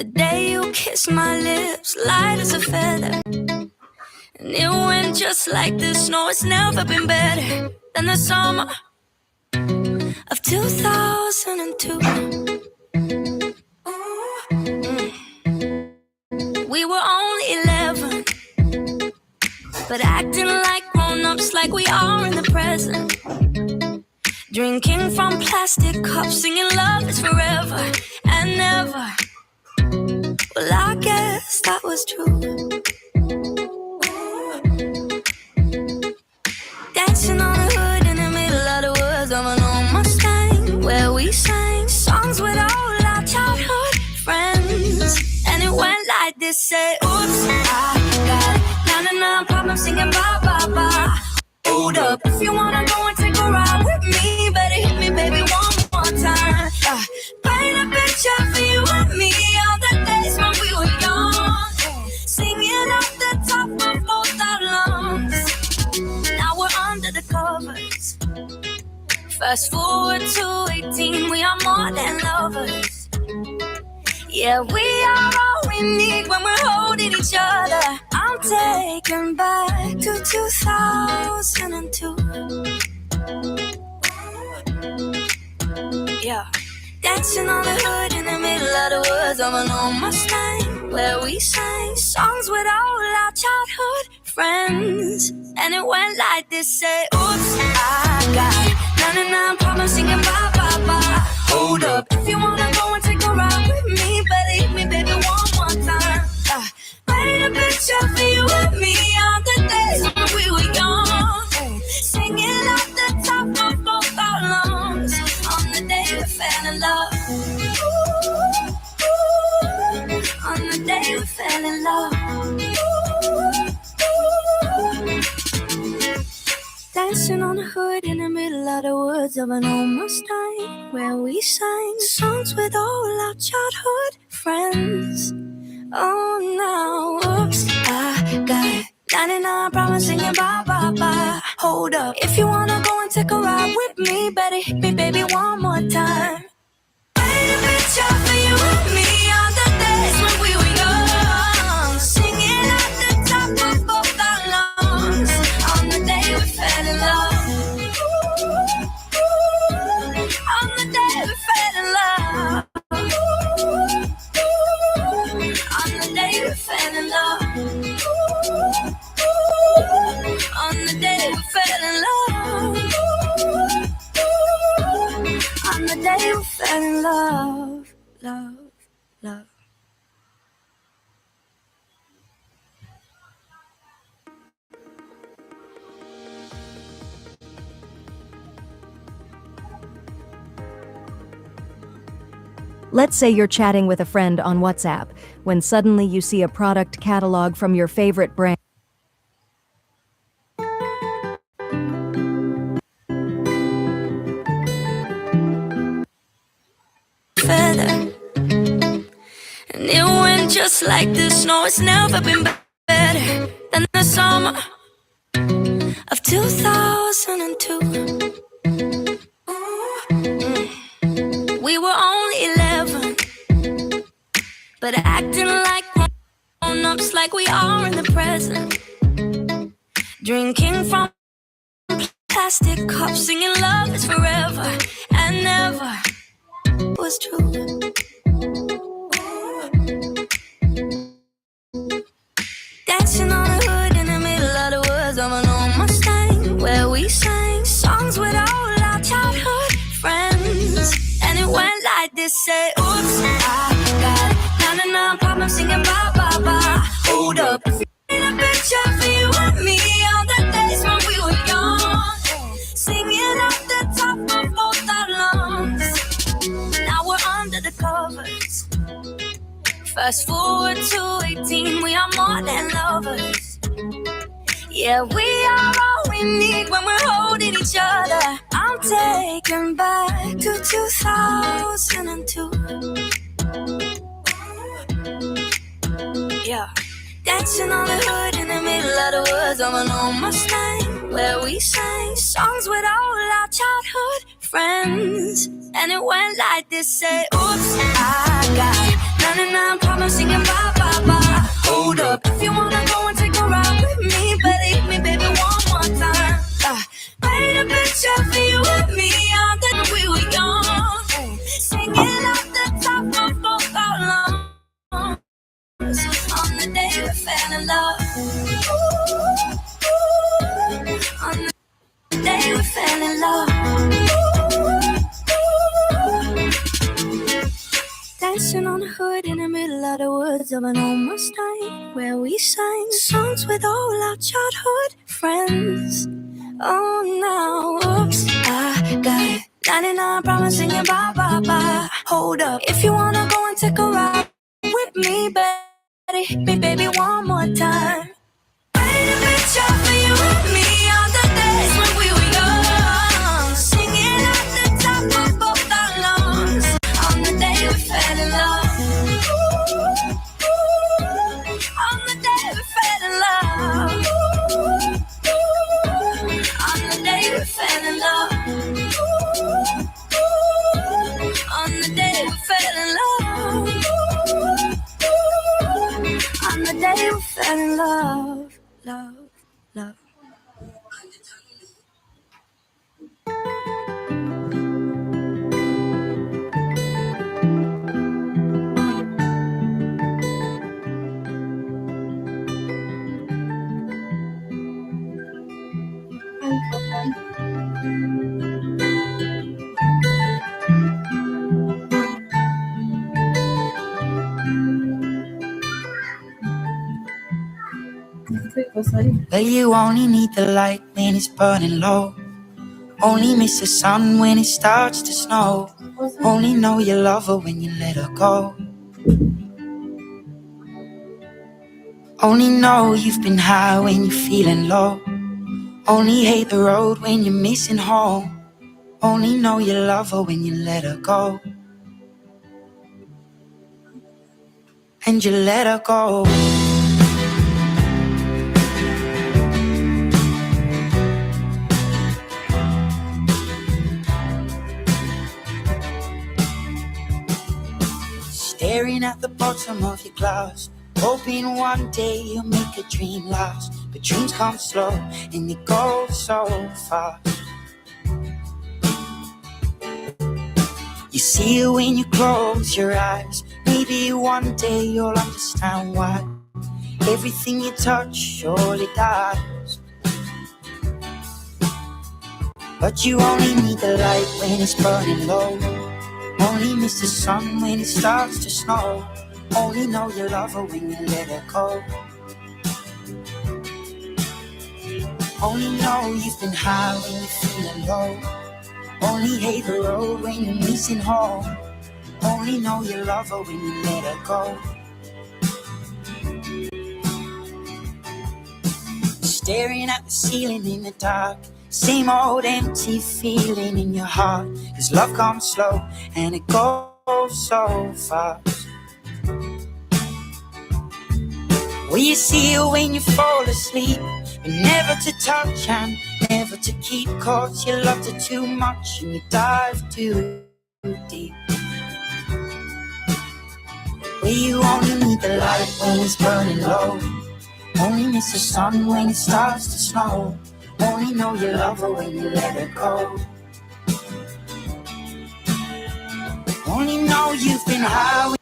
The day you kissed my lips, light as a feather. And it went just like this. No, it's never been better than the summer of 2002. We were only 11, but acting like grown-ups, like we are in the present. Drinking from plastic cups, singing love is forever and never. Well, I guess that was true. Dancing on the hood in the middle of the woods of an old Mustang, where we sang songs with all our childhood friends. And it went like this, say, oops, I got 99 problems singing bye, bye, bye. Hold up, if you wanna go and take a ride with me, better hit me, baby, one more time. Paint a picture for you and me, all the days when we were young, singing off the top of both our lungs. Now we're under the covers. Fast forward to 18, we are more than lovers. Yeah, we are all we need when we're holding each other. I'm taken back to 2002. Yeah, dancing on the hood in the middle of the woods of an old Mustang, where we sang songs with all our childhood friends. And it went like this, say, oops, I got 99 problems singing bye, bye, bye. Hold up, if you wanna go and take a ride with me, better hit me, baby, one more time. Paint a picture for you and me, all the days when we were young, singing off the top of both our lungs, on the day we fell in love. On the day we fell in love. Dancing on the hood in the middle of the woods of an old Mustang, where we sang songs with all our childhood friends. Oh, now, oops, I got 99 problems singing bye, bye, bye. Hold up, if you wanna go and take a ride with me, better hit me, baby, one more time. Paint a picture for you and me, all the days when we were young, singing at the top of both our lungs, on the day we fell in love. On the day we fell in love. On the day we fell in love. On the day we fell in love. On the day we fell in love. Love, love. Let's say you're chatting with a friend on WhatsApp, when suddenly you see a product catalog from your favorite brand. Feather. And it went just like this. No, it's never been better than the summer of 2002. We were only 11, but acting like grown-ups, like we are in the present. Drinking from plastic cups, singing love is forever and never. Was true. Dancing on the hood in the middle of the woods of an old Mustang, where we sang songs with all our childhood friends. And it went like this, say, oops, I got 99 problems singing bye, bye, bye. Hold up, if you need a picture for you and me, all the days when we were young, singing off the top of both our lungs. Now we're under the covers. Fast forward to 18, we are more than lovers. Yeah, we are all we need when we're holding each other. I'm taken back to 2002. Yeah, dancing on the hood in the middle of the woods of an old Mustang, where we sang songs with all our childhood friends. And it went like this, say, oops, I got 99 promising you bye, bye, bye. Hold up, if you wanna go and take a ride with me, better hit me, baby, one more time. Paint a picture for you and me on the day we were young. Singing off the top of both our lungs. On the day we fell in love. On the day we fell in love. Dancing on the hood in the middle of the woods of an old Mustang, where we sang songs with all our childhood friends. Oh, now, oops, I got 99 promising you bye, bye, bye. Hold up, if you wanna go and take a ride with me, baby, hit me, baby, one more time. Paint a picture for you and me on the days when we were young, singing at the top of both our lungs. On the day we fell in love. On the day we fell in love. On the day we fell in love. On the day we fell in love. On the day we fell in love. Love, love. Well, you only need the light when it's burning low. Only miss the sun when it starts to snow. Only know you love her when you let her go. Only know you've been high when you're feeling low. Only hate the road when you're missing home. Only know you love her when you let her go. And you let her go. Staring at the bottom of your glass, hoping one day you'll make a dream last. But dreams come slow and they go so fast. You see it when you close your eyes. Maybe one day you'll understand why everything you touch surely dies. But you only need the light when it's burning low. Only miss the sun when it starts to snow. Only know you love her when you let her go. Only know you've been high when you're feeling low. Only hate the road when you're missing home. Only know you love her when you let her go. Staring at the ceiling in the dark, same old empty feeling in your heart. 'Cause love comes slow and it goes so fast. Well, you see it when you fall asleep, but never to touch and never to keep. 'Cause you loved her too much and you dive too deep. Well, you only need the light when it's burning low. Only miss the sun when it starts to snow. Only know you love her when you let her go. Only know you've been high.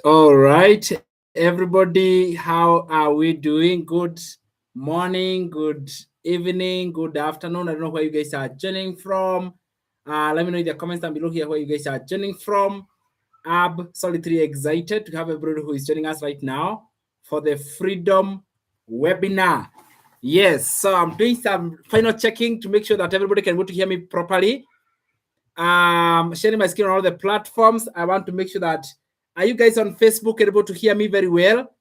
All right, everybody. How are we doing? Good morning, good evening, good afternoon. I don't know where you guys are joining from. Let me know in the comments down below here where you guys are joining from. Absolutely excited to have everybody who is joining us right now for the Freedom webinar. Yes, so I'm doing some final checking to make sure that everybody can go to hear me properly. Sharing my screen on all the platforms. I want to make sure that Are you guys on Facebook able to hear me very well?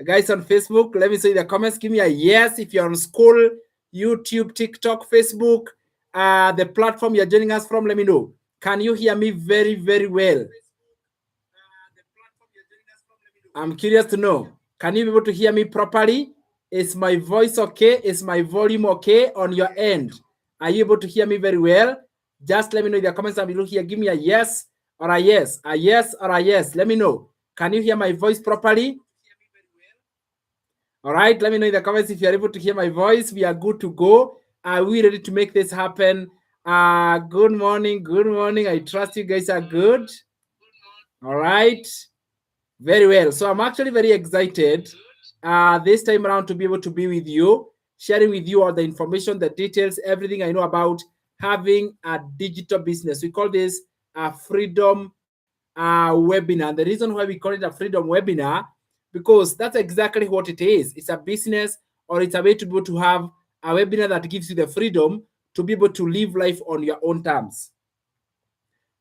Guys on Facebook, let me see the comments. Give me a yes if you're on school, YouTube, TikTok, Facebook, the platform you're joining us from. Let me know. Can you hear me very, very well? I'm curious to know. Can you be able to hear me properly? Is my voice okay? Is my volume okay on your end? Are you able to hear me very well? Just let me know in the comments below here. Give me a yes or a yes, a yes or a yes. Let me know. Can you hear my voice properly? All right, let me know in the comments if you're able to hear my voice. We are good to go. Are we ready to make this happen? Good morning. Good morning. I trust you guys are good. All right. Very well. So I'm actually very excited this time around to be able to be with you, sharing with you all the information, the details, everything I know about having a digital business. We call this a freedom webinar. The reason why we call it a freedom webinar, because that's exactly what it is. It's a business, or it's a way to be able to have a webinar that gives you the freedom to be able to live life on your own terms.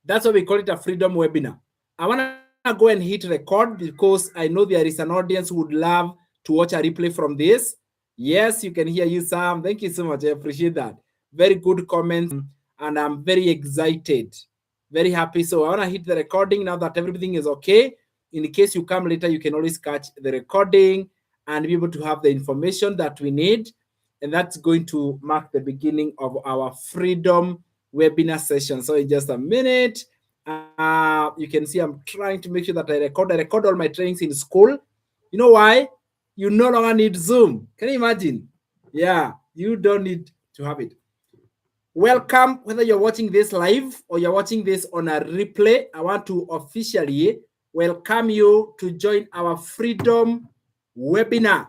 That's why we call it a freedom webinar. I want to go and hit record because I know there is an audience who would love to watch a replay from this. Yes, you can hear you, Sam. Thank you so much. I appreciate that. Very good comments, and I'm very excited, very happy. So I want to hit the recording now that everything is okay. In case you come later, you can always catch the recording and be able to have the information that we need. And that's going to mark the beginning of our freedom webinar session. So in just a minute, you can see I'm trying to make sure that I record all my trainings in school. You know why? You no longer need Zoom. Can you imagine? Yeah, you don't need to have it. Welcome, whether you're watching this live or you're watching this on a replay. I want to officially welcome you to join our freedom webinar.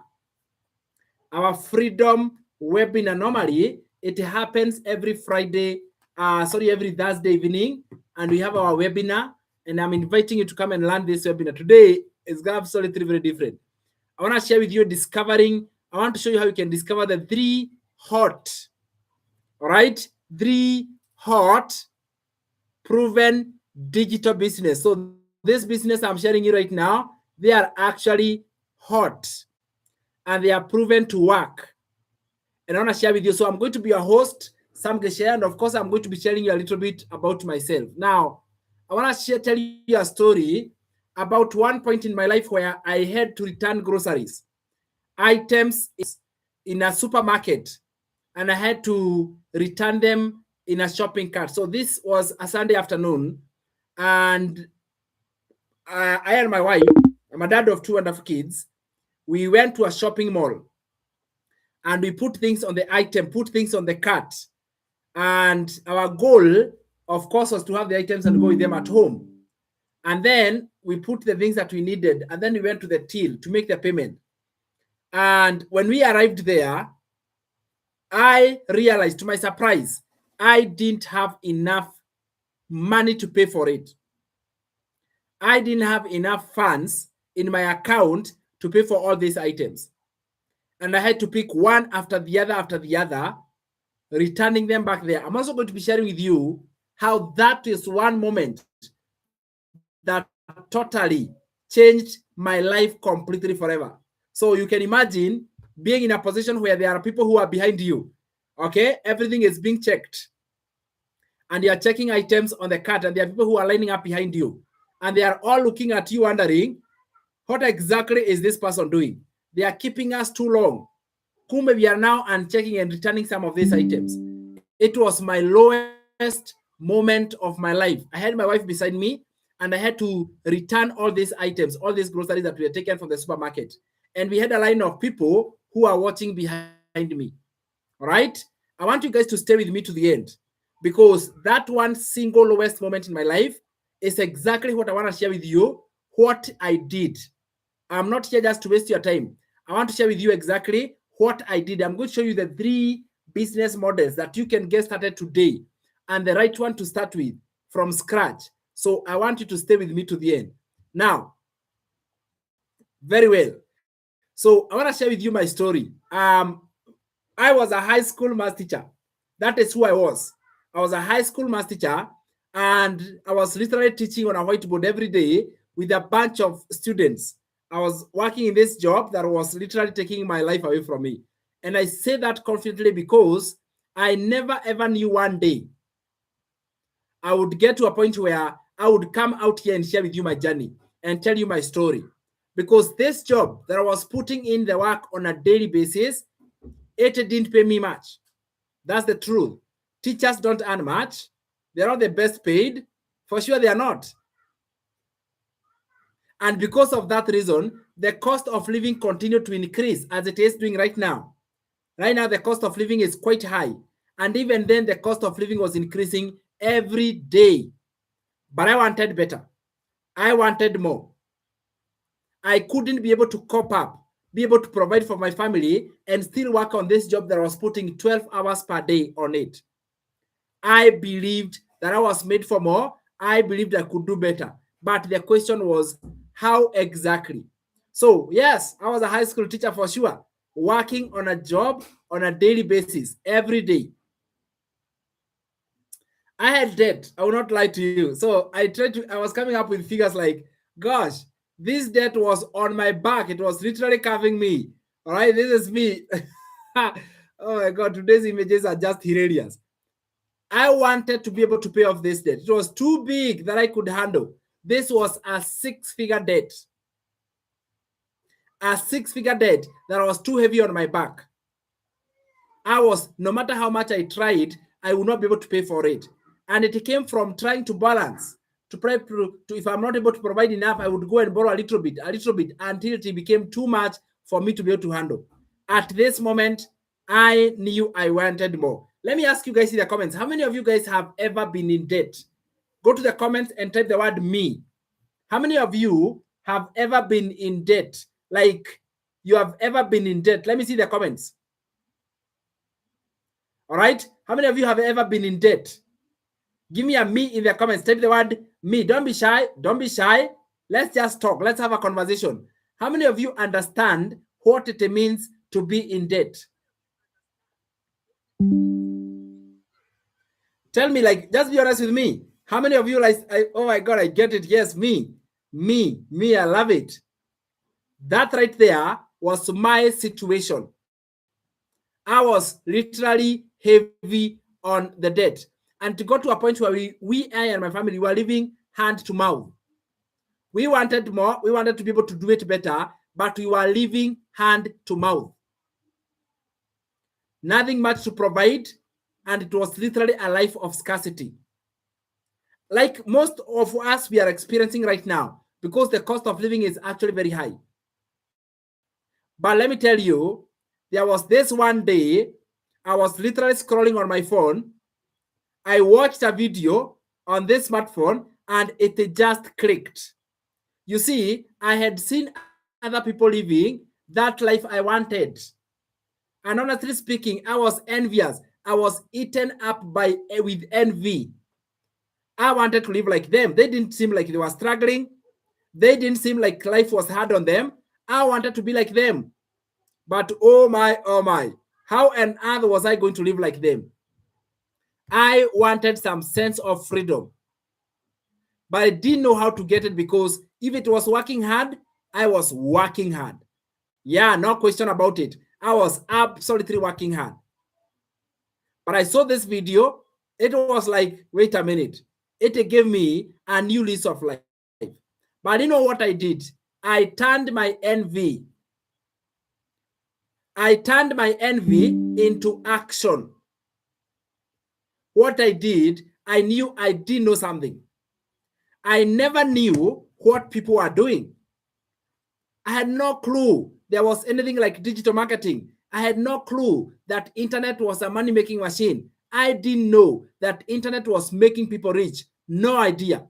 Our freedom webinar, normally it happens every Friday, every Thursday evening, and we have our webinar, and I'm inviting you to come and learn this webinar. Today is absolutely very different. I want to share with you I want to show you how you can discover the 3 hot, all right, 3 hot proven digital business. So this business I'm sharing you right now, they are actually hot and they are proven to work. And I want to share with you. So I'm going to be your host, Sam Geshe, and of course I'm going to be sharing you a little bit about myself. Now, I want to tell you a story about one point in my life where I had to return groceries, items in a supermarket, and I had to return them in a shopping cart. So this was a Sunday afternoon, and I and my wife, I'm a dad of 2 wonderful kids, we went to a shopping mall and we put things on the item, put things on the cart. And our goal, of course, was to have the items and go with them at home. And then we put the things that we needed, and then we went to the till to make the payment. And when we arrived there, I realized, to my surprise, I didn't have enough money to pay for it. I didn't have enough funds in my account to pay for all these items. And I had to pick one after the other, returning them back there. I'm also going to be sharing with you how that is one moment that totally changed my life completely forever. So you can imagine being in a position where there are people who are behind you. Okay, everything is being checked. And you are checking items on the cart, and there are people who are lining up behind you. And they are all looking at you wondering, what exactly is this person doing? They are keeping us too long. Kumbe, we are now unchecking and returning some of these items. It was my lowest moment of my life. I had my wife beside me, and I had to return all these items, all these groceries that we had taken from the supermarket. And we had a line of people who are watching behind me. All right? I want you guys to stay with me to the end, because that one single lowest moment in my life is exactly what I want to share with you, what I did. I'm not here just to waste your time. I want to share with you exactly what I did. I'm going to show you the 3 business models that you can get started today, and the right one to start with from scratch. So I want you to stay with me to the end. Now, very well. So I want to share with you my story. I was a high school math teacher. That is who I was. I was a high school math teacher, and I was literally teaching on a whiteboard every day with a bunch of students. I was working in this job that was literally taking my life away from me. And I say that confidently because I never ever knew one day I would get to a point where I would come out here and share with you my journey and tell you my story. Because this job that I was putting in the work on a daily basis, it didn't pay me much. That's the truth. Teachers don't earn much. They're not the best paid. For sure, they are not. And because of that reason, the cost of living continued to increase as it is doing right now. Right now, the cost of living is quite high. And even then, the cost of living was increasing every day. But I wanted better. I wanted more. I couldn't be able to cope up, be able to provide for my family, and still work on this job that I was putting 12 hours per day on it. I believed that I was made for more. I believed I could do better. But the question was, how exactly? So, yes, I was a high school teacher for sure, working on a job on a daily basis, every day. I had debt. I will not lie to you. So I was coming up with figures like, gosh, this debt was on my back. It was literally carving me. All right, this is me. Oh my God, today's images are just hilarious. I wanted to be able to pay off this debt. It was too big that I could handle. This was a 6-figure debt. A 6-figure debt that was too heavy on my back. No matter how much I tried, I would not be able to pay for it. And it came from trying to balance, if I'm not able to provide enough, I would go and borrow a little bit, until it became too much for me to be able to handle. At this moment, I knew I wanted more. Let me ask you guys in the comments, how many of you guys have ever been in debt? Go to the comments and type the word me. How many of you have ever been in debt? Like, you have ever been in debt? Let me see the comments. All right. How many of you have ever been in debt? Give me a me in the comments. Type the word me. Don't be shy. Don't be shy. Let's just talk. Let's have a conversation. How many of you understand what it means to be in debt? Tell me, like, just be honest with me. How many of you like, oh my God, I get it. Yes, me, I love it. That right there was my situation. I was literally heavy on the debt. And to go to a point where I and my family were living hand to mouth. We wanted more. We wanted to be able to do it better, but we were living hand to mouth. Nothing much to provide, and it was literally a life of scarcity. Like most of us we are experiencing right now, because the cost of living is actually very high. But let me tell you, there was this one day, I was literally scrolling on my phone. I watched a video on this smartphone and it just clicked. You see, I had seen other people living that life I wanted. And honestly speaking, I was envious. I was eaten up with envy. I wanted to live like them. They didn't seem like they were struggling. They didn't seem like life was hard on them. I wanted to be like them. But oh my, how on earth was I going to live like them? I wanted some sense of freedom. But I didn't know how to get it, because if it was working hard, I was working hard. Yeah, no question about it. I was absolutely working hard. But I saw this video. It was like, wait a minute. It gave me a new lease of life. But you know what I did? I turned my envy. I turned my envy into action. What I did, I knew I did know something. I never knew what people were doing. I had no clue there was anything like digital marketing. I had no clue that internet was a money-making machine. I didn't know that internet was making people rich. No idea.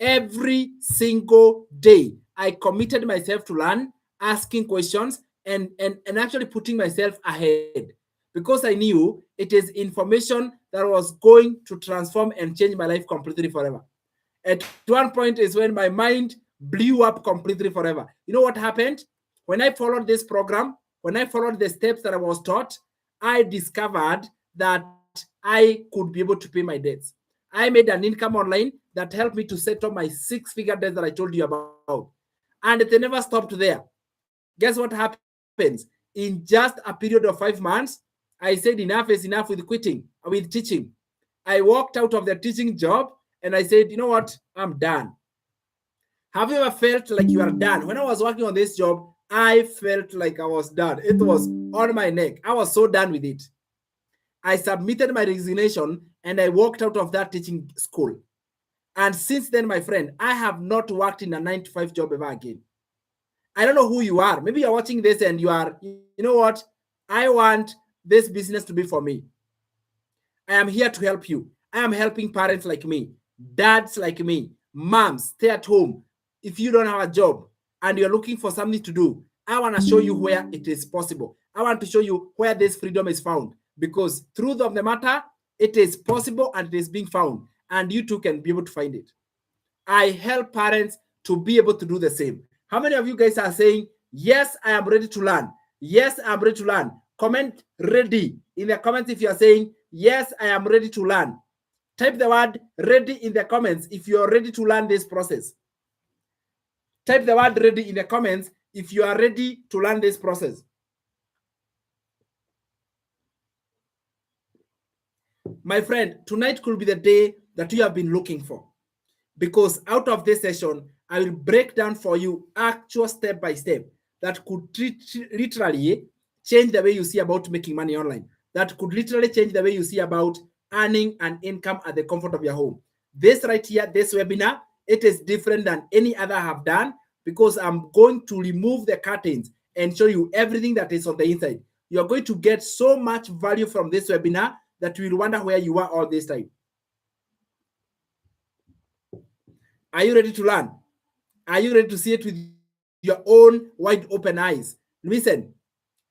Every single day, I committed myself to learn, asking questions, and actually putting myself ahead, because I knew it is information that was going to transform and change my life completely forever. At one point is when my mind blew up completely forever. You know what happened? When I followed this program, when I followed the steps that I was taught, I discovered that I could be able to pay my debts. I made an income online that helped me to settle my 6-figure debt that I told you about. And they never stopped there. Guess what happens? In just a period of 5 months, I said enough is enough with quitting, with teaching. I walked out of the teaching job and I said, you know what? I'm done. Have you ever felt like you are done? When I was working on this job, I felt like I was done. It was on my neck. I was so done with it. I submitted my resignation and I walked out of that teaching school. And since then, my friend, I have not worked in a 9-to-5 job ever again. I don't know who you are. Maybe you're watching this and you are, you know what? I want this business to be for me. I am here to help you. I am helping parents like me, dads like me, moms, stay at home. If you don't have a job and you're looking for something to do, I want to show you where it is possible. I want to show you where this freedom is found, because truth of the matter, it is possible and it is being found, and you too can be able to find it. I help parents to be able to do the same. How many of you guys are saying, yes, I am ready to learn? Yes, I'm ready to learn. Comment ready in the comments if you are saying, yes, I am ready to learn. Type the word ready in the comments if you are ready to learn this process. Type the word ready in the comments if you are ready to learn this process. My friend, tonight could be the day that you have been looking for, because out of this session, I will break down for you actual step by step that could literally change the way you see about making money online. That could literally change the way you see about earning an income at the comfort of your home. This right here, this webinar, it is different than any other I have done, because I'm going to remove the curtains and show you everything that is on the inside. You're going to get so much value from this webinar that you will wonder where you are all this time. Are you ready to learn? Are you ready to see it with your own wide open eyes? Listen,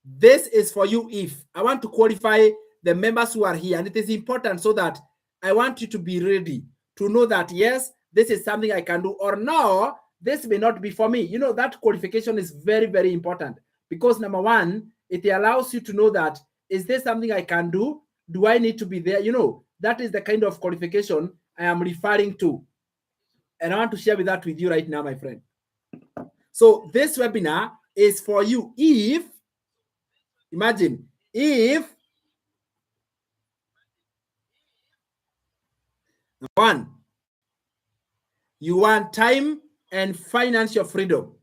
this is for you. If I want to qualify the members who are here, and it is important so that I want you to be ready to know that, yes, this is something I can do, or no, this may not be for me. You know, that qualification is very, very important, because number one, it allows you to know that, is this something I can do? Do I need to be there? You know, that is the kind of qualification I am referring to. And I want to share that with you right now, my friend. So this webinar is for you if, imagine, if one, you want time and financial freedom.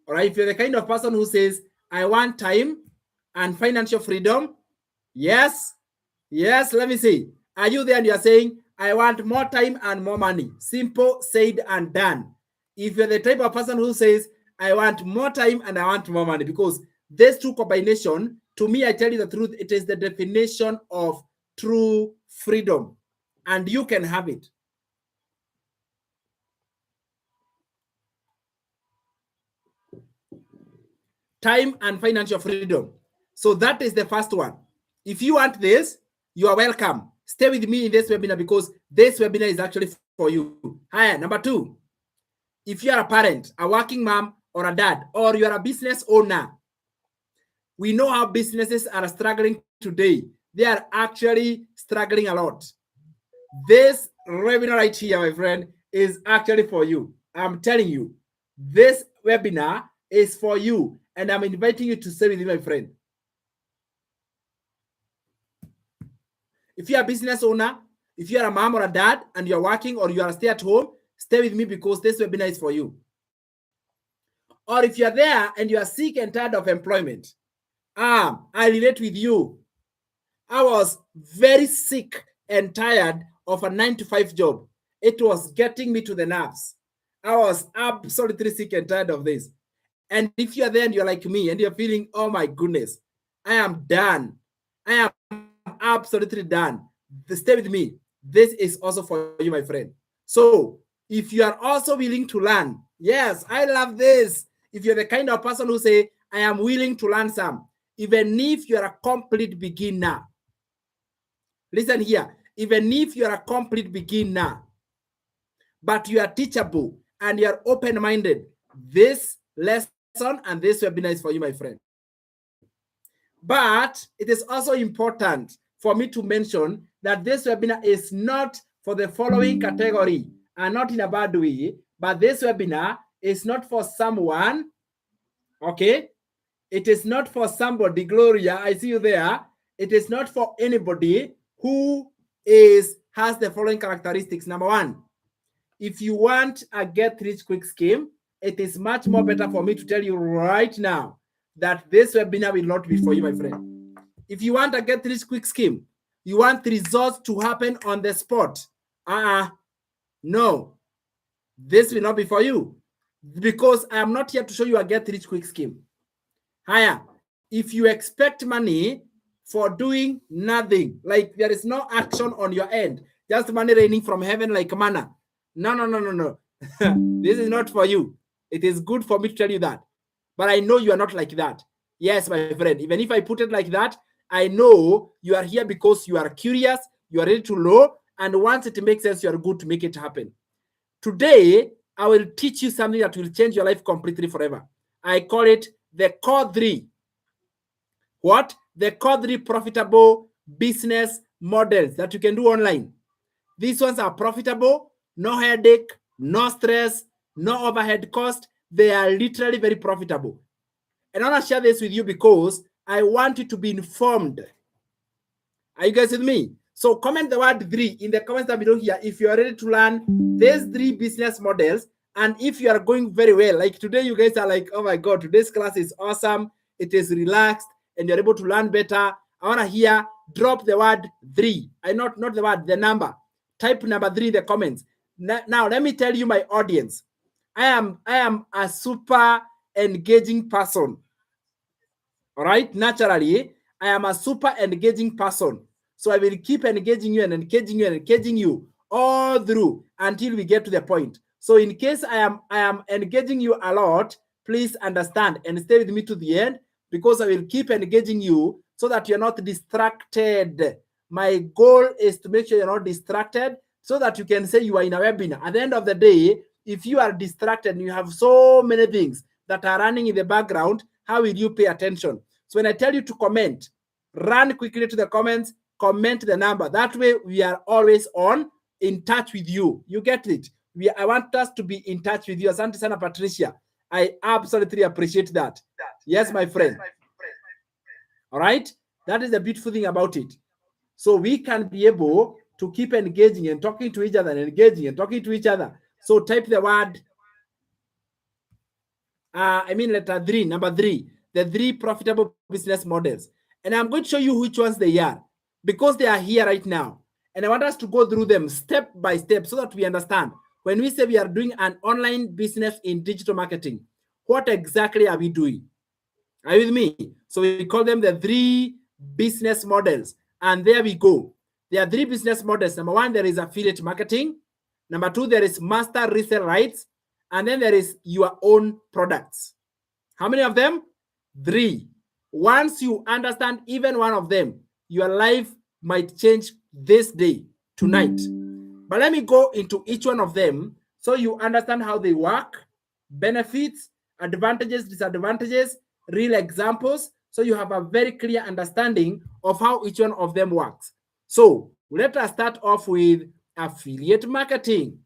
All right, if you're the kind of person who says, I want time and financial freedom, yes, let me see. Are you there and you're saying, I want more time and more money? Simple, said and done. If you're the type of person who says, I want more time and I want more money, because these two combination, to me, I tell you the truth, it is the definition of true freedom, and you can have it. Time and financial freedom. So that is the first one. If you want this, you are welcome. Stay with me in this webinar, because this webinar is actually for you. Hi, number two, if you are a parent, a working mom or a dad, or you are a business owner, we know how businesses are struggling today. They are actually struggling a lot. This webinar right here, my friend, is actually for you. I'm telling you, this webinar is for you, and I'm inviting you to stay with me, my friend. If you're a business owner, if you're a mom or a dad and you're working, or you are stay at home, stay with me, because this webinar is for you. Or if you're there and you are sick and tired of employment, I relate with you. I was very sick and tired of a 9-to-5 job. It was getting me to the nerves. I was absolutely sick and tired of this. And if you're there and you're like me and you're feeling, oh my goodness, I am done. I am absolutely done. Stay with me. This is also for you, my friend. So if you are also willing to learn, yes, I love this. If you're the kind of person who say, I am willing to learn some, even if you're a complete beginner. Listen here, even if you're a complete beginner, but you are teachable and you're open-minded, this lesson and this webinar is for you, my friend. But it is also important for me to mention that this webinar is not for the following category, and not in a bad way, but this webinar is not for someone, okay? It is not for somebody, Gloria, I see you there. It is not for anybody who has the following characteristics. Number one, if you want a get-rich-quick scheme, it is much more better for me to tell you right now that this webinar will not be for you, my friend. If you want a get-rich-quick scheme, you want results to happen on the spot, no, this will not be for you, because I am not here to show you a get-rich-quick scheme. Higher, if you expect money for doing nothing, like there is no action on your end, just money raining from heaven like manna, no. This is not for you. It is good for me to tell you that, but I know you are not like that. Yes, my friend, even if I put it like that, I know you are here because you are curious, you are ready to know, and once it makes sense, you are good to make it happen. Today, I will teach you something that will change your life completely forever. I call it the core 3. What? The core 3 profitable business models that you can do online. These ones are profitable, no headache, no stress, no overhead cost. They are literally very profitable. And I want to share this with you because I want you to be informed. Are you guys with me? So comment the word 3 in the comments down below here if you are ready to learn these 3 business models, and if you are going very well. Like today, you guys are like, oh my God, today's class is awesome. It is relaxed and you're able to learn better. I want to hear, drop the word 3. Not the word, the number. Type number 3 in the comments. Now, let me tell you, my audience, I am a super engaging person. All right, naturally, I am a super engaging person. So I will keep engaging you and engaging you and engaging you all through until we get to the point. So in case I am engaging you a lot, please understand and stay with me to the end, because I will keep engaging you so that you're not distracted. My goal is to make sure you're not distracted so that you can say you are in a webinar. At the end of the day, if you are distracted and you have so many things that are running in the background, how will you pay attention? So when I tell you to comment, run quickly to the comments, comment the number. That way we are always in touch with you. You get it? I want us to be in touch with you. Asante sana, Patricia. I absolutely appreciate that. Yes, my friend. All right? That is the beautiful thing about it. So we can be able to keep engaging and talking to each other and engaging and talking to each other. So type the word, letter 3, number 3, the 3 profitable business models. And I'm going to show you which ones they are, because they are here right now. And I want us to go through them step by step so that we understand. When we say we are doing an online business in digital marketing, what exactly are we doing? Are you with me? So we call them the 3 business models. And there we go. There are 3 business models. Number 1, there is affiliate marketing. Number 2, there is master resale rights. And then there is your own products. How many of them? 3. Once you understand even one of them, your life might change this day, tonight. But let me go into each one of them so you understand how they work, benefits, advantages, disadvantages, real examples, so you have a very clear understanding of how each one of them works. So let us start off with affiliate marketing.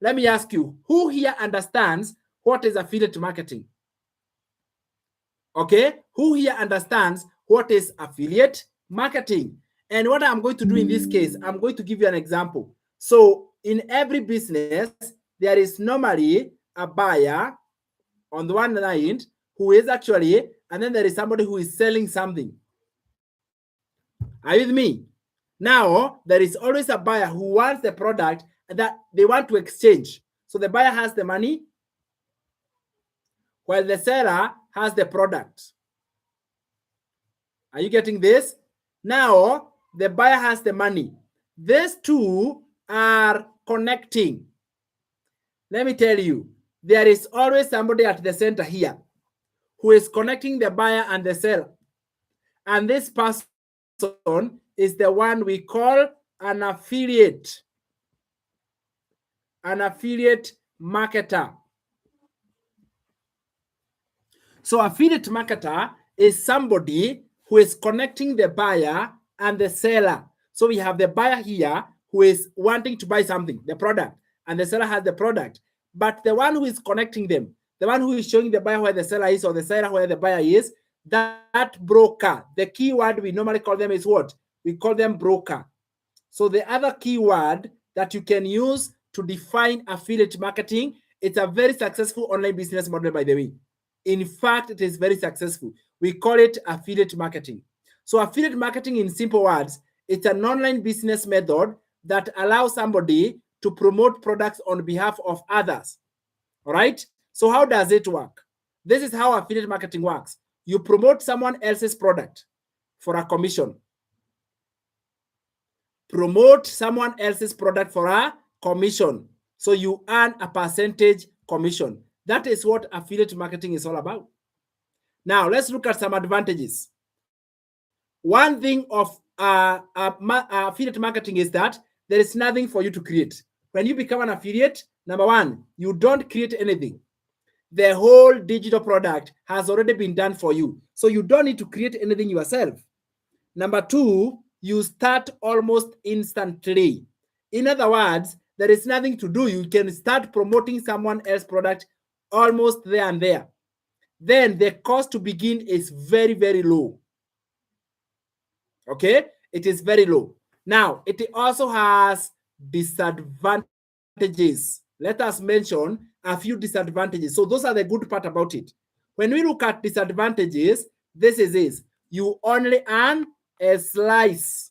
Let me ask you, who here understands what is affiliate marketing? Okay, who here understands what is affiliate marketing? And what I'm going to do in this case, I'm going to give you an example. So in every business, there is normally a buyer on the one hand who is actually, and then there is somebody who is selling something. Are you with me? Now, there is always a buyer who wants the product that they want to exchange. So the buyer has the money, while the seller has the product. Are you getting this? Now, the buyer has the money. These two are connecting. Let me tell you, there is always somebody at the center here who is connecting the buyer and the seller. And this person is the one we call an affiliate. An affiliate marketer. So affiliate marketer is somebody who is connecting the buyer and the seller. So we have the buyer here who is wanting to buy something, the product, and the seller has the product. But the one who is connecting them, the one who is showing the buyer where the seller is or the seller where the buyer is, that broker, the keyword we normally call them is what? We call them broker. So the other keyword that you can use to define affiliate marketing, it's a very successful online business model, by the way. In fact, it is very successful. We call it affiliate marketing. So affiliate marketing, in simple words, it's an online business method that allows somebody to promote products on behalf of others. All right? So how does it work? This is how affiliate marketing works. You promote someone else's product for a commission. Promote someone else's product for a commission. So you earn a percentage commission. That is what affiliate marketing is all about. Now, let's look at some advantages. One thing of affiliate marketing is that there is nothing for you to create. When you become an affiliate, number one, you don't create anything. The whole digital product has already been done for you. So you don't need to create anything yourself. Number two, you start almost instantly. In other words, there is nothing to do. You can start promoting someone else's product almost there and there. Then the cost to begin is very, very low. Okay, it is very low. Now, it also has disadvantages. Let us mention a few disadvantages. So those are the good part about it. When we look at disadvantages, this is it. You only earn a slice.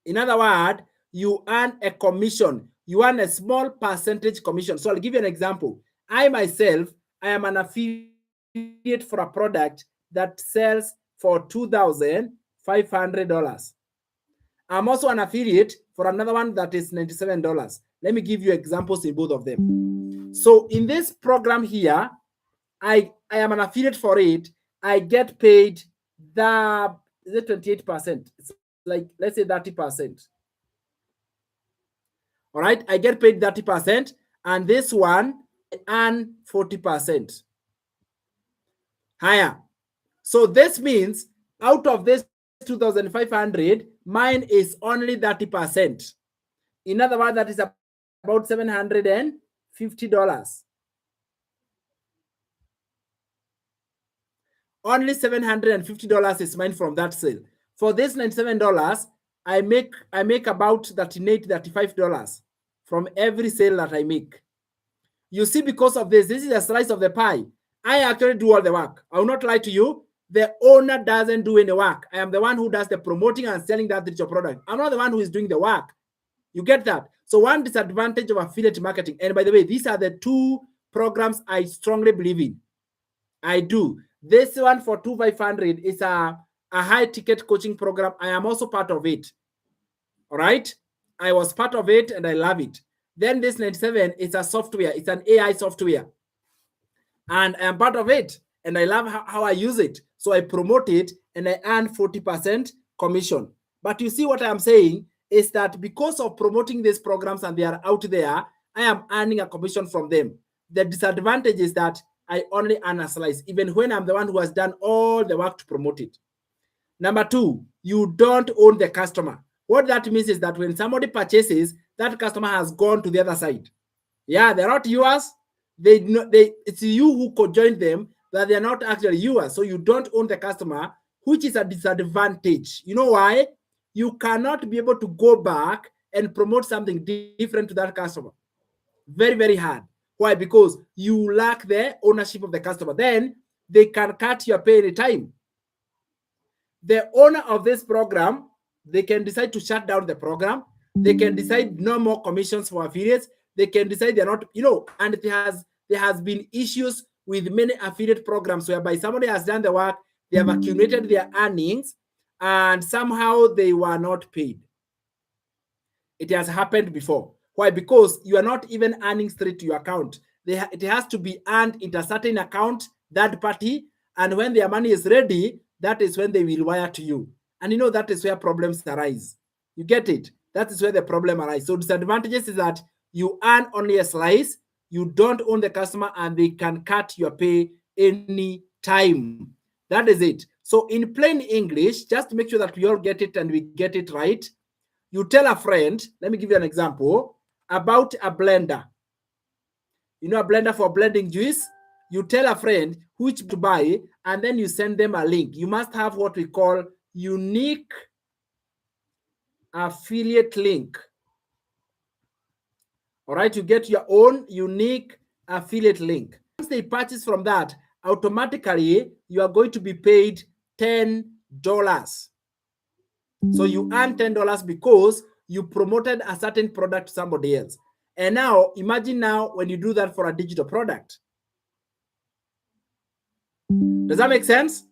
In other words, you earn a commission. You earn a small percentage commission. So I'll give you an example. I myself, I am an affiliate for a product that sells for $2,500. I'm also an affiliate for another one that is $97. Let me give you examples in both of them. So in this program here, I am an affiliate for it. I get paid the 28%. It's like, let's say 30%. All right, I get paid 30%, and this one I earn 40% higher. So this means out of this 2,500, mine is only 30%. In other words, that is about $750. Only $750 is mine from that sale. For this $97, I make about $38, $35 from every sale that I make. You see, because of this is a slice of the pie. I actually do all the work. I will not lie to you. The owner doesn't do any work. I am the one who does the promoting and selling that digital product. I'm not the one who is doing the work. You get that? So one disadvantage of affiliate marketing, and by the way, these are the two programs I strongly believe in. I do. This one for 2,500 is a high ticket coaching program. I am also part of it. All right. I was part of it and I love it. Then this 97 is a software. It's an AI software. And I am part of it. And I love how I use it. So I promote it and I earn 40% commission. But you see what I am saying is that because of promoting these programs and they are out there, I am earning a commission from them. The disadvantage is that I only earn a slice, even when I'm the one who has done all the work to promote it. Number two, you don't own the customer. What that means is that when somebody purchases, that customer has gone to the other side. Yeah, they're not yours. It's you who co-joined them, but they're not actually yours. So you don't own the customer, which is a disadvantage. You know why? You cannot be able to go back and promote something different to that customer. Very, very hard. Why? Because you lack the ownership of the customer. Then they can cut your pay anytime. The owner of this program, they can decide to shut down the program. They can decide no more commissions for affiliates. They can decide they're not, and there has been issues with many affiliate programs whereby somebody has done the work, they have accumulated their earnings, and somehow they were not paid. It has happened before. Why? Because you are not even earning straight to your account. It has to be earned in a certain account, third party, and when their money is ready, that is when they will wire to you. And that is where problems arise. You get it? That is where the problem arises. So disadvantages is that you earn only a slice, you don't own the customer, and they can cut your pay any time. That is it. So in plain English, just to make sure that we all get it and we get it right, you tell a friend, let me give you an example, about a blender. You know, a blender for blending juice? You tell a friend which to buy, and then you send them a link. You must have what we call unique affiliate link. All right, you get your own unique affiliate link. Once they purchase from that, automatically you are going to be paid $10. So you earn $10 because you promoted a certain product to somebody else. And now imagine now when you do that for a digital product. Does that make sense?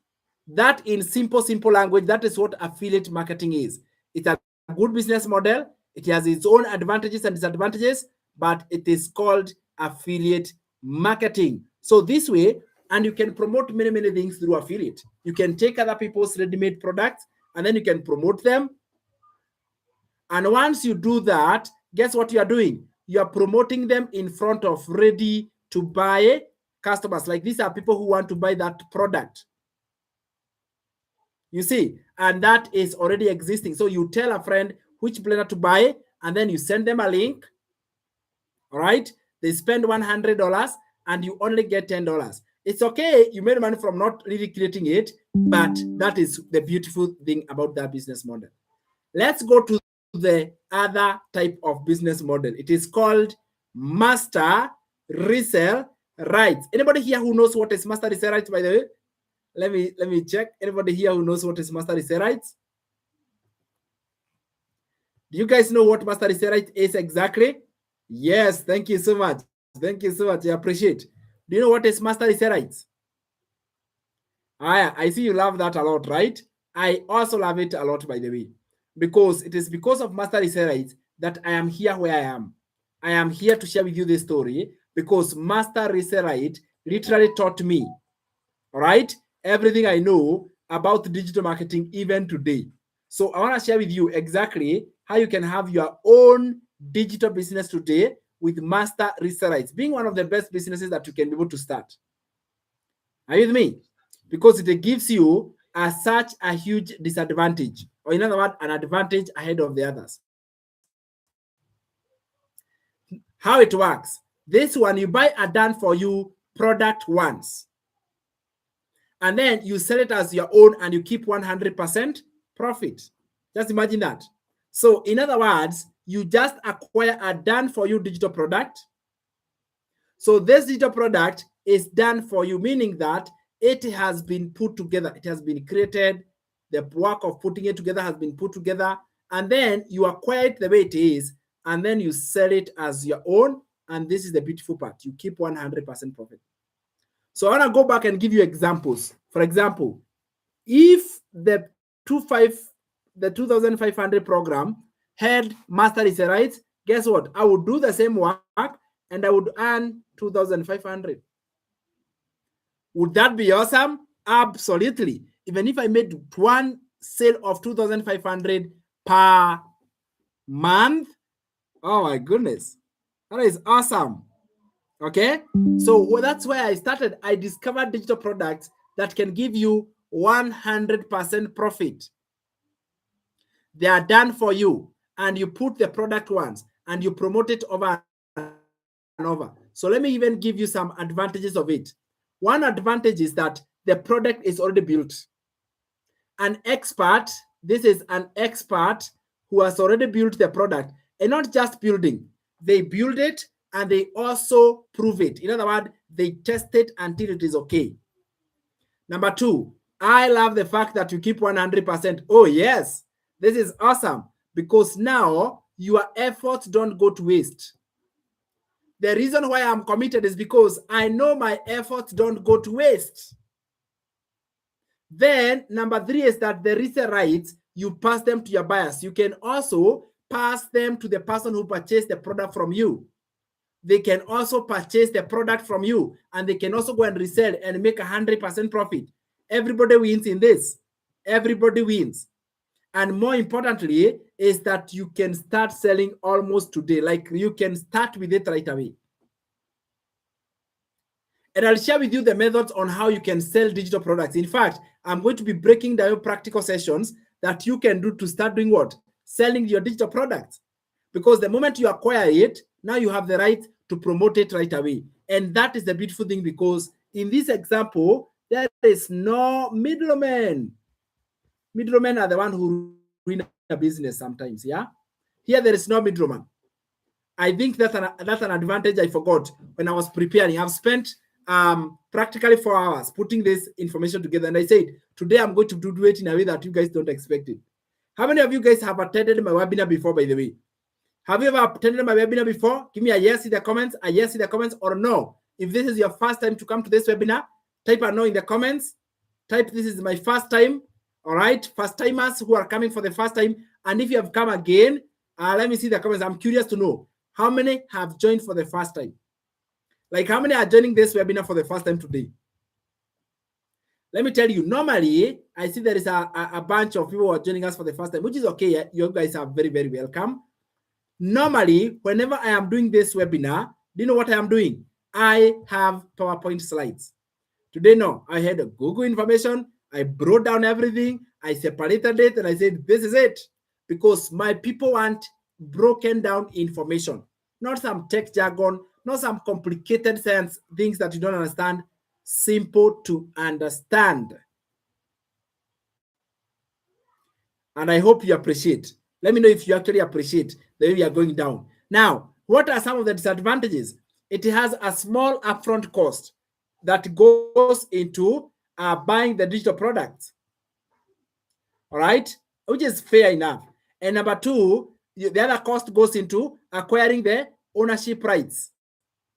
That in simple language, that is what affiliate marketing is. It's a good business model. It has its own advantages and disadvantages, but it is called affiliate marketing. So this way, and you can promote many things through affiliate. You can take other people's ready-made products and then you can promote them. And once you do that, guess what you are doing? You are promoting them in front of ready-to-buy customers. Like these are people who want to buy that product. You see, and that is already existing. So you tell a friend which blender to buy, and then you send them a link. All right, they spend $100 and you only get $10. It's okay, you made money from not really creating it, but that is the beautiful thing about that business model. Let's go to the other type of business model. It is called master resell rights. Anybody here who knows what is master resell rights, by the way? Let me check. Anybody here who knows what is master resell rights? Do you guys know what master resell rights is exactly? Yes, thank you so much. Thank you so much. I appreciate. Do you know what is master resell rights? I see you love that a lot, right? I also love it a lot, by the way, because it is because of master resell rights that I am here where I am. I am here to share with you this story because master resell rights literally taught me, all right, everything I know about digital marketing even today. So I want to share with you exactly how you can have your own digital business today with master resell rights, being one of the best businesses that you can be able to start. Are you with me? Because it gives you such a huge disadvantage, or in other words, an advantage ahead of the others. How it works. This one, you buy a done for you product once, and then you sell it as your own and you keep 100% profit. Just imagine that. So in other words, you just acquire a done for you digital product. So this digital product is done for you, meaning that it has been put together. It has been created. The work of putting it together has been put together. And then you acquire it the way it is, and then you sell it as your own. And this is the beautiful part. You keep 100% profit. So I want to go back and give you examples. For example, if the 2,500 program had master resell rights, guess what? I would do the same work and I would earn 2,500. Would that be awesome? Absolutely. Even if I made one sale of 2,500 per month, oh my goodness, that is awesome. Okay, so that's where I started. I discovered digital products that can give you 100% profit. They are done for you, and you put the product once and you promote it over and over. So let me even give you some advantages of it. One advantage is that the product is already built. An expert, this is an expert who has already built the product, and not just building, they build it and they also prove it. In other words, they test it until it is okay. Number two, I love the fact that you keep 100%. Oh yes, this is awesome because now your efforts don't go to waste. The reason why I'm committed is because I know my efforts don't go to waste. Then number three is that the resell rights, you pass them to your buyers. You can also pass them to the person who purchased the product from you. They can also purchase the product from you, and they can also go and resell and make 100% profit. Everybody wins in this. Everybody wins. And more importantly is that you can start selling almost today. Like you can start with it right away. And I'll share with you the methods on how you can sell digital products. In fact, I'm going to be breaking down practical sessions that you can do to start doing what? Selling your digital products. Because the moment you acquire it, now you have the right to promote it right away. And that is the beautiful thing, because in this example, there is no middleman. Middlemen are the one who ruin a business sometimes, yeah? Here, there is no middleman. I think that's an advantage I forgot when I was preparing. I've spent practically 4 hours putting this information together, and I said, today I'm going to do it in a way that you guys don't expect it. How many of you guys have attended my webinar before, by the way? Have you ever attended my webinar before? Give me a yes in the comments, a yes in the comments, or no. If this is your first time to come to this webinar, type a no in the comments. Type, this is my first time. All right, first timers who are coming for the first time. And if you have come again, let me see the comments. I'm curious to know how many have joined for the first time. Like, how many are joining this webinar for the first time today? Let me tell you, normally, I see there is a bunch of people who are joining us for the first time, which is okay. You guys are very, very welcome. Normally, whenever I am doing this webinar, do you know what I am doing? I have PowerPoint slides. Today, no, I had a Google information. I brought down everything. I separated it, and I said, this is it. Because my people want broken down information, not some tech jargon, not some complicated sense, things that you don't understand, simple to understand. And I hope you appreciate. Let me know if you actually appreciate the way we are going down. Now, what are some of the disadvantages? It has a small upfront cost that goes into buying the digital products. All right, which is fair enough. And number two, the other cost goes into acquiring the ownership rights,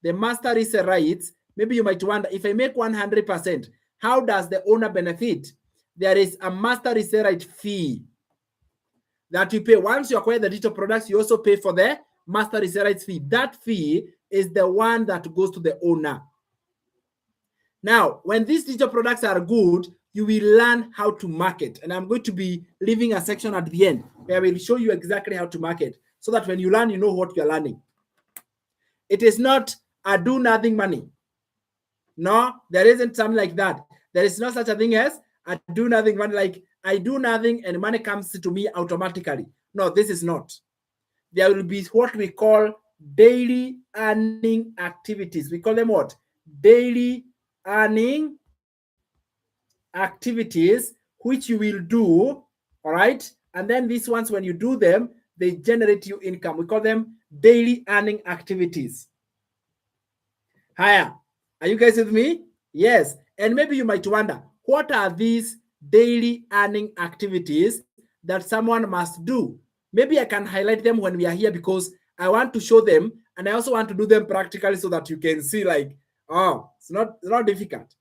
the master resale rights. Maybe you might wonder, if I make 100%, how does the owner benefit? There is a master resale right fee that you pay. Once you acquire the digital products, you also pay for the master resale rights fee. That fee is the one that goes to the owner. Now, when these digital products are good, you will learn how to market. And I'm going to be leaving a section at the end where I will show you exactly how to market, so that when you learn, you know what you're learning. It is not a do nothing money. No, there isn't something like that. There is no such a thing as a do nothing money, like I do nothing and money comes to me automatically. No, this is not. There will be what we call daily earning activities. We call them what? Daily earning activities, which you will do, all right? And then these ones, when you do them, they generate you income. We call them daily earning activities. Hiya, are you guys with me? Yes. And maybe you might wonder, what are these daily earning activities that someone must do? Maybe I can highlight them when we are here, because I want to show them, and I also want to do them practically so that you can see, like, oh, it's not difficult.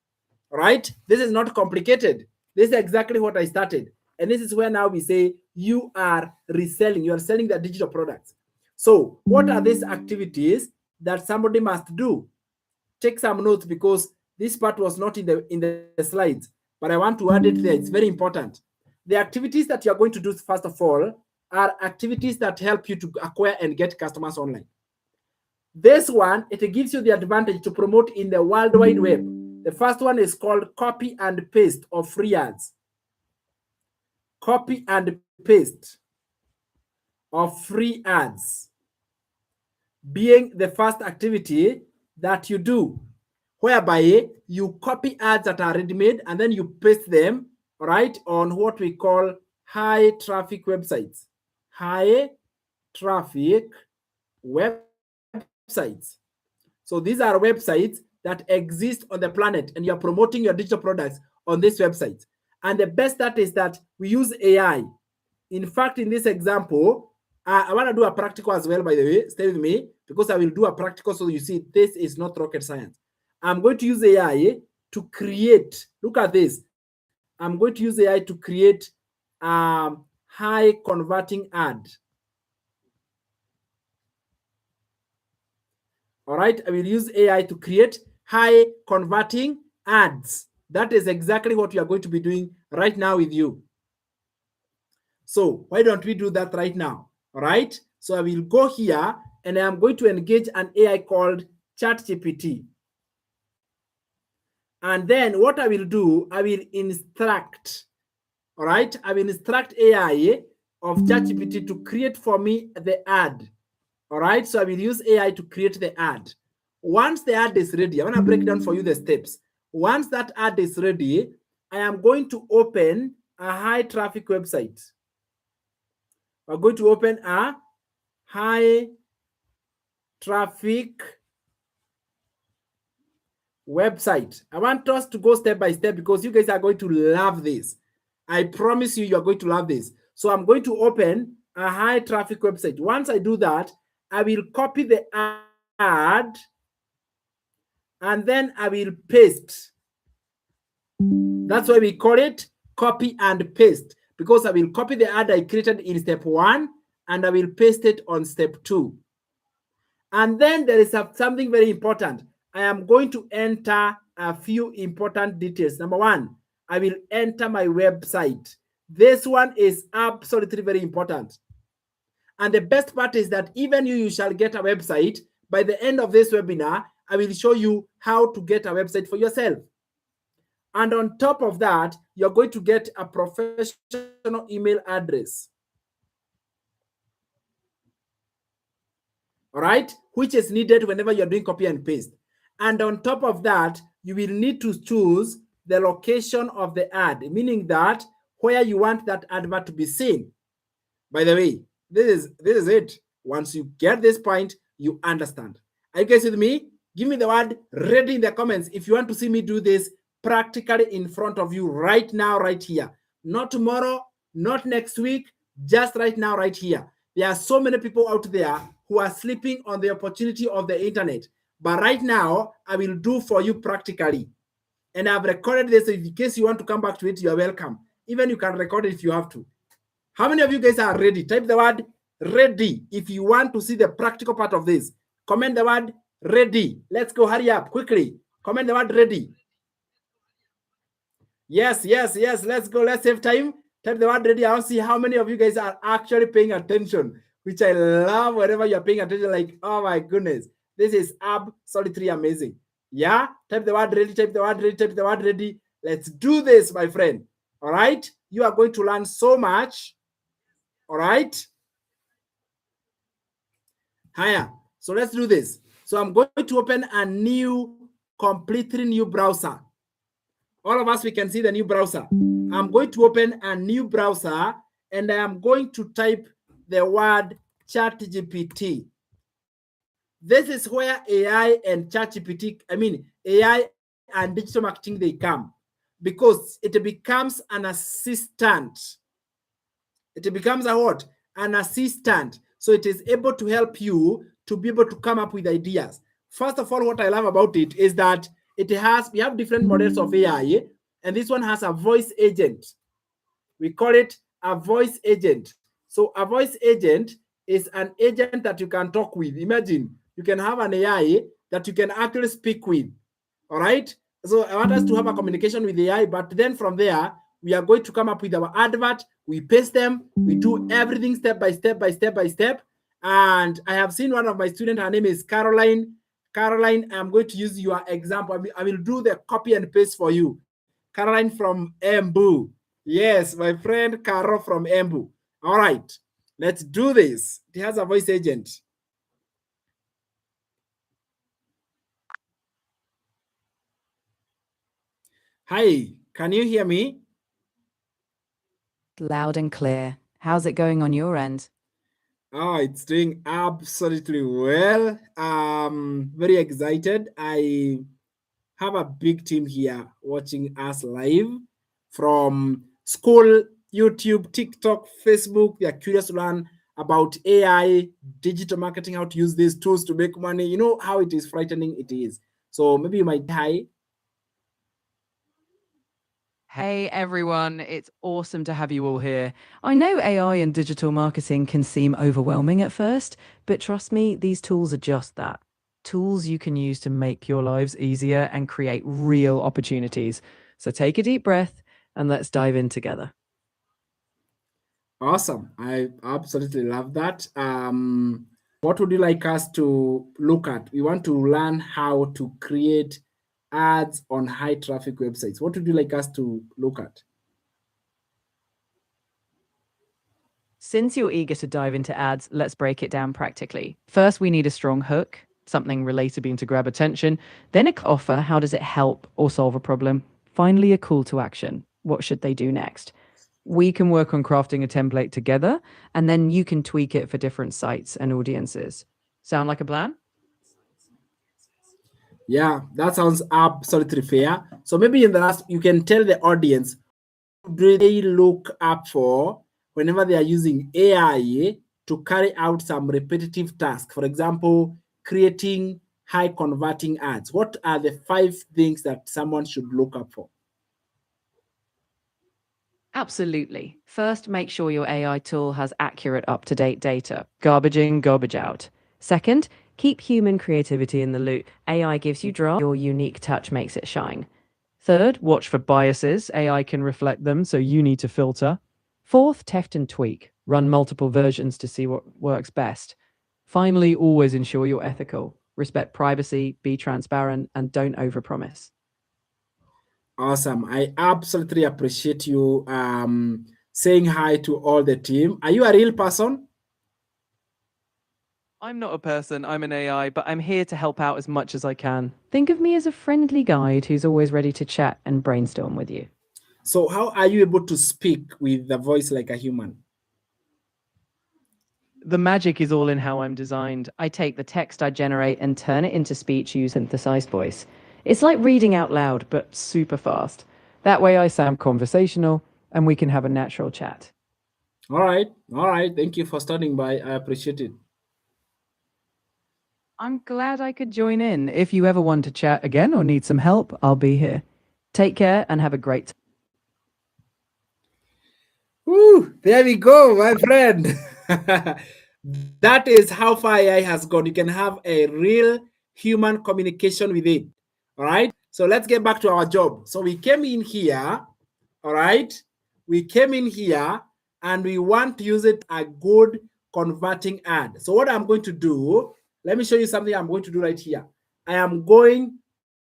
All right, this is not complicated. This is exactly what I started. And this is where now we say you are reselling, you are selling the digital products. So what are these activities that somebody must do? Take some notes, because this part was not in the slides, but I want to add it there. It's very important. The activities that you're going to do, first of all, are activities that help you to acquire and get customers online. This one, it gives you the advantage to promote in the World Wide Web. The first one is called copy and paste of free ads. Copy and paste of free ads being the first activity that you do, whereby you copy ads that are ready-made and then you paste them, right, on what we call high traffic websites. High traffic websites. So these are websites that exist on the planet, and you're promoting your digital products on this website. And the best that is that we use AI. In fact, in this example, I want to do a practical as well, by the way. Stay with me, because I will do a practical so you see this is not rocket science. I'm going to use AI to create, look at this. I'm going to use AI to create high converting ad. All right, I will use AI to create high converting ads. That is exactly what we are going to be doing right now with you. So why don't we do that right now? All right, so I will go here and I am going to engage an AI called ChatGPT. And then what I will do, I will instruct, all right? I will instruct AI of ChatGPT to create for me the ad, all right? So I will use AI to create the ad. Once the ad is ready, I want to break down for you the steps. Once that ad is ready, I am going to open a high traffic website. We're going to open a high traffic website. I want us to go step by step because you guys are going to love this. I promise you, you're going to love this. So I'm going to open a high traffic website. Once I do that, I will copy the ad and then I will paste. That's why we call it copy and paste, because I will copy the ad I created in step 1 and I will paste it on step 2. And then there is something very important. I am going to enter a few important details. Number 1, I will enter my website. This one is absolutely very important. And the best part is that even you shall get a website. By the end of this webinar, I will show you how to get a website for yourself. And on top of that, you're going to get a professional email address. All right, which is needed whenever you're doing copy and paste. And on top of that, you will need to choose the location of the ad, meaning that where you want that advert to be seen. By the way, this is it. Once you get this point, you understand. Are you guys with me? Give me the word ready in the comments if you want to see me do this practically in front of you right now, right here. Not tomorrow, not next week, just right now, right here. There are so many people out there who are sleeping on the opportunity of the internet. But right now, I will do for you practically. And I've recorded this, so in case you want to come back to it, you are welcome. Even you can record it if you have to. How many of you guys are ready? Type the word ready if you want to see the practical part of this. Comment the word ready. Let's go, hurry up, quickly. Comment the word ready. Yes, let's go, let's save time. Type the word ready. I'll see how many of you guys are actually paying attention, which I love whenever you're paying attention, like, oh my goodness, this is absolutely amazing. Yeah, type the word ready, type the word ready, type the word ready. Let's do this, my friend. All right, you are going to learn so much. All right. Hiya. So let's do this. So I'm going to open a completely new browser. All of us, we can see the new browser. I'm going to open a new browser and I am going to type the word ChatGPT. This is where AI and ChatGPT, AI and digital marketing, they come, because it becomes an assistant. It becomes a what? An assistant. So it is able to help you to be able to come up with ideas. First of all, what I love about it is that we have different models of AI, and this one has a voice agent. We call it a voice agent. So a voice agent is an agent that you can talk with. Imagine you can have an AI that you can actually speak with. All right. So I want us to have a communication with AI, but then from there, we are going to come up with our advert. We paste them. We do everything step by step by step by step. And I have seen one of my students, her name is Caroline. Caroline, I'm going to use your example. I will do the copy and paste for you. Caroline from Embu. Yes, my friend Caro from Embu. All right, let's do this. It has a voice agent. Hi, can you hear me? Loud and clear. How's it going on your end? Oh, it's doing absolutely well. Very excited. I have a big team here watching us live from school, YouTube, TikTok, Facebook. They are curious to learn about AI, digital marketing, how to use these tools to make money. You know how it is frightening it is. So maybe you might hi. Hey everyone, it's awesome to have you all here. I know AI and digital marketing can seem overwhelming at first, but trust me, these tools are just that. Tools you can use to make your lives easier and create real opportunities. So take a deep breath and let's dive in together. Awesome. I absolutely love that. What would you like us to look at? We want to learn how to create ads on high traffic websites? What would you like us to look at? Since you're eager to dive into ads, let's break it down practically. First, we need a strong hook, something relatable to grab attention. Then a offer, how does it help or solve a problem? Finally, a call to action. What should they do next? We can work on crafting a template together, and then you can tweak it for different sites and audiences. Sound like a plan? Yeah, that sounds absolutely fair. So maybe in the last, you can tell the audience, do they look up for whenever they are using AI to carry out some repetitive tasks? For example, creating high converting ads. What are the 5 things that someone should look up for? Absolutely. First, make sure your AI tool has accurate, up-to-date data. Garbage in, garbage out. Second, keep human creativity in the loop. AI gives you draft, your unique touch makes it shine. Third, watch for biases. AI can reflect them, so you need to filter. Fourth, test and tweak. Run multiple versions to see what works best. Finally, always ensure you're ethical. Respect privacy, be transparent, and don't overpromise. Awesome. I absolutely appreciate you saying hi to all the team. Are you a real person? I'm not a person, I'm an AI, but I'm here to help out as much as I can. Think of me as a friendly guide who's always ready to chat and brainstorm with you. So how are you able to speak with the voice like a human? The magic is all in how I'm designed. I take the text I generate and turn it into speech using synthesized voice. It's like reading out loud, but super fast. That way I sound conversational and we can have a natural chat. All right. All right. Thank you for stopping by. I appreciate it. I'm glad I could join in. If you ever want to chat again or need some help, I'll be here. Take care and have a great time. Woo, there we go, my friend. That is how far AI has gone. You can have a real human communication with it. All right. So let's get back to our job. So we came in here. All right. We came in here and we want to use it a good converting ad. So what I'm going to do, let me show you something I'm going to do right here. I am going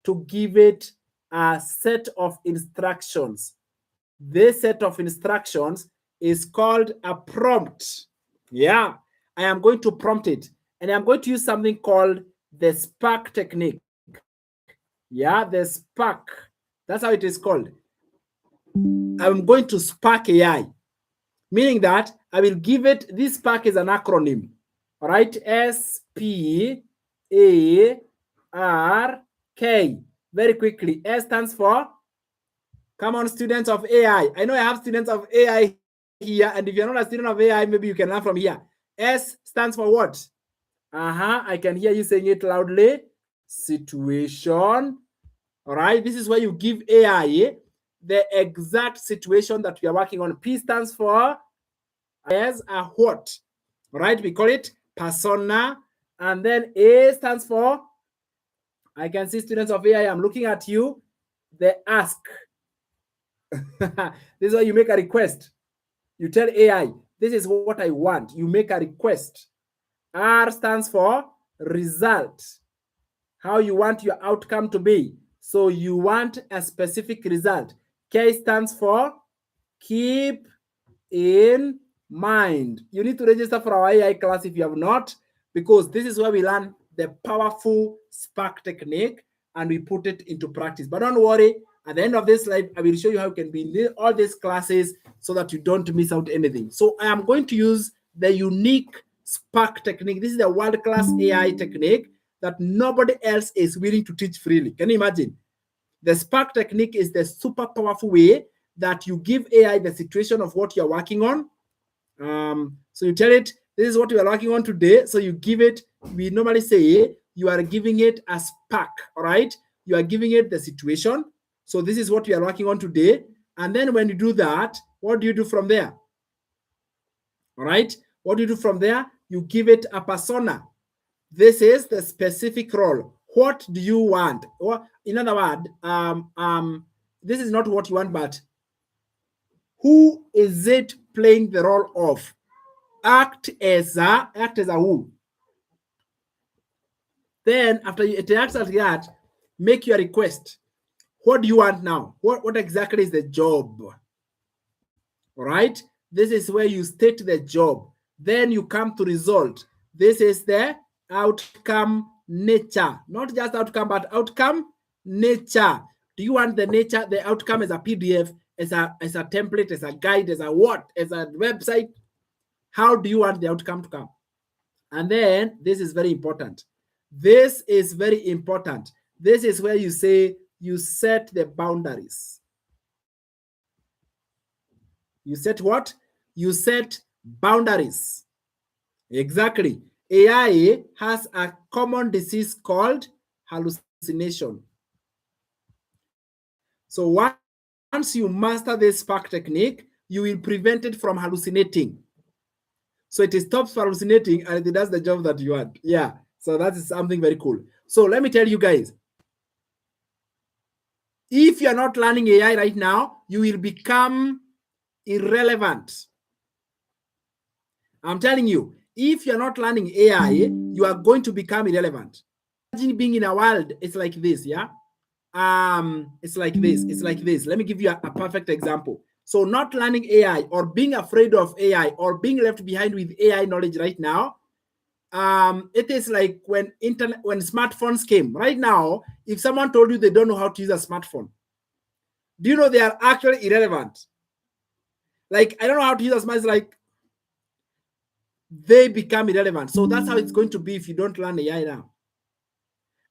to give it a set of instructions. This set of instructions is called a prompt. Yeah, I am going to prompt it. And I'm going to use something called the Spark technique. Yeah, the Spark. That's how it is called. I'm going to Spark AI, meaning that I will give it, this Spark is an acronym. All right, S-P-A-R-K. Very quickly, S stands for, come on, students of AI. I know I have students of AI here, and if you're not a student of AI, maybe you can learn from here. S stands for what? I can hear you saying it loudly. Situation. All right, this is where you give AI the exact situation that we are working on. P stands for as a what. All right, we call it persona. And then A stands for, I can see students of AI, I'm looking at you, the ask. This is why you make a request. You tell AI, this is what I want. You make a request. R stands for result. How you want your outcome to be. So you want a specific result. K stands for keep in mind. You need to register for our AI class if you have not, because this is where we learn the powerful Spark technique and we put it into practice. But don't worry, at the end of this slide, I will show you how you can be in all these classes so that you don't miss out anything. So I am going to use the unique Spark technique. This is the world-class AI technique that nobody else is willing to teach freely. Can you imagine? The Spark technique is the super powerful way that you give AI the situation of what you're working on. So you tell it, this is what we are working on today. So you give it, we normally say you are giving it a spark, all right? You are giving it the situation. So this is what we are working on today. And then when you do that, what do you do from there? All right? What do you do from there? You give it a persona. This is the specific role. What do you want? Or in other words, this is not what you want, but who is it playing the role of? Act as a who. Then after it acts like that, make your request. What do you want now? What exactly is the job? All right. This is where you state the job. Then you come to result. This is the outcome nature. Not just outcome, but outcome nature. Do you want the nature, the outcome as a PDF, as a template, as a guide, as a what, as a website? How do you want the outcome to come? And then this is very important. This is very important. This is where you say you set the boundaries. You set what? You set boundaries. Exactly. AI has a common disease called hallucination. So once you master this Spark technique, you will prevent it from hallucinating. So it stops hallucinating and it does the job that you want. Yeah. So that is something very cool. So let me tell you guys, if you're not learning AI right now, you will become irrelevant. I'm telling you, if you're not learning AI, you are going to become irrelevant. Imagine being in a world, it's like this, yeah? It's like this, it's like this. Let me give you a perfect example. So not learning AI or being afraid of AI or being left behind with AI knowledge right now, it is like when smartphones came. Right now, if someone told you they don't know how to use a smartphone, do you know they are actually irrelevant? Like, I don't know how to use a smartphone. It's like they become irrelevant. So that's how it's going to be if you don't learn AI now.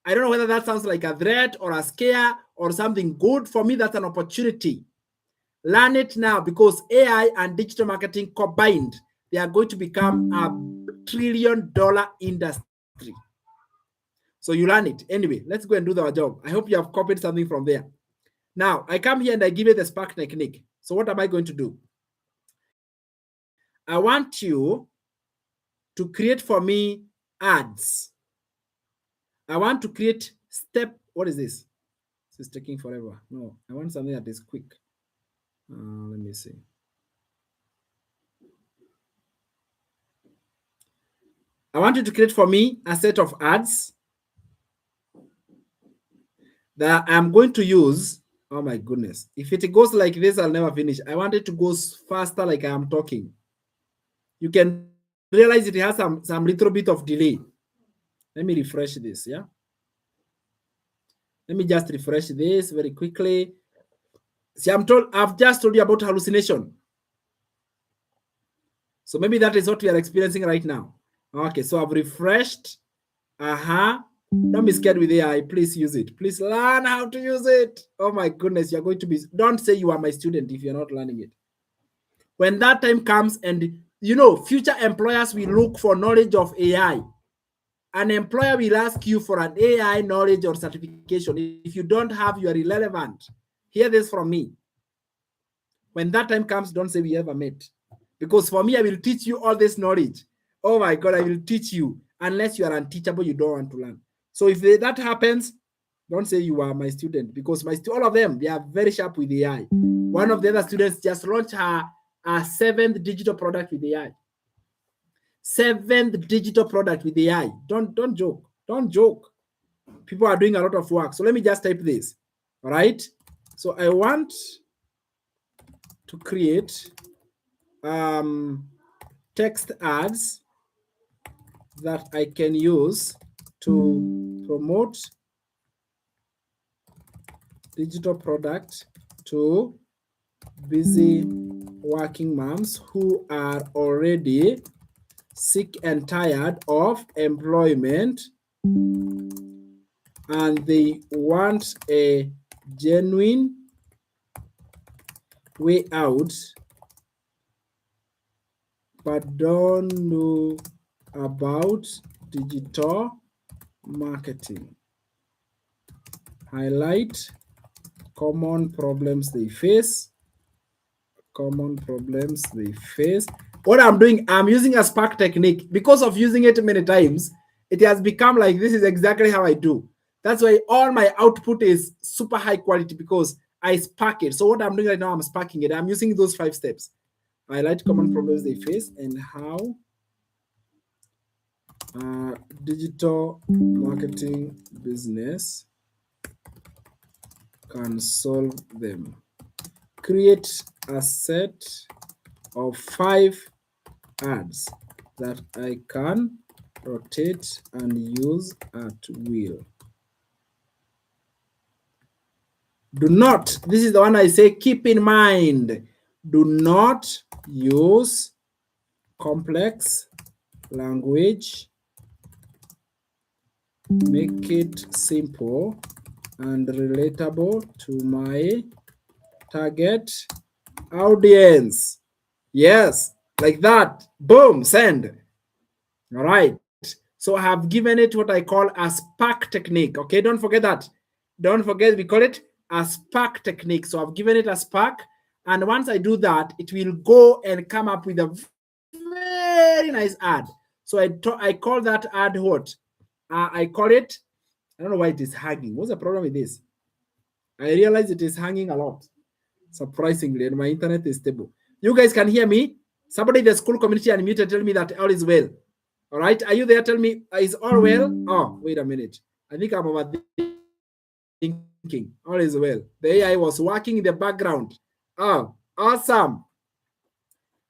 I don't know whether that sounds like a threat or a scare or something good. For me, that's an opportunity. Learn it now, because AI and digital marketing combined, they are going to become a $1 trillion industry. So you learn it. Anyway, let's go and do our job. I hope you have copied something from there. Now, I come here and I give you the Spark technique. So what am I going to do? I want you to create for me ads. I want to create what is this? This is taking forever. No, I want something that is quick. Let me see. I want you to create for me a set of ads that I'm going to use. Oh my goodness. If it goes like this, I'll never finish. I want it to go faster like I am talking. You can realize it has some little bit of delay. Let me refresh this, yeah? Let me just refresh this very quickly. See, I've just told you about hallucination. So maybe that is what we are experiencing right now. Okay, so I've refreshed. Don't be scared with AI. Please use it. Please learn how to use it. Oh my goodness, you're going to be, don't say you are my student if you're not learning it. When that time comes, and you know, future employers will look for knowledge of AI. An employer will ask you for an AI knowledge or certification. If you don't have, you are irrelevant. Hear this from me. When that time comes, don't say we ever met. Because for me, I will teach you all this knowledge. Oh my God, I will teach you. Unless you are unteachable, you don't want to learn. So if that happens, don't say you are my student, because all of them, they are very sharp with AI. One of the other students just launched her 7th digital product with AI. 7th digital product with AI. Don't joke. Don't joke. People are doing a lot of work. So let me just type this. All right. So I want to create text ads that I can use to promote digital product to busy working moms who are already sick and tired of employment, and they want a genuine way out, but don't know about digital marketing. Highlight common problems they face. What I'm doing, I'm using a Spark technique. Because of using it many times, it has become like this is exactly how I do. That's why all my output is super high quality, because I spark it. So what I'm doing right now, I'm sparking it. I'm using those 5 steps. Highlight common problems they face and how digital marketing business can solve them. Create a set of 5 ads that I can rotate and use at will. Do not, this is the one I say, keep in mind, do not use complex language. Make it simple and relatable to my target audience. Yes, like that. Boom, send. All right. So I have given it what I call a spark technique. Okay, don't forget that. Don't forget, we call it a spark technique. So I've given it a spark. And once I do that, it will go and come up with a very nice ad. So I call that ad what? I call it, I don't know why it is hanging. What's the problem with this? I realize it is hanging a lot, surprisingly, and my internet is stable. You guys can hear me? Somebody in the school community unmuted, tell me that all is well. All right, are you there? Tell me, is all well? Oh, wait a minute. I think I'm overthinking. All is well. The AI was working in the background. Oh, awesome.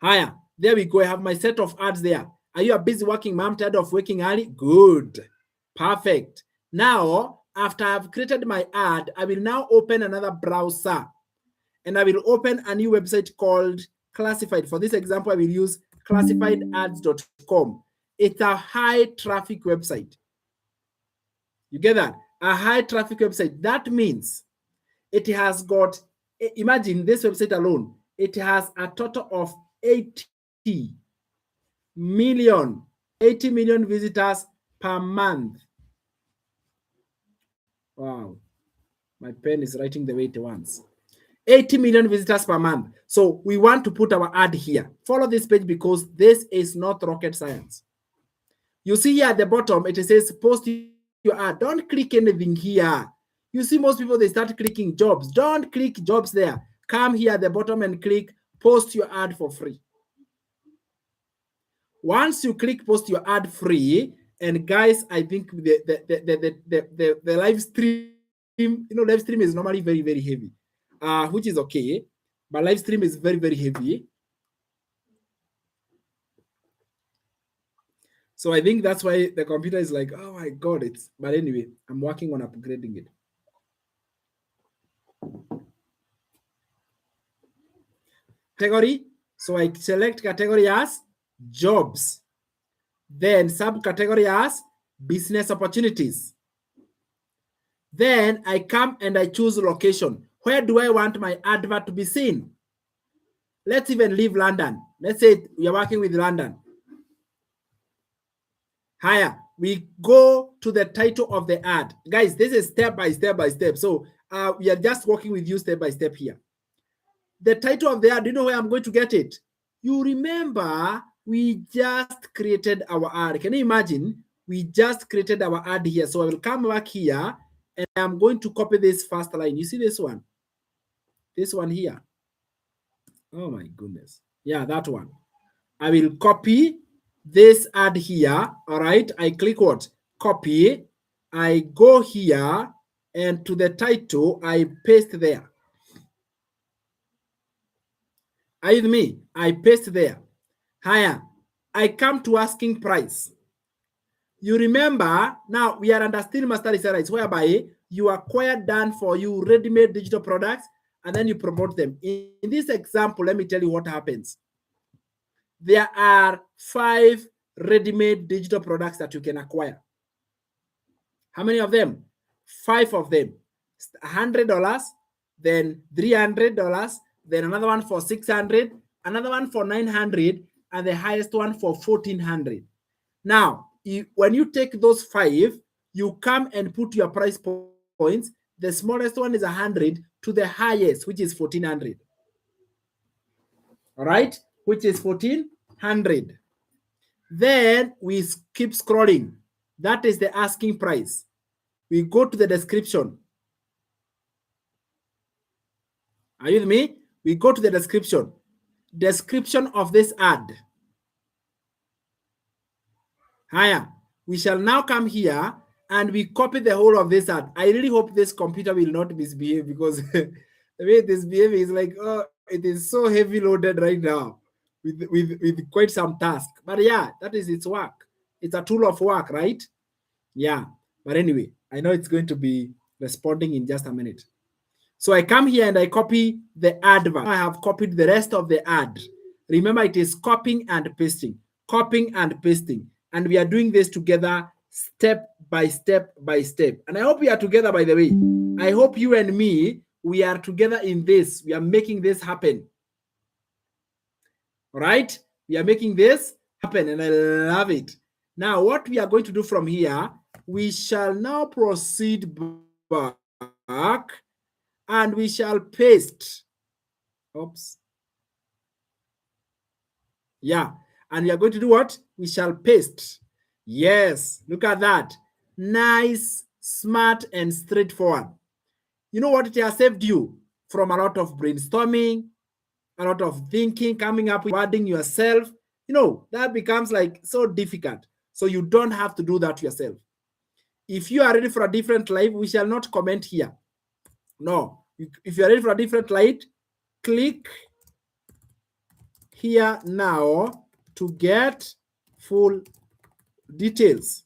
Hiya, there we go. I have my set of ads there. Are you a busy working mom, tired of waking early? Good. Perfect. Now, after I've created my ad, I will now open another browser and I will open a new website called Classified. For this example, I will use classifiedads.com. It's a high traffic website. You get that? A high traffic website. That means it has got, imagine this website alone, it has a total of 80 million visitors per month. Wow. My pen is writing the way it wants. 80 million visitors per month. So we want to put our ad here. Follow this page because this is not rocket science. You see here at the bottom, it says post your ad. Don't click anything here. You see most people, they start clicking jobs. Don't click jobs there. Come here at the bottom and click post your ad for free. Once you click post your ad free, and guys, I think the live stream, live stream is normally very, very heavy, which is okay, but live stream is very, very heavy. So I think that's why the computer is like, oh my God, but anyway, I'm working on upgrading it. Category. So I select category as jobs. Then subcategory as business opportunities. Then I come and I choose location. Where do I want my advert to be seen? Let's even leave London. Let's say we are working with London. Higher, we go to the title of the ad. Guys, this is step by step by step. So we are just working with you step by step here. The title of the ad, do you know where I'm going to get it? You remember we just created our ad. Can you imagine? We just created our ad here. So I will come back here and I'm going to copy this first line. You see this one? This one here. Oh my goodness. Yeah, that one. I will copy this ad here. All right. I click what? Copy. I go here and to the title, I paste there. Are you with me? I paste there. Higher. I come to asking price. You remember, now we are under Steel Master Research, whereby you acquire done for you ready-made digital products and then you promote them. In this example, let me tell you what happens. There are 5 ready-made digital products that you can acquire. How many of them? 5 of them. $100, then $300, then another one for $600, another one for $900, and the highest one for $1,400. Now, when you take those 5, you come and put your price points. The smallest one is 100 to the highest, which is 1,400. All right, which is 1,400. Then we keep scrolling. That is the asking price. We go to the description. Are you with me? We go to the description. Description of this ad. Higher. We shall now come here and we copy the whole of this ad. I really hope this computer will not misbehave, because the way this behavior is like, oh, it is so heavy loaded right now with quite some task. But yeah, that is its work. It's a tool of work, right? Yeah. But anyway, I know it's going to be responding in just a minute. So I come here and I copy the advert. I have copied the rest of the ad. Remember, it is copying and pasting, copying and pasting. And we are doing this together step by step by step. And I hope we are together, by the way. I hope you and me, we are together in this. We are making this happen. All right? We are making this happen, and I love it. Now, what we are going to do from here, we shall now proceed back, and we shall paste. Oops. Yeah. And we are going to do what? We shall paste. Yes. Look at that. Nice, smart, and straightforward. You know what? It has saved you from a lot of brainstorming, a lot of thinking, coming up with wording yourself. You know, that becomes like so difficult. So you don't have to do that yourself. If you are ready for a different life, we shall not comment here. No. If you are ready for a different light, click here now to get full details.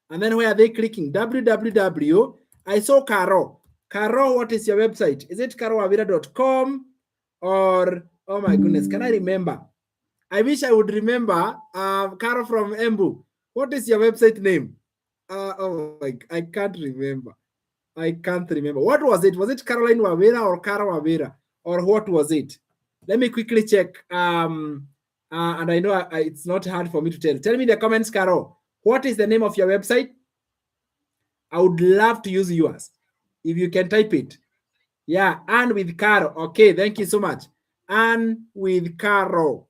And then where are they clicking? www. I saw Caro. Caro, what is your website? Is it carowawira.com or, oh my goodness, can I remember? I wish I would remember. Caro from Embu. What is your website name? Oh my, I can't remember. I can't remember. What was it? Was it Caroline Wawira or Caro Wawira? Or what was it? Let me quickly check. And I know it's not hard for me to tell. Tell me in the comments, Caro. What is the name of your website? I would love to use yours. If you can type it. Yeah, and with Caro. Okay, thank you so much. And with Caro.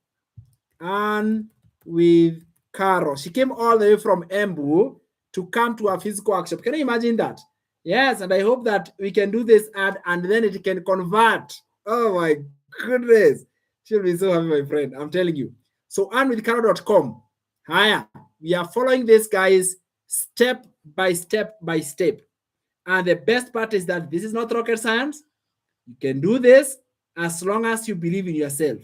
And with Caro. She came all the way from Embu to come to a physical workshop. Can you imagine that? Yes, and I hope that we can do this ad and then it can convert. Oh my goodness. She'll be so happy, my friend. I'm telling you. So, anwithcaro.com. Hiya. We are following this, guys, step by step by step. And the best part is that this is not rocket science. You can do this as long as you believe in yourself.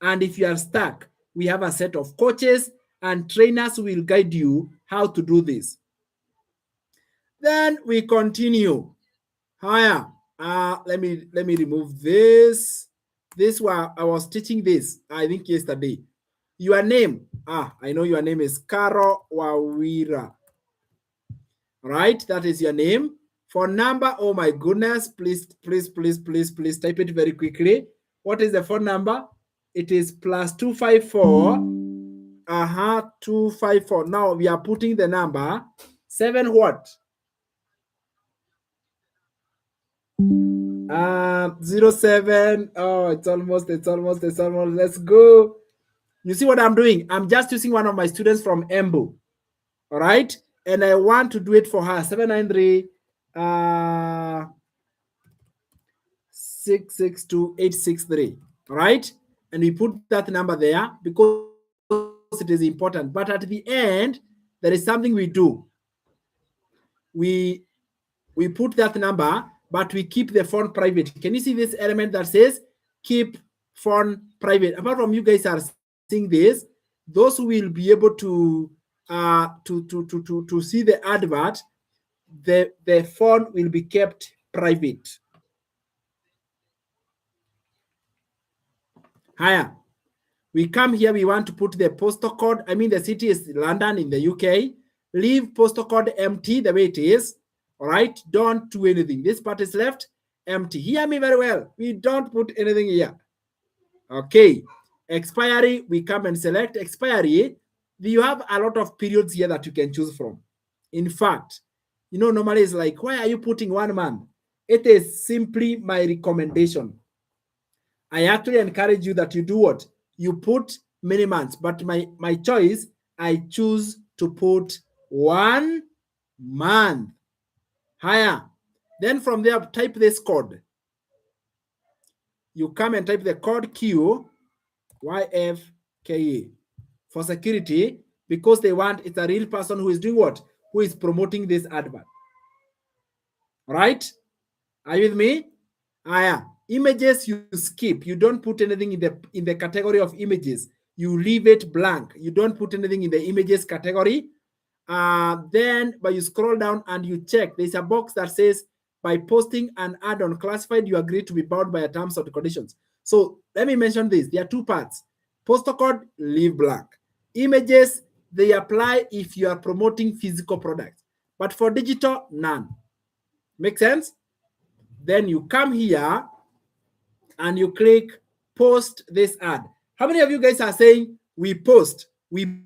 And if you are stuck, we have a set of coaches and trainers who will guide you how to do this. Then we continue. Hiya. Let me remove this. This one, I was teaching this, I think yesterday. Your name. I know your name is Caro Wawira. Right? That is your name. Phone number. Oh my goodness. Please type it very quickly. What is the phone number? It is +254. 254. Now we are putting the number 7 what? 07. Oh, it's almost. Let's go. You see what I'm doing? I'm just using one of my students from Embu. All right. And I want to do it for her. 793 662 863. All right. And we put that number there because it is important. But at the end, there is something we do. We put that number, but we keep the phone private. Can you see this element that says keep phone private? Apart from you guys are seeing this, those who will be able to see the advert, the phone will be kept private. Hiya. We come here, we want to put the postal code. I mean, the city is London in the UK. Leave postal code empty the way it is. All right, don't do anything. This part is left empty. Hear me very well. We don't put anything here. Okay. Expiry, we come and select expiry. You have a lot of periods here that you can choose from. In fact, you know, normally it's like, why are you putting 1 month? It is simply my recommendation. I actually encourage you that you do what? You put many months, but my choice, I choose to put 1 month. Higher. Then from there, type this code. You come and type the code QYFKA for security, because they want it's a real person who is doing what? who is promoting this advert. Right? Are you with me? Images you skip. You don't put anything in the category of images. You leave it blank. You don't put anything in the images category. But you scroll down and you check. There's a box that says, by posting an ad on classified, you agree to be bound by a terms and conditions. So let me mention this. There are two parts. Postal code, leave blank. Images, they apply if you are promoting physical products. But for digital, none. Make sense? Then you come here and you click post this ad. How many of you guys are saying we post? We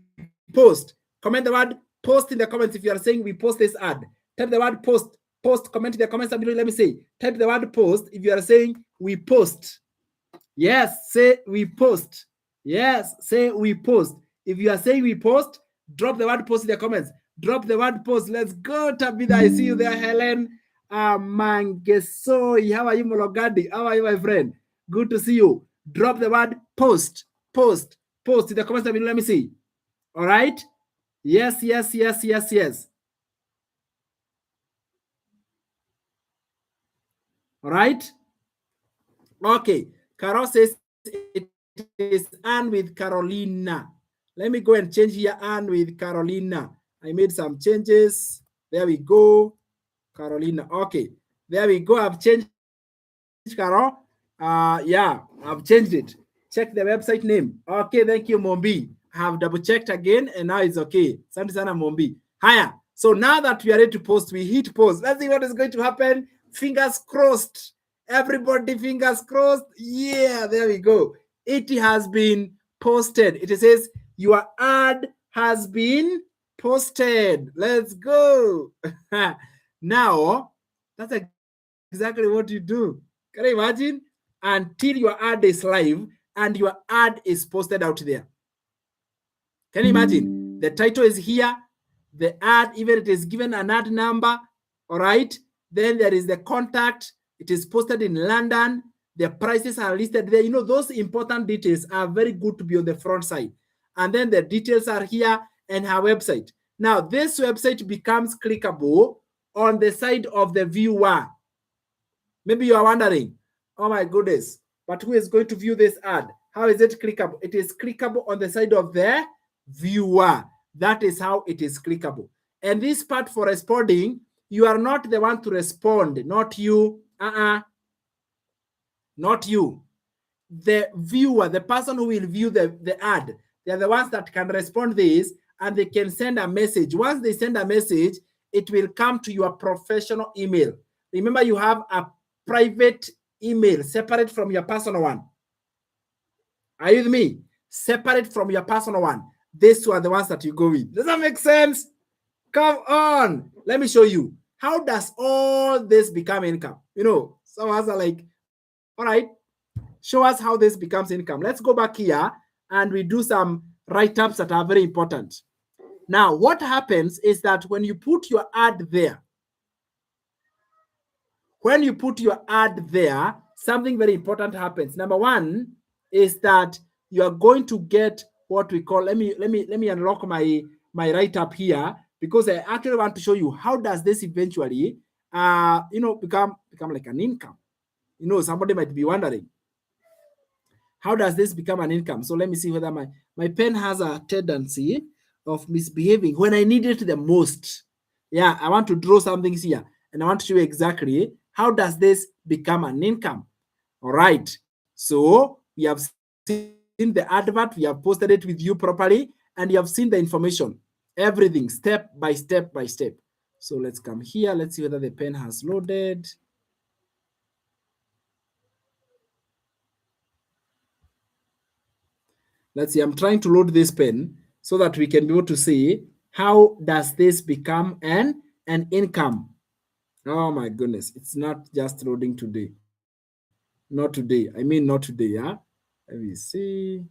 post. Comment the word post in the comments if you are saying we post this ad. Type the word post. Post. Comment in the comments below. Let me say. Type the word post if you are saying we post. Yes, say we post. Yes, say we post. If you are saying we post, drop the word post in the comments. Drop the word post. Let's go, Tabitha. I see you there, Helen. Mangesoi. How are you, Mologadi? How are you, my friend? Good to see you. Drop the word post. Post. Post in the comments below. Let me see. All right. Yes, yes, yes, yes, yes. All right. Okay. Carol says it is Anne with Carolina. Let me go and change here Anne with Carolina. I made some changes. There we go. Carolina. Okay. There we go. I've changed Carol. Yeah, I've changed it. Check the website name. Okay, thank you, Mombi. I have double checked again and now it's okay. Santi sana Mombi. Hiya. So now that we are ready to post, we hit post. Let's see what is going to happen. Fingers crossed. Everybody, fingers crossed. Yeah, there we go. It has been posted. It says your ad has been posted. Let's go. Now, that's exactly what you do. Can you imagine? Until your ad is live and your ad is posted out there. Can you imagine? The title is here. The ad, even it is given an ad number. All right. Then there is the contact. It is posted in London. The prices are listed there. You know, those important details are very good to be on the front side. And then the details are here and her website. Now, this website becomes clickable on the side of the viewer. Maybe you are wondering, oh my goodness, but who is going to view this ad? How is it clickable? It is clickable on the side of the viewer. That is how it is clickable. And this part for responding, you are not the one to respond, not you. Not you. The viewer, the person who will view the ad, they are the ones that can respond this and they can send a message. Once they send a message, it will come to your professional email. Remember, you have a private email separate from your personal one. Are you with me? Separate from your personal one. These two are the ones that you go with. Does that make sense? Come on. Let me show you. How does all this become income? You know, some of us are like, all right, show us how this becomes income. Let's go back here and we do some write-ups that are very important. Now, what happens is that when you put your ad there, something very important happens. Number one is that you are going to get what we call, let me unlock my write-up here, because I actually want to show you how does this eventually become like an income. You know, somebody might be wondering, how does this become an income? So let me see whether my pen has a tendency of misbehaving when I need it the most. Yeah, I want to draw something here and I want to show you exactly how does this become an income. All right. So we have seen the advert, we have posted it with you properly, and you have seen the information, everything step by step by step. So let's come here. Let's see whether the pen has loaded. Let's see, I'm trying to load this pen so that we can be able to see how does this become an income. Oh my goodness, it's not just loading today. Not today. I mean, not today, yeah? Let me see.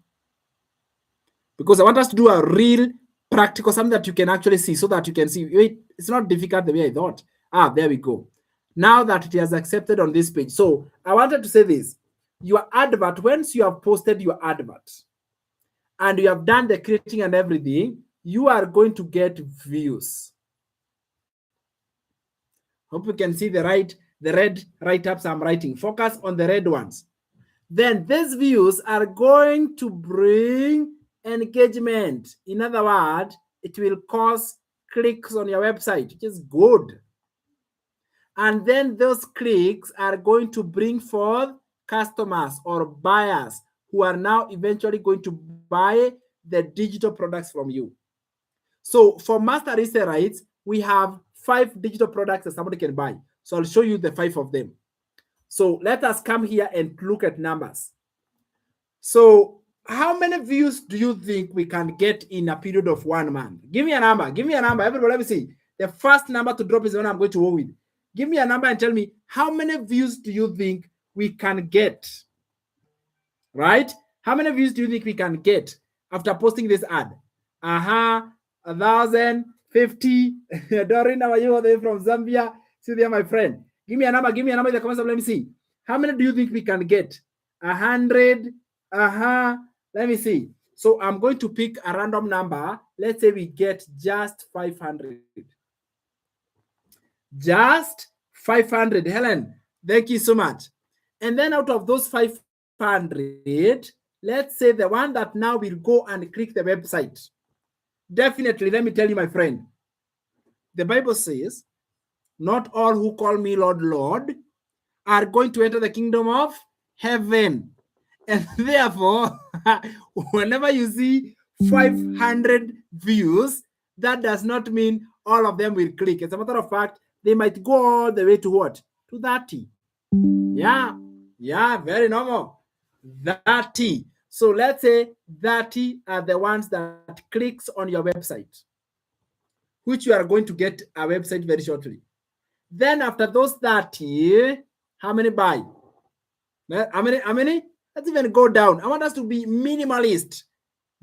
Because I want us to do a real practical, something that you can actually see so that you can see. Wait, it's not difficult the way I thought. There we go. Now that it has accepted on this page. So I wanted to say this. Your advert, once you have posted your advert and you have done the creating and everything, you are going to get views. Hope you can see the red write-ups I'm writing. Focus on the red ones. Then these views are going to bring engagement. In other words, it will cause clicks on your website, which is good. And then those clicks are going to bring forth customers or buyers who are now eventually going to buy the digital products from you. So for master resale rights, we have 5 digital products that somebody can buy. So I'll show you the 5 of them. So let us come here and look at numbers. So how many views do you think we can get in a period of 1 month? Give me a number. Give me a number. Everybody, let me see. The first number to drop is the one I'm going to work with. Give me a number and tell me how many views do you think we can get? Right? How many views do you think we can get after posting this ad? 1,000, 50. Dorina, are you there from Zambia? See there, my friend. Give me a number. Give me a number in the comments. Let me see. How many do you think we can get? 100. Let me see. So I'm going to pick a random number. Let's say we get just 500. Just 500. Helen, thank you so much. And then out of those 500, let's say the one that now will go and click the website. Definitely, let me tell you, my friend, the Bible says, not all who call me Lord, Lord are going to enter the kingdom of heaven. And therefore, whenever you see 500 views, that does not mean all of them will click. As a matter of fact, they might go all the way to what? To 30. Yeah, very normal. 30. So let's say 30 are the ones that clicks on your website, which you are going to get a website very shortly. Then after those 30, how many buy? How many? Let's even go down. I want us to be minimalist.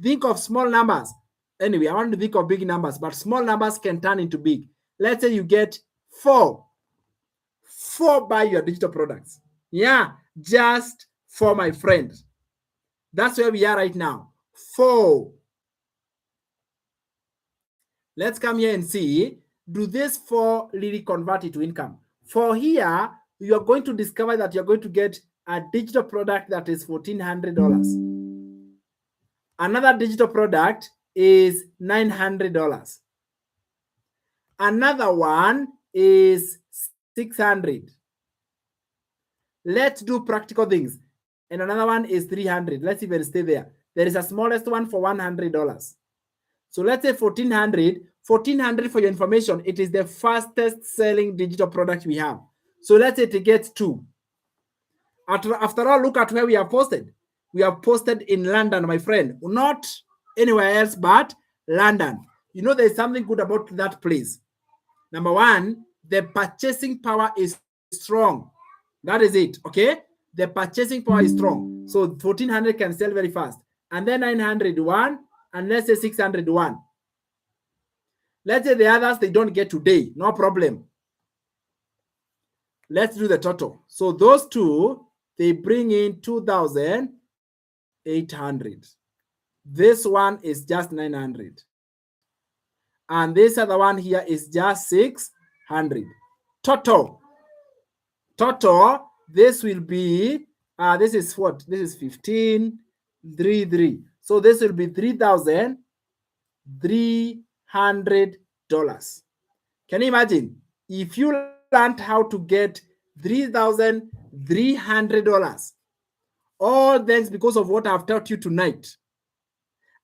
Think of small numbers. Anyway, I want to think of big numbers, but small numbers can turn into big. Let's say you get 4. 4 buy your digital products. Yeah, just for my friends. That's where we are right now. 4. Let's come here and see, do this 4 really convert it to income? For here, you are going to discover that you're going to get a digital product that is $1,400. Another digital product is $900. Another one is $600. Let's do practical things. And another one is $300. Let's even stay there. There is a smallest one for $100. So let's say $1,400. $1,400, for your information, it is the fastest selling digital product we have. So let's say it gets 2. After all, look at where we have posted. We have posted in London, my friend. Not anywhere else but London. You know, there's something good about that place. Number one, the purchasing power is strong. That is it, okay? The purchasing power is strong. So 1,400 can sell very fast. And then 901, and let's say 601. Let's say the others, they don't get today. No problem. Let's do the total. So those two, they bring in 2,800. This one is just 900. And this other one here is just 600. Total, this will be, this is what? This is 15,333. So this will be $3,300. Can you imagine? If you learned how to get $3,300, all thanks because of what I've taught you tonight,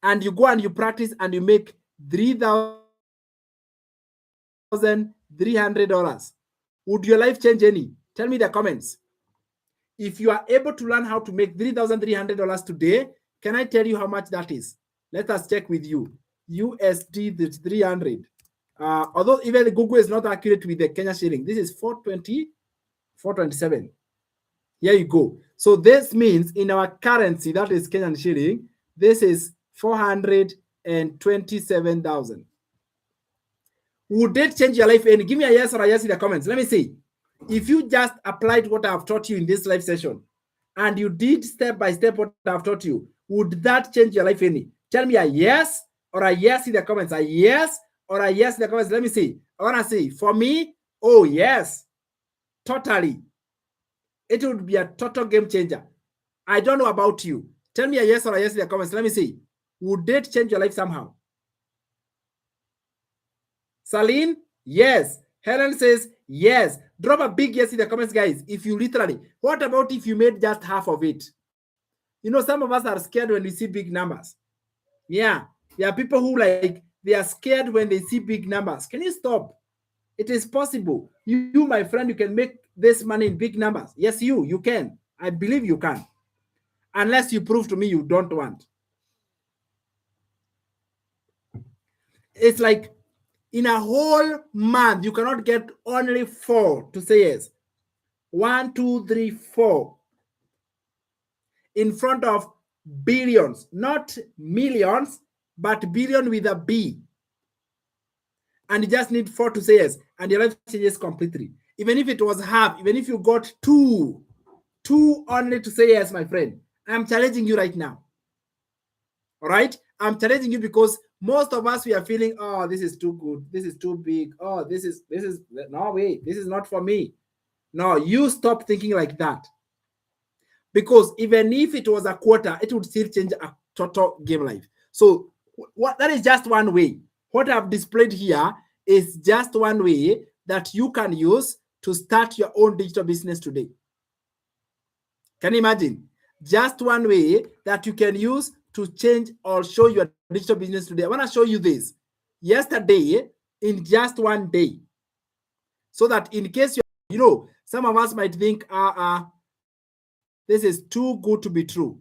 and you go and you practice and you make $3,300, would your life change any? Tell me in the comments. If you are able to learn how to make $3,300 today, can I tell you how much that is? Let us check with you. USD, that's 300. Although even Google is not accurate with the Kenya shilling. This is 420, 427. Here you go. So this means in our currency, that is Kenyan shilling, this is 427,000. Would that change your life? And give me a yes or a yes in the comments. Let me see. If you just applied what I've taught you in this live session, and you did step by step what I've taught you, would that change your life any? Tell me a yes or a yes in the comments. A yes or a yes in the comments. Let me see. I want to see. For me, Oh, yes, totally. It would be a total game changer. I don't know about you. Tell me a yes or a yes in the comments. Let me see. Would it change your life somehow? Saline, yes. Helen says yes. Drop a big yes in the comments, guys. If you literally, what about if you made just half of it? You know, some of us are scared when we see big numbers. Yeah, there are people who they are scared when they see big numbers. Can you stop? It is possible. You, my friend, you can make this money in big numbers. Yes, you can. I believe you can. Unless you prove to me you don't want. It's like in a whole month, you cannot get only 4 to say yes. 1, 2, 3, 4. In front of billions, not millions, but billion with a B. And you just need 4 to say yes, and your life changes completely. Even if it was half, even if you got 2 only to say yes, my friend, I'm challenging you right now. All right? I'm challenging you because most of us, we are feeling, oh, this is too good. This is too big. Oh, this is, no way. This is not for me. No, you stop thinking like that. Because even if it was a quarter, it would still change a total game life. So that is just one way. What I've displayed here is just one way that you can use to start your own digital business today. Can you imagine? Just one way that you can use to change or show your digital business today. I want to show you this yesterday in just one day. So that in case you know, some of us might think, this is too good to be true.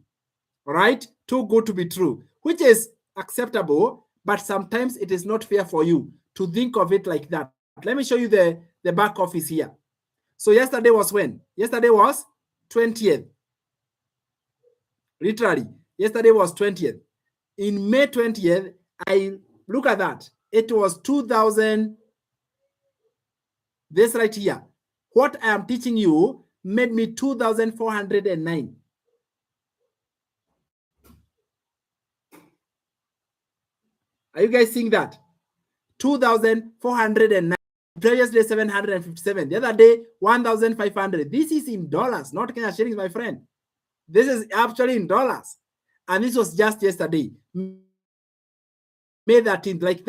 All right? Too good to be true, which is acceptable, but sometimes it is not fair for you to think of it like that. Let me show you the back office here. So yesterday was when? Yesterday was 20th. Literally, yesterday was 20th. In May 20th, I look at that. It was 2000. This right here. What I am teaching you made me 2,409. Are you guys seeing that? 2,409. Previous day 757. The other day 1,500. This is in dollars, not Kenya shillings, my friend. This is actually in dollars, and this was just yesterday. May 13th, like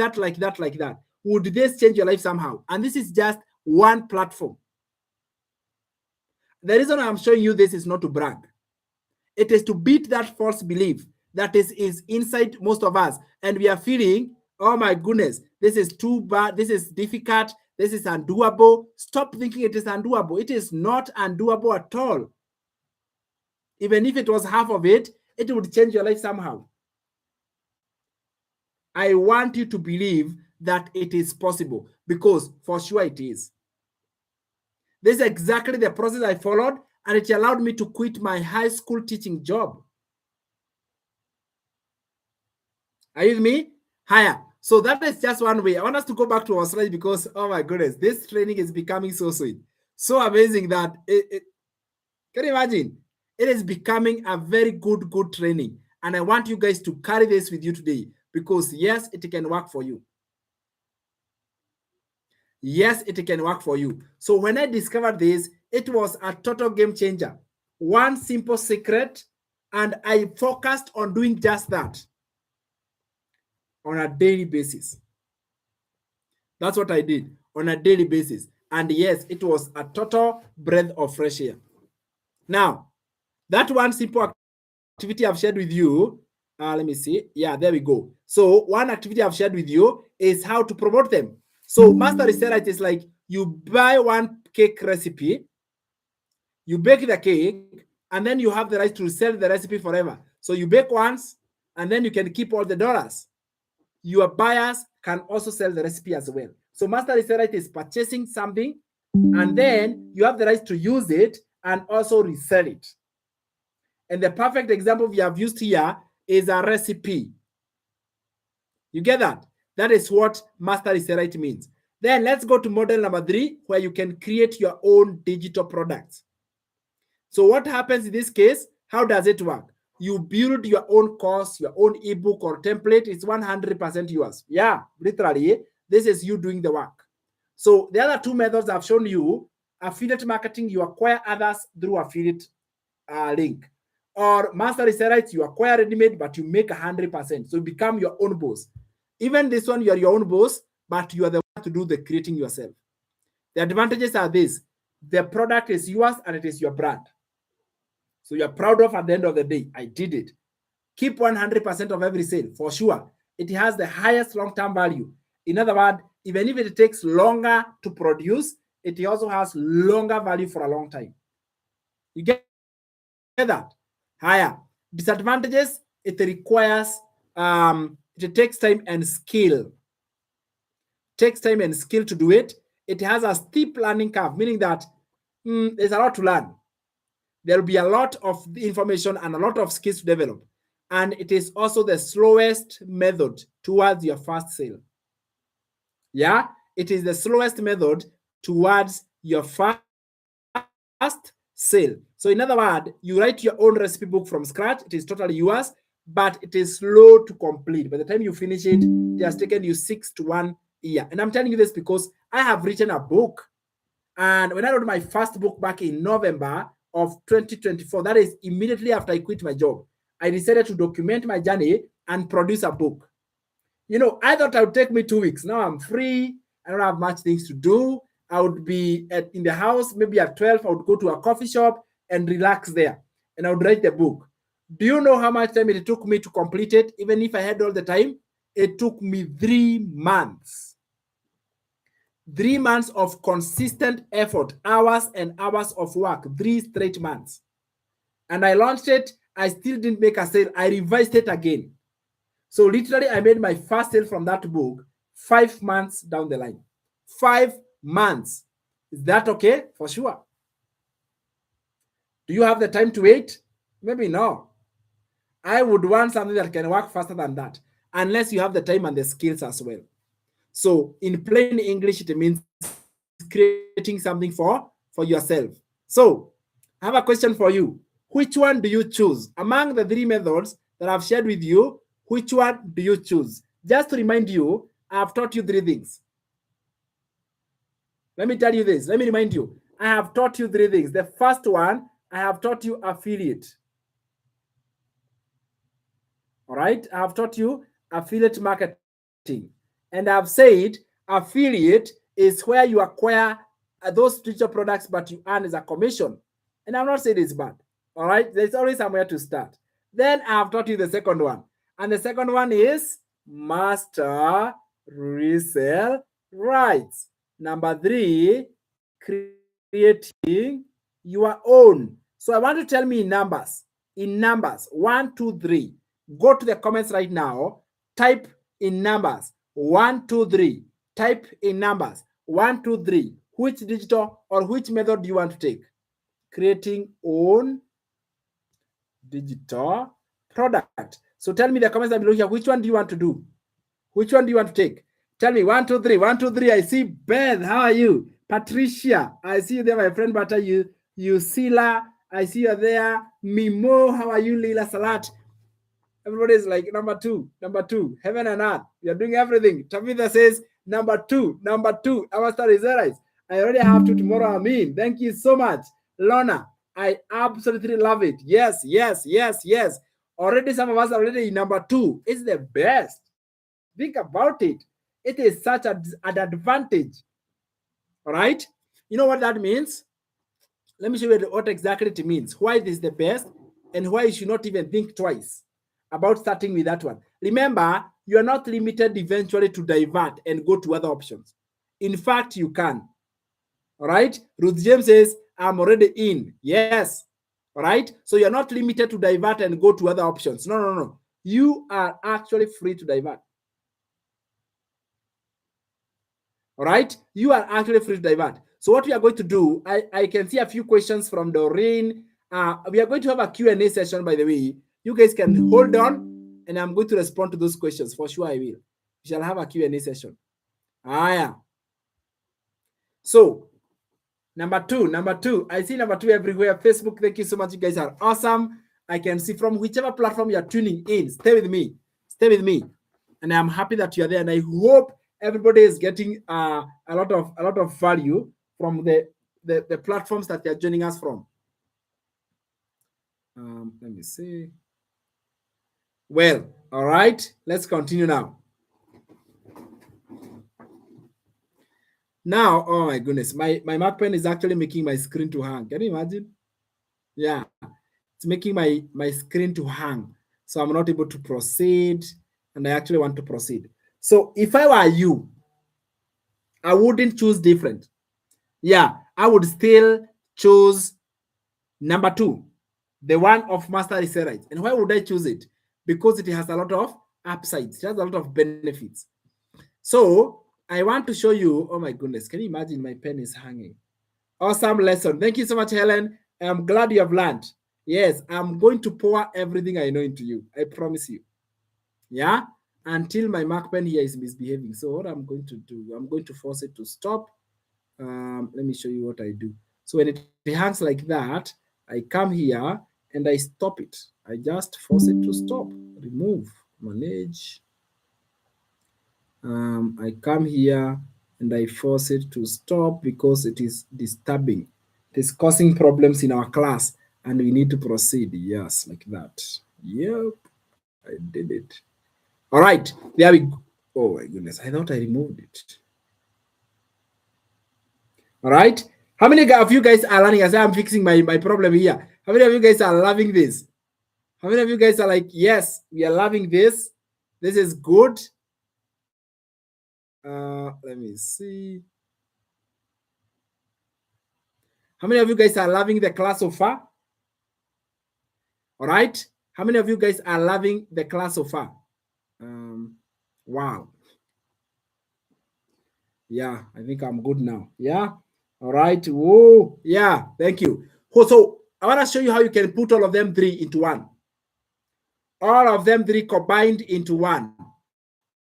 that. Would this change your life somehow? And this is just one platform. The reason I'm showing you this is not to brag. It is to beat that false belief that is inside most of us, and we are feeling, oh my goodness, this is too bad, this is difficult, this is undoable. Stop thinking it is undoable. It is not undoable at all. Even if it was half of it, it would change your life somehow. I want you to believe that it is possible, because for sure it is. This is exactly the process I followed, and it allowed me to quit my high school teaching job. Are you with me? Higher. So that is just one way. I want us to go back to our slide because, oh my goodness, this training is becoming so sweet. So amazing that can you imagine? It is becoming a very good training. And I want you guys to carry this with you today because yes, it can work for you. Yes, it can work for you. So when I discovered this, it was a total game changer. One simple secret, and I focused on doing just that on a daily basis. That's what I did on a daily basis. And yes, it was a total breath of fresh air. Now, that one simple activity I've shared with you, let me see. Yeah, there we go. So one activity I've shared with you is how to promote them. So Master Research is like you buy one cake recipe, you bake the cake, and then you have the right to sell the recipe forever. So you bake once, and then you can keep all the dollars. Your buyers can also sell the recipe as well. So Master Research is purchasing something, and then you have the right to use it and also resell it. And the perfect example we have used here is a recipe. You get that? That is what Master Research means. Then let's go to model number 3, where you can create your own digital products. So what happens in this case? How does it work? You build your own course, your own ebook or template. It's 100% yours. Yeah, literally, this is you doing the work. So the other two methods I've shown you, affiliate marketing, you acquire others through affiliate link. Or master resellers, you acquire ready-made, but you make 100%. So you become your own boss. Even this one, you are your own boss, but you are the one to do the creating yourself. The advantages are this. The product is yours and it is your brand. So you're proud of at the end of the day. I did it. Keep 100% of every sale, for sure. It has the highest long-term value. In other words, even if it takes longer to produce, it also has longer value for a long time. You get that? Higher. Disadvantages, it requires, it takes time and skill. Takes time and skill to do it. It has a steep learning curve, meaning that there's a lot to learn. There will be a lot of information and a lot of skills to develop. And it is also the slowest method towards your first sale. Yeah, it is the slowest method towards your first sale. So in other words, you write your own recipe book from scratch. It is totally yours, but it is slow to complete. By the time you finish it, it has taken you 6 to 1 year. And I'm telling you this because I have written a book. And when I wrote my first book back in November of 2024, that is immediately after I quit my job, I decided to document my journey and produce a book. You know, I thought it would take me 2 weeks. Now I'm free. I don't have much things to do. I would be in the house, maybe at 12, I would go to a coffee shop and relax there. And I would write the book. Do you know how much time it took me to complete it? Even if I had all the time, it took me 3 months. 3 months of consistent effort, hours and hours of work, 3 straight months. And I launched it. I still didn't make a sale. I revised it again. So literally, I made my first sale from that book 5 months down the line. 5 months. Is that okay? For sure. Do you have the time to wait? Maybe no. I would want something that can work faster than that, unless you have the time and the skills as well. So in plain English, it means creating something for yourself. So I have a question for you. Which one do you choose? Among the 3 methods that I've shared with you, which one do you choose? Just to remind you, I've taught you 3 things. Let me tell you this. Let me remind you. I have taught you 3 things. The first one, I have taught you affiliate. All right? I have taught you affiliate marketing. And I've said affiliate is where you acquire those digital products, but you earn as a commission. And I'm not saying it's bad. All right? There's always somewhere to start. Then I've taught you the second one. And the second one is master resell rights. Number 3, creating your own. So I want to tell me in numbers. In numbers, 1, 2, 3. Go to the comments right now. Type in numbers. 1, 2, 3. Type in numbers. 1, 2, 3. Which digital or which method do you want to take? Creating own digital product. So tell me in the comments down below here, which one do you want to do? Which one do you want to take? Tell me 1, 2, 3. 1, 2, 3. I see Beth. How are you? Patricia. I see you there, my friend Bata. You Sila. I see you there. Mimo. How are you, Lila Salat? Everybody is like number 2. Number 2. Heaven and earth. You're doing everything. Tabitha says number 2. Number 2. Our star is right. I already have to tomorrow. Amin. Thank you so much. Lona. I absolutely love it. Yes, yes, yes, yes. Already some of us are already in number 2. It's the best. Think about it. It is such an advantage. All right? You know what that means? Let me show you what exactly it means. Why it is the best and why you should not even think twice about starting with that one. Remember, you are not limited eventually to divert and go to other options. In fact, you can. All right? Ruth James says, I'm already in. Yes. All right? So you're not limited to divert and go to other options. No, no, no. You are actually free to divert. All right? You are actually free to divert. So what we are going to do, I can see a few questions from Doreen. We are going to have a Q&A session, by the way. You guys can hold on, and I'm going to respond to those questions. For sure, I will. We shall have a Q&A session. Yeah. So, number 2. I see number 2 everywhere. Facebook, thank you so much. You guys are awesome. I can see from whichever platform you're tuning in. Stay with me. Stay with me. And I'm happy that you're there. And I hope everybody is getting a lot of value from the platforms that they're joining us from. Let me see. Well, all right, let's continue now. Now, oh my goodness, my Mac pen is actually making my screen to hang. Can you imagine? Yeah, it's making my screen to hang. So I'm not able to proceed, and I actually want to proceed. So if I were you, I wouldn't choose different. Yeah, I would still choose number 2, the one of Master Research. And why would I choose it? Because it has a lot of upsides. It has a lot of benefits. So I want to show you, oh my goodness, can you imagine my pen is hanging? Awesome lesson. Thank you so much, Helen. I'm glad you have learned. Yes, I'm going to pour everything I know into you. I promise you. Yeah, until my Mac pen here is misbehaving. So what I'm going to do, I'm going to force it to stop. Let me show you what I do. So when it hangs like that, I come here and I stop it. I just force it to stop. Remove, manage. I come here and I force it to stop because it is disturbing. It is causing problems in our class and we need to proceed. Yes, like that. Yep, I did it. All right, there we go. Oh my goodness, I thought I removed it. All right, how many of you guys are learning as I'm fixing my problem here? How many of you guys are loving this? How many of you guys are like, yes, we are loving this. This is good. Let me see. How many of you guys are loving the class so far? All right. How many of you guys are loving the class so far? Wow. Yeah, I think I'm good now. Yeah. All right. Whoa. Yeah. Thank you. So I want to show you how you can put all of them 3 into 1. All of them 3 combined into 1.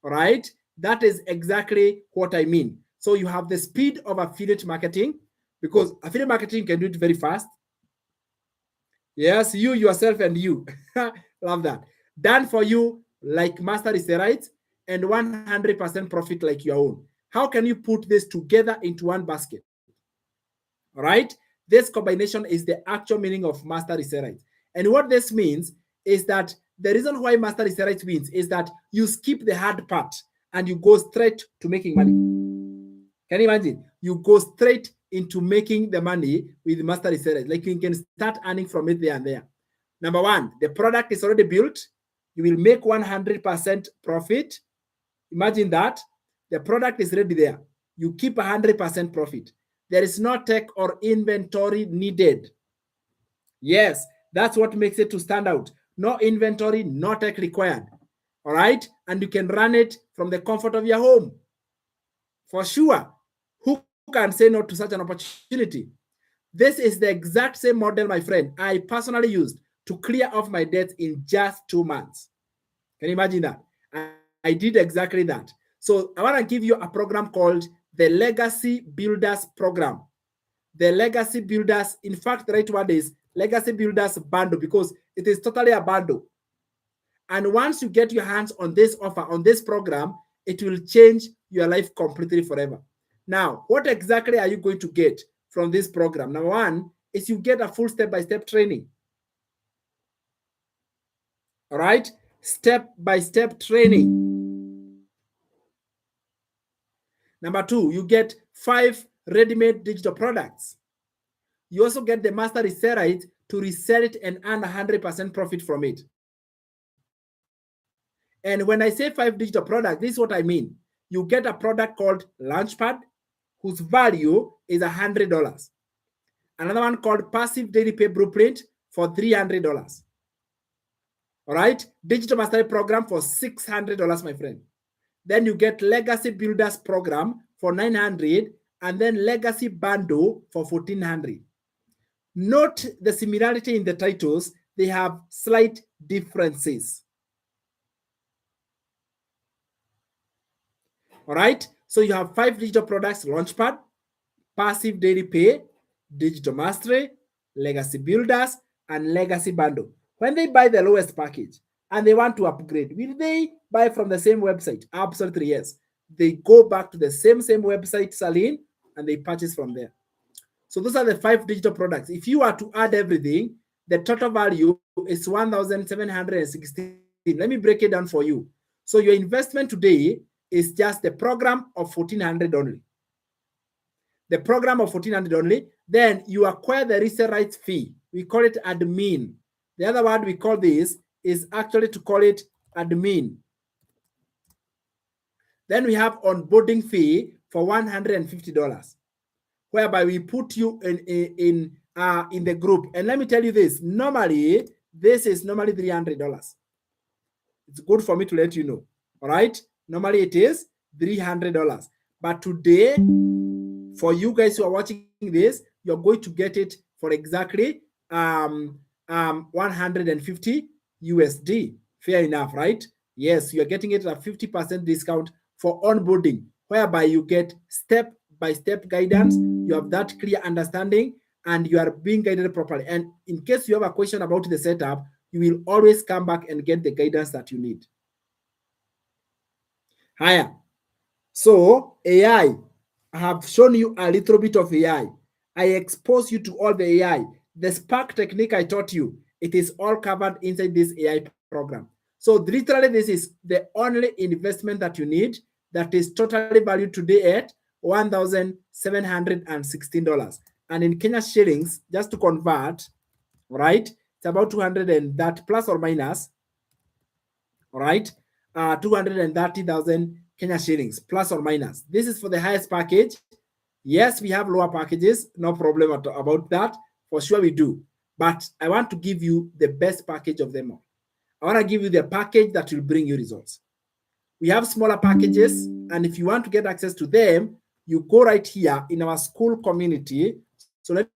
All right. That is exactly what I mean. So you have the speed of affiliate marketing, because affiliate marketing can do it very fast. Yes, you, yourself, and you. Love that. Done for you like Master is the right, and 100% profit like your own. How can you put this together into one basket? All right. This combination is the actual meaning of Master is the right. And what this means is that the reason why Master is the right wins is that you skip the hard part and you go straight to making money. Can you imagine? You go straight into making the money with Master is the right. Like you can start earning from it there and there. Number 1, the product is already built. You will make 100% profit. Imagine that. The product is ready there. You keep 100% profit. There is no tech or inventory needed. Yes, that's what makes it to stand out. No inventory, no tech required. All right? And you can run it from the comfort of your home. For sure. Who can say no to such an opportunity? This is the exact same model, my friend, I personally used to clear off my debts in just 2 months. Can you imagine that? I did exactly that. So I want to give you a program called the Legacy Builders Program. The Legacy Builders, in fact, the right word is Legacy Builders Bundle, because it is totally a bundle. And once you get your hands on this offer, on this program, it will change your life completely forever. Now, what exactly are you going to get from this program? Number 1 is you get a full step-by-step training. All right? Step-by-step training. Number 2, you get 5 ready-made digital products. You also get the Master Reseller it to resell it and earn 100% profit from it. And when I say 5 digital products, this is what I mean. You get a product called Launchpad, whose value is $100. Another one called Passive Daily Pay Blueprint for $300. All right? Digital Mastery Program for $600, my friend. Then you get Legacy Builders Program for $900, and then Legacy Bundle for $1,400. Note the similarity in the titles. They have slight differences. All right? So you have 5 digital products: Launchpad, Passive Daily Pay, Digital Mastery, Legacy Builders, and Legacy Bundle. When they buy the lowest package and they want to upgrade, will they buy from the same website? Absolutely yes. they go back to the same website, Celine, and they purchase from there. So those are the 5 digital products. If you are to add everything, the total value is 1,716. Let me break it down for you. So your investment today is just the program of 1,400 only. The program of 1,400 only. Then you acquire the resale rights fee. We call it admin. The other word we call this is actually to call it admin. Then we have onboarding fee for $150, whereby we put you in the group. And let me tell you this, normally, this is normally $300. It's good for me to let you know, all right? Normally it is $300. But today, for you guys who are watching this, you're going to get it for exactly 150 USD. Fair enough, right? Yes, you're getting it at a 50% discount for onboarding, whereby you get step-by-step guidance, you have that clear understanding, and you are being guided properly. And in case you have a question about the setup, you will always come back and get the guidance that you need. Higher. So AI, I have shown you a little bit of AI. I expose you to all the AI. The Spark technique I taught you, it is all covered inside this AI program. So literally, this is the only investment that you need that is totally valued today at $1,716. And in Kenya shillings, just to convert, right, it's about 200 and that plus or minus, right, 230,000 Kenya shillings, plus or minus. This is for the highest package. Yes, we have lower packages, no problem about that. For sure we do. But I want to give you the best package of them all. I want to give you the package that will bring you results. We have smaller packages, and if you want to get access to them, you go right here in our school community. So let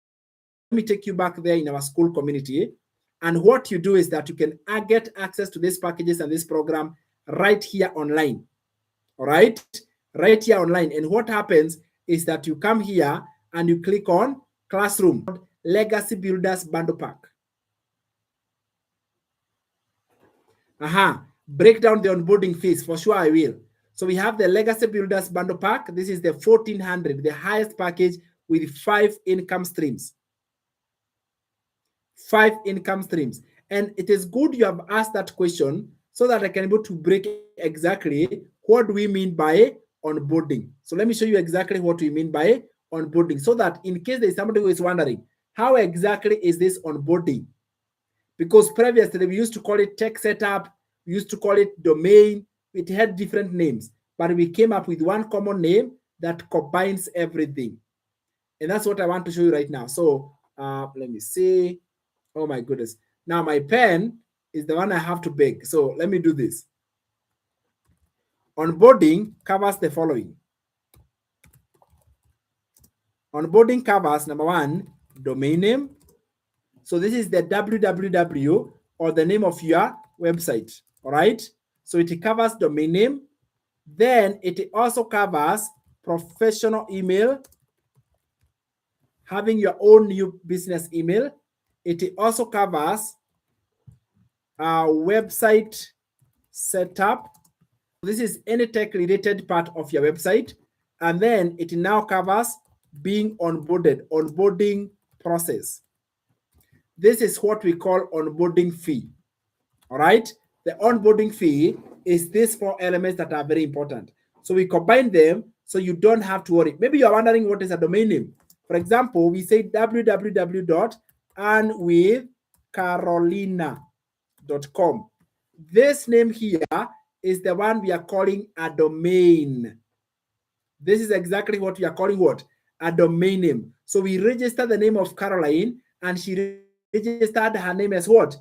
me take you back there in our school community. And what you do is that you can get access to these packages and this program right here online. All right? Right here online. And what happens is that you come here and you click on Classroom, Legacy Builders Bundle Pack. Break down the onboarding fees. For sure I will. So we have the Legacy Builders Bundle Pack. This is the 1,400, the highest package with 5 income streams. 5 income streams. And it is good you have asked that question so that I can be able to break exactly what do we mean by onboarding. So let me show you exactly what we mean by onboarding, so that in case there is somebody who is wondering, how exactly is this onboarding? Because previously we used to call it tech setup, we used to call it domain, it had different names, but we came up with one common name that combines everything. And that's what I want to show you right now. So let me see. Oh my goodness. Now my pen is the one I have to beg. So let me do this. Onboarding covers the following. Onboarding covers, number 1, domain name. So this is the www or the name of your website. All right. So it covers domain name. Then it also covers professional email, having your own new business email. It also covers website setup. This is any tech related part of your website. And then it now covers being onboarded, onboarding process. This is what we call onboarding fee. All right. The onboarding fee is these 4 elements that are very important. So we combine them so you don't have to worry. Maybe you're wondering what is a domain name. For example, we say www.earnwithcarolina.com. This name here is the one we are calling a domain. This is exactly what we are calling what? A domain name. So we register the name of Caroline, and she registered her name as what?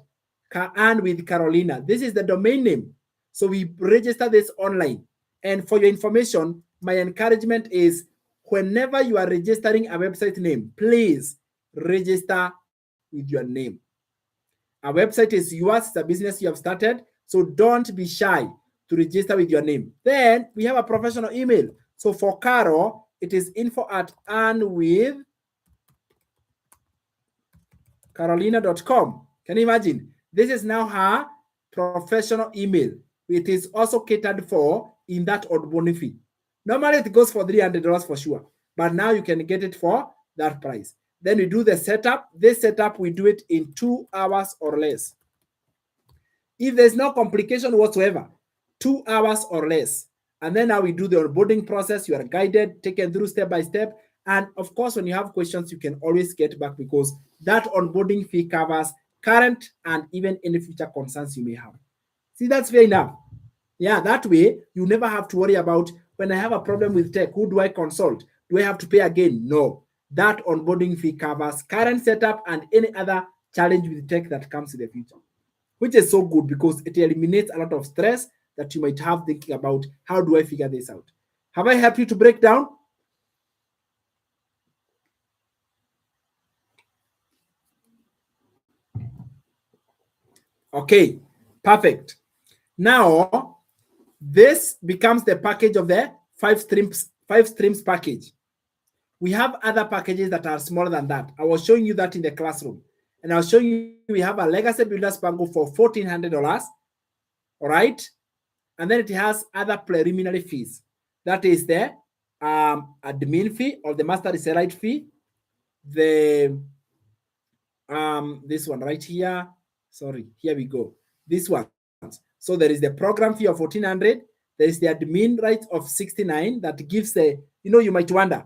Earn with Carolina. This is the domain name. So we register this online. And for your information, my encouragement is whenever you are registering a website name, please register with your name. A website is yours, it's a business you have started. So don't be shy to register with your name. Then we have a professional email. So for Caro, it is info@earnwithcarolina.com. Can you imagine? This is now her professional email. It is also catered for in that onboarding fee. Normally it goes for $300 for sure, but now you can get it for that price. Then we do the setup. This setup, we do it in 2 hours or less. If there's no complication whatsoever, 2 hours or less. And then now we do the onboarding process. You are guided, taken through step by step. And of course, when you have questions, you can always get back, because that onboarding fee covers current and even any future concerns you may have. See, that's fair enough. Yeah, that way you never have to worry about, when I have a problem with tech, who do I consult? Do I have to pay again? No. That onboarding fee covers current setup and any other challenge with tech that comes in the future, which is so good because it eliminates a lot of stress that you might have thinking about, how do I figure this out? Have I helped you to break down? Okay, perfect. Now, this becomes the package of the five streams package. We have other packages that are smaller than that. I was showing you that in the classroom. And I was showing you we have a Legacy Builders Bundle for $1,400. All right. And then it has other preliminary fees. That is the admin fee or the master reselite fee. The this one right here. Sorry, here we go. This one. So there is the program fee of $1,400. There is the admin right of $69 that gives the, you might wonder,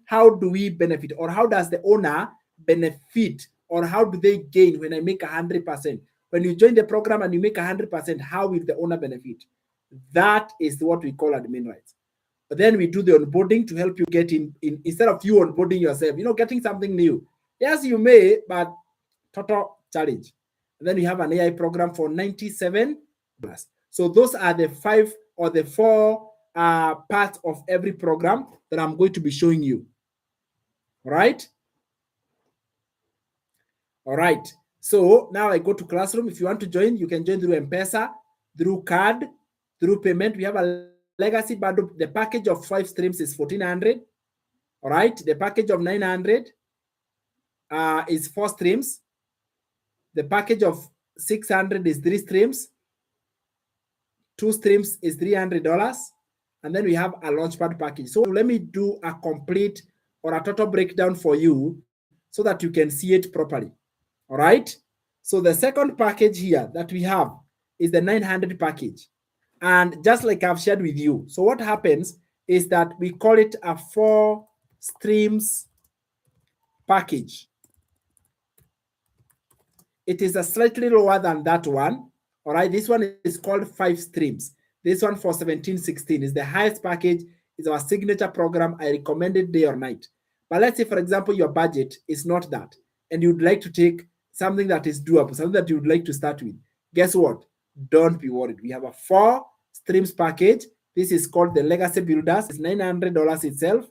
how do we benefit, or how does the owner benefit, or how do they gain when I make 100%? When you join the program and you make 100%, how will the owner benefit? That is what we call admin rights. But then we do the onboarding to help you get in instead of you onboarding yourself, getting something new. Yes, you may, but total challenge. And then we have an AI program for $97. So those are the 5 or the 4 parts of every program that I'm going to be showing you. All right. All right. So now I go to Classroom. If you want to join, you can join through M-Pesa, through card, through payment. We have a legacy bundle. The package of 5 streams is $1,400. All right. The package of $900 is 4 streams. The package of $600 is 3 streams. 2 streams is $300. And then we have a Launchpad package. So let me do a complete or a total breakdown for you so that you can see it properly. All right. So the second package here that we have is the $900 package. And just like I've shared with you, so what happens is that we call it a 4 streams package. It is a slightly lower than that one. All right. This one is called 5 streams. This one for $1,716 is the highest package. It's our signature program. I recommend it day or night. But let's say, for example, your budget is not that, and you'd like to take something that is doable, something that you would like to start with. Guess what? Don't be worried. We have a 4 streams package. This is called the Legacy Builders. It's $900 itself.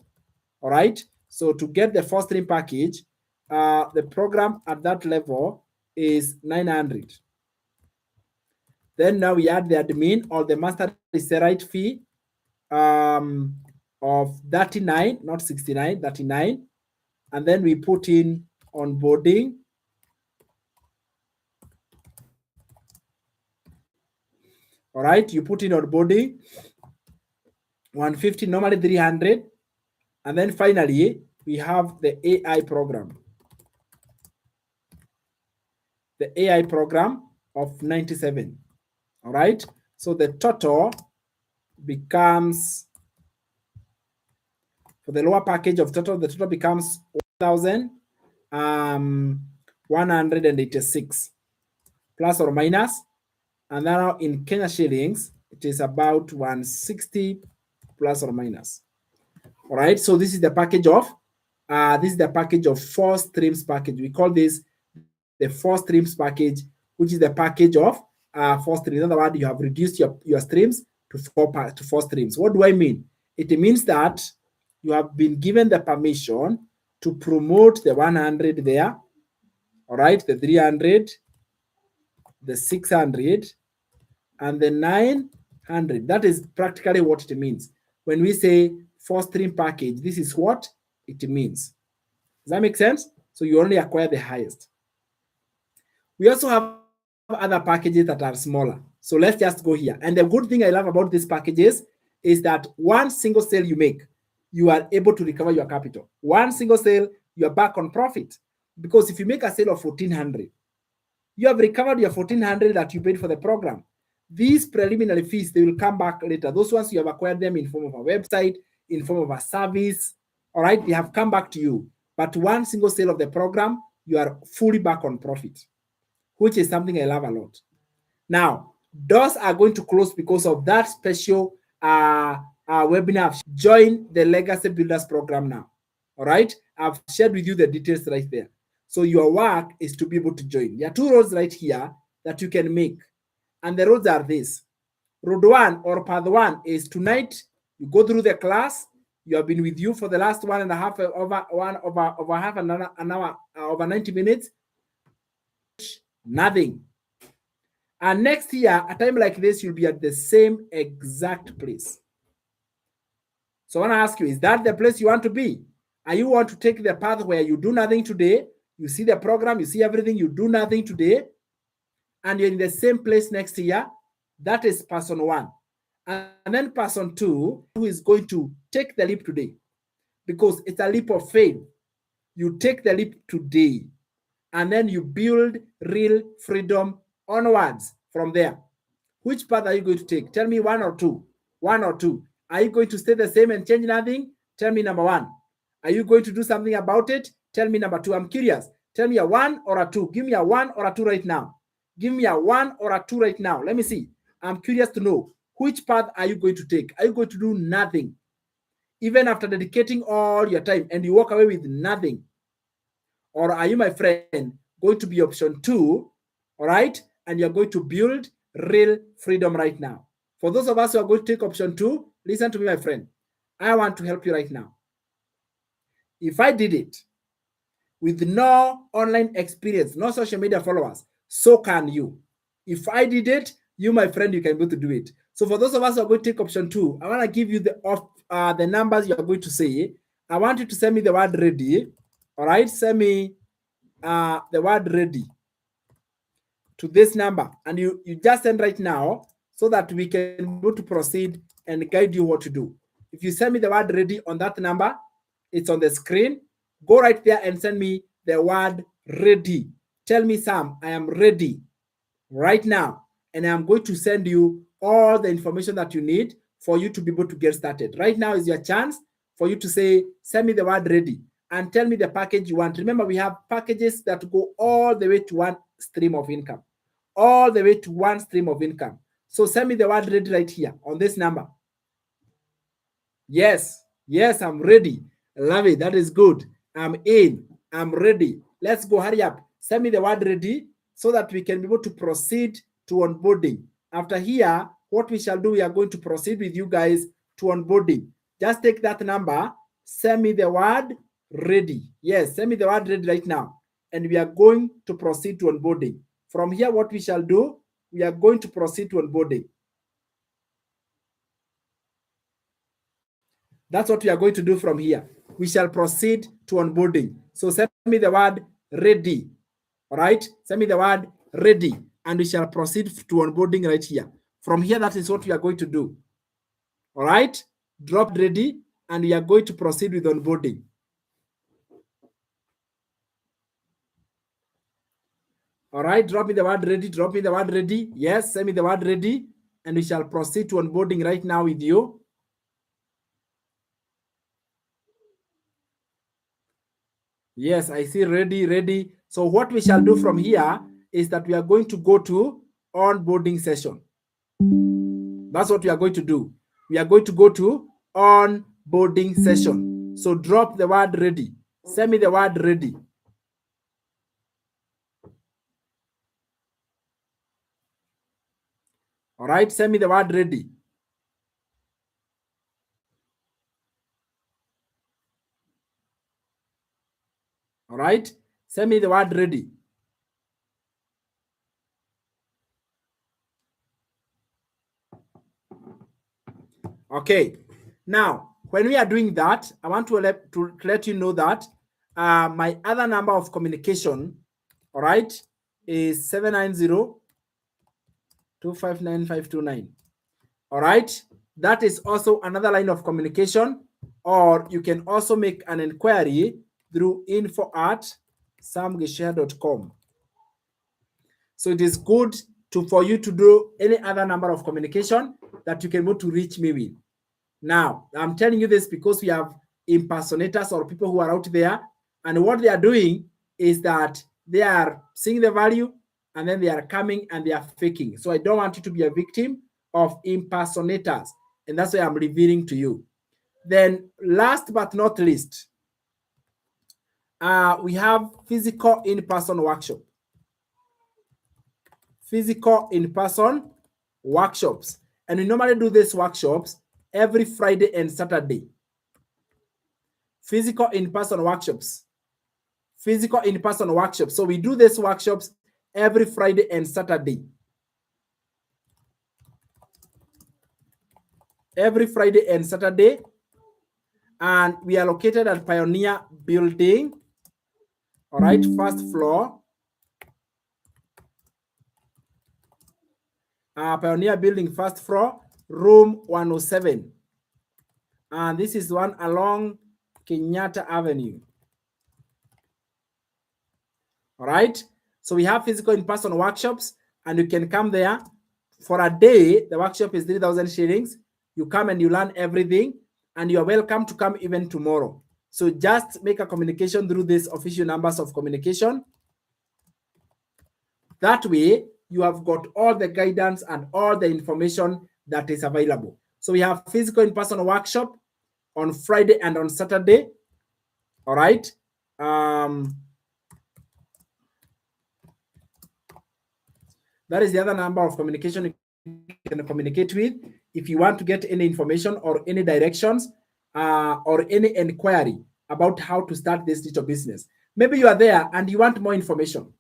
All right. So to get the 4 stream package, the program at that level is $900. Then now we add the admin or the master reselite fee of $39, not $69, $39. And then we put in onboarding. All right, you put in onboarding, $150, normally $300. And then finally, we have the AI program. The AI program of $97. All right, so the total becomes, for the lower package of total, the total becomes $1,186 plus or minus. And now in Kenya shillings, it is about 160 plus or minus. All right, so this is the package of 4 streams package. We call this the 4 streams package, which is the package of 4 streams. In other words, you have reduced your streams to 4 streams. What do I mean? It means that you have been given the permission to promote the 100 there. All right, the 300, the 600, and the 900. That is practically what it means. When we say 4 stream package, this is what it means. Does that make sense? So you only acquire the highest. We also have other packages that are smaller. So let's just go here. And the good thing I love about these packages is that one single sale you make, you are able to recover your capital. One single sale, you are back on profit. Because if you make a sale of 1,400, you have recovered your 1,400 that you paid for the program. These preliminary fees, they will come back later. Those ones you have acquired them in form of a website, in form of a service, all right? They have come back to you. But one single sale of the program, you are fully back on profit, which is something I love a lot. Now, doors are going to close because of that special webinar. Join the Legacy Builders program now, all right? I've shared with you the details right there. So your work is to be able to join. There are two roads right here that you can make. And the roads are this. Road 1 or path 1 is tonight, you go through the class. You have been with you for the last 1.5 over half an hour, over 90 minutes. Nothing. And next year, a time like this, you'll be at the same exact place. So I want to ask you, is that the place you want to be? Are you want to take the path where you do nothing today? You see the program, you see everything, you do nothing today, and you're in the same place next year? That is person 1. And then person 2, who is going to take the leap today, because it's a leap of faith. You take the leap today, and then you build real freedom onwards from there. Which path are you going to take? Tell me one or two. One or two. Are you going to stay the same and change nothing? Tell me number 1. Are you going to do something about it? Tell me number 2. I'm curious. Tell me a 1 or a 2. Give me a 1 or a 2 right now. Give me a 1 or a 2 right now. Let me see. I'm curious to know, which path are you going to take? Are you going to do nothing? Even after dedicating all your time and you walk away with nothing? Or are you, my friend, going to be option 2, all right? And you're going to build real freedom right now. For those of us who are going to take option 2, listen to me, my friend. I want to help you right now. If I did it with no online experience, no social media followers, so can you. If I did it, you, my friend, you can go to do it. So for those of us who are going to take option 2, I want to give you the numbers you are going to say. I want you to send me the word ready. All right, send me the word ready to this number. And you just send right now so that we can go to proceed and guide you what to do. If you send me the word ready on that number, it's on the screen. Go right there and send me the word ready. Tell me, Sam, I am ready right now. And I'm going to send you all the information that you need for you to be able to get started. Right now is your chance for you to say, send me the word ready and tell me the package you want. Remember, we have packages that go all the way to one stream of income. All the way to one stream of income. So send me the word ready right here on this number. Yes, I'm ready. Love it. That is good. I'm in. I'm ready. Let's go. Hurry up. Send me the word ready so that we can be able to proceed to onboarding. After here, what we shall do, we are going to proceed with you guys to onboarding. Just take that number, send me the word ready. Yes, send me the word ready right now. And we are going to proceed to onboarding. From here, what we shall do, we are going to proceed to onboarding. That's what we are going to do from here. We shall proceed to onboarding. So send me the word ready. All right? Send me the word ready. And we shall proceed to onboarding right here. From here, that is what we are going to do. All right? Drop ready, and we are going to proceed with onboarding. All right, drop me the word ready. Drop me the word ready. Yes, send me the word ready, and we shall proceed to onboarding right now with you. Yes, I see ready. So what we shall do from here is that we are going to go to onboarding session. That's what we are going to do. We are going to go to onboarding session. So drop the word ready. Send me the word ready. All right, send me the word ready. All right, send me the word ready. Okay, now when we are doing that, I want to let you know that my other number of communication, all right, is 790-259-529. All right, That is also another line of communication, or you can also make an inquiry through info@samgesher.com. So it is good for you to do any other number of communication that you can go to reach me with. Now, I'm telling you this because we have impersonators or people who are out there, and what they are doing is that they are seeing the value and then they are coming and they are faking. So I don't want you to be a victim of impersonators, and that's why I'm revealing to you. Then last but not least, we have physical in-person workshop. Physical in-person workshops. And we normally do these workshops every Friday and Saturday. Physical in-person workshops. Physical in-person workshops. So we do these workshops every Friday and Saturday. Every Friday and Saturday. And we are located at Pioneer Building. All right, first floor. Pioneer Building, first floor, room 107. And this is one along Kenyatta Avenue. All right. So we have physical in-person workshops, and you can come there for a day. The workshop is 3,000 shillings. You come and you learn everything, and you are welcome to come even tomorrow. So just make a communication through these official numbers of communication. That way, you have got all the guidance and all the information that is available. So we have physical in-person workshop on Friday and on Saturday. All right. That is the other number of communication you can communicate with if you want to get any information or any directions or any inquiry about how to start this digital business. Maybe you are there and you want more information.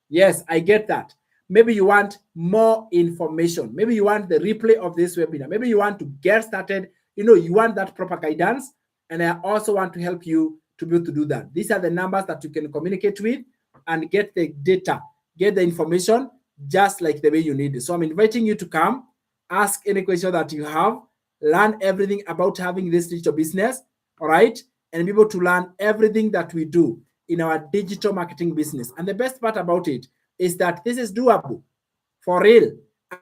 Yes, I get that. Maybe you want more information. Maybe you want the replay of this webinar. Maybe you want to get started. You want that proper guidance. And I also want to help you to be able to do that. These are the numbers that you can communicate with and get the data, get the information just like the way you need it. So I'm inviting you to come, ask any question that you have, learn everything about having this digital business, all right? And be able to learn everything that we do in our digital marketing business. And the best part about it is that this is doable for real.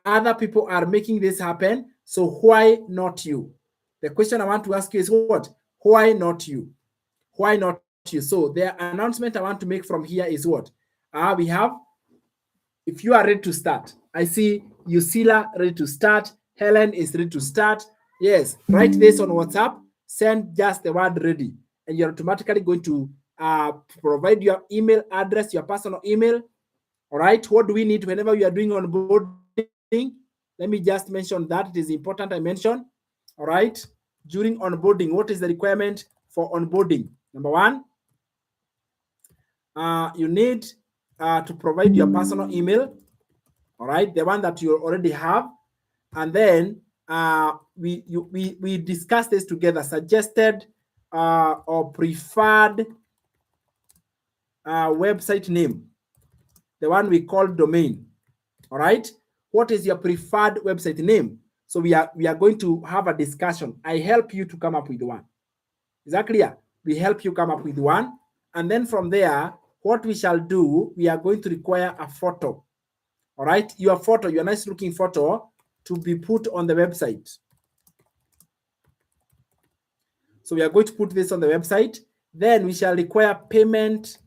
Other people are making this happen. So why not you? The question I want to ask you is what? Why not you? Why not you? So the announcement I want to make from here is what? We have, if you are ready to start, I see Yusila ready to start. Helen is ready to start. Yes, write this on WhatsApp. Send just the word ready. And you're automatically going to provide your email address, your personal email. All right. What do we need whenever we are doing onboarding? Let me just mention that. It is important I mention. All right. During onboarding, what is the requirement for onboarding? Number one, you need to provide your personal email. All right. The one that you already have. And then we discuss this together, suggested or preferred website name, the one we call domain. All right. What is your preferred website name? So we are going to have a discussion. I help you to come up with one. Is that clear? We help you come up with one. And then from there, what we shall do, we are going to require a photo. All right. Your photo, your nice looking photo to be put on the website. So we are going to put this on the website. Then we shall require payment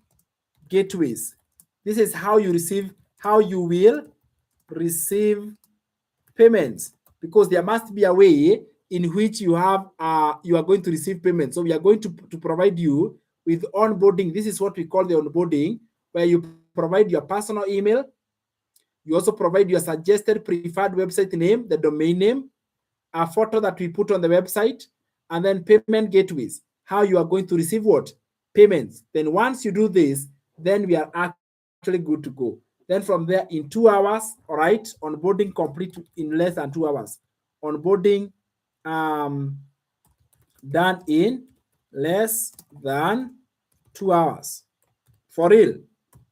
gateways. This is how you will receive payments, because there must be a way in which you are going to receive payments. So we are going to provide you with onboarding. This is what we call the onboarding, where you provide your personal email. You also provide your suggested preferred website name, the domain name, a photo that we put on the website, and then payment gateways, how you are going to receive what? Payments. Then once you do this, then we are actually good to go. Then from there, in 2 hours, all right, onboarding complete in less than 2 hours. Onboarding done in less than 2 hours. For real.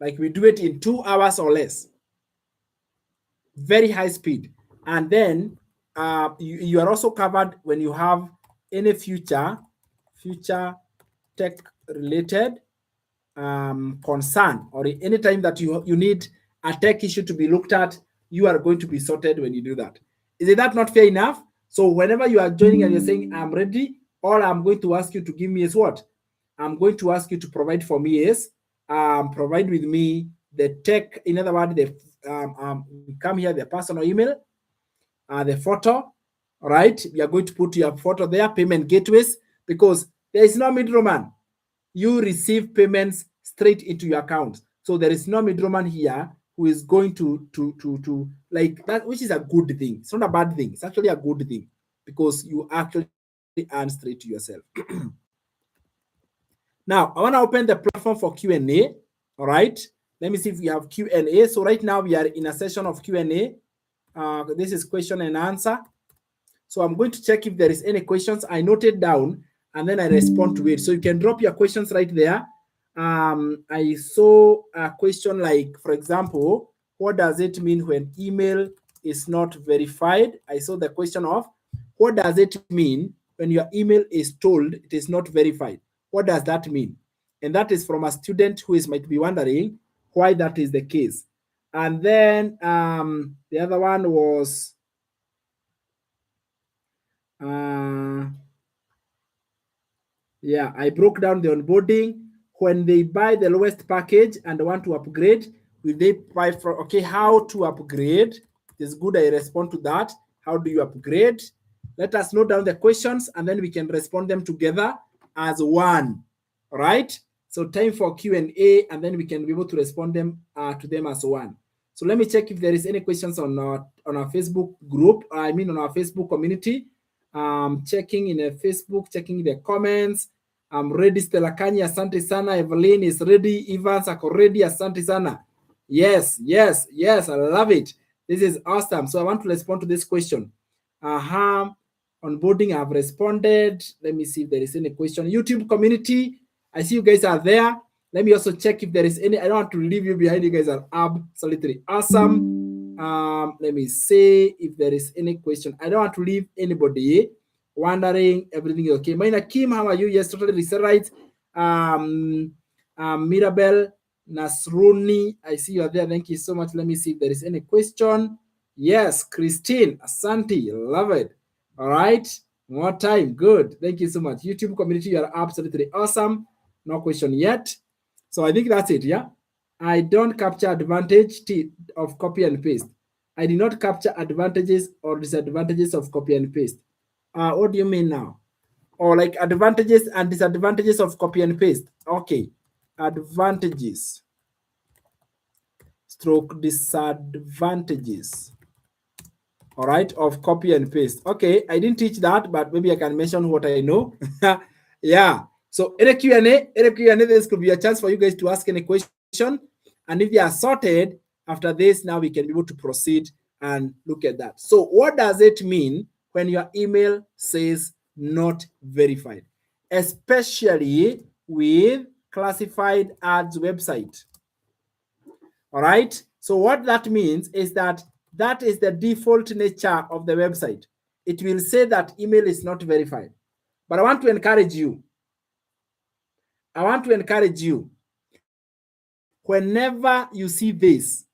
Like we do it in 2 hours or less. Very high speed. And then you are also covered when you have any future tech related concern, or any time that you need a tech issue to be looked at, you are going to be sorted when you do that. Is it that not fair enough? So whenever you are joining and you're saying I'm ready, all I'm going to ask you to give me is what? I'm going to ask you to provide for me is provide with me the tech. In other words, the come here, the personal email, the photo. All right, we are going to put your photo there, payment gateways, because there is no middleman. You receive payments straight into your account. So there is no middleman here who is going to like that, which is a good thing. It's not a bad thing. It's actually a good thing because you actually earn straight to yourself. Now, I want to open the platform for Q&A. All right. Let me see if we have Q&A. So right now we are in a session of Q&A. This is question and answer. So I'm going to check if there is any questions. I noted down and then I respond to it. So you can drop your questions right there. I saw a question like, for example, what does it mean when email is not verified? I saw the question of, what does it mean when your email is told it is not verified? What does that mean? And that is from a student who might be wondering why that is the case. And then the other one was, yeah, I broke down the onboarding. When they buy the lowest package and want to upgrade, will they buy for, okay, how to upgrade? It's good I respond to that. How do you upgrade? Let us note down the questions and then we can respond them together as one. All right? So time for Q&A and then we can be able to respond them to them as one. So let me check if there is any questions on our Facebook group. I mean on our Facebook community. Checking in Facebook, checking the comments. I'm ready. Stella Kanya, asante sana. Evelyn is ready. Evans ako ready. Asante sana. Yes, yes, yes. I love it. This is awesome. So I want to respond to this question. Onboarding, I've responded. Let me see if there is any question. YouTube community, I see you guys are there. Let me also check if there is any. I don't want to leave you behind. You guys are absolutely awesome. Let me see if there is any question. I don't want to leave anybody wondering everything is okay. Maina Kim, how are you? Yes, totally right. Mirabel Nasruni, I see you are there. Thank you so much. Let me see if there is any question. Yes, Christine, Asante, love it. All right, more time, good. Thank you so much. YouTube community, you are absolutely awesome. No question yet. So I think that's it, yeah? I don't capture advantage of copy and paste. I did not capture advantages or disadvantages of copy and paste. What do you mean now? Or like advantages and disadvantages of copy and paste. Okay, advantages stroke disadvantages. All right, of copy and paste. Okay, I didn't teach that, but maybe I can mention what I know. Yeah. So in a Q&A, this could be a chance for you guys to ask any question. And if they are sorted, after this, now we can be able to proceed and look at that. So what does it mean when your email says not verified? Especially with classified ads website. All right. So what that means is that is the default nature of the website. It will say that email is not verified. But I want to encourage you. Whenever you see this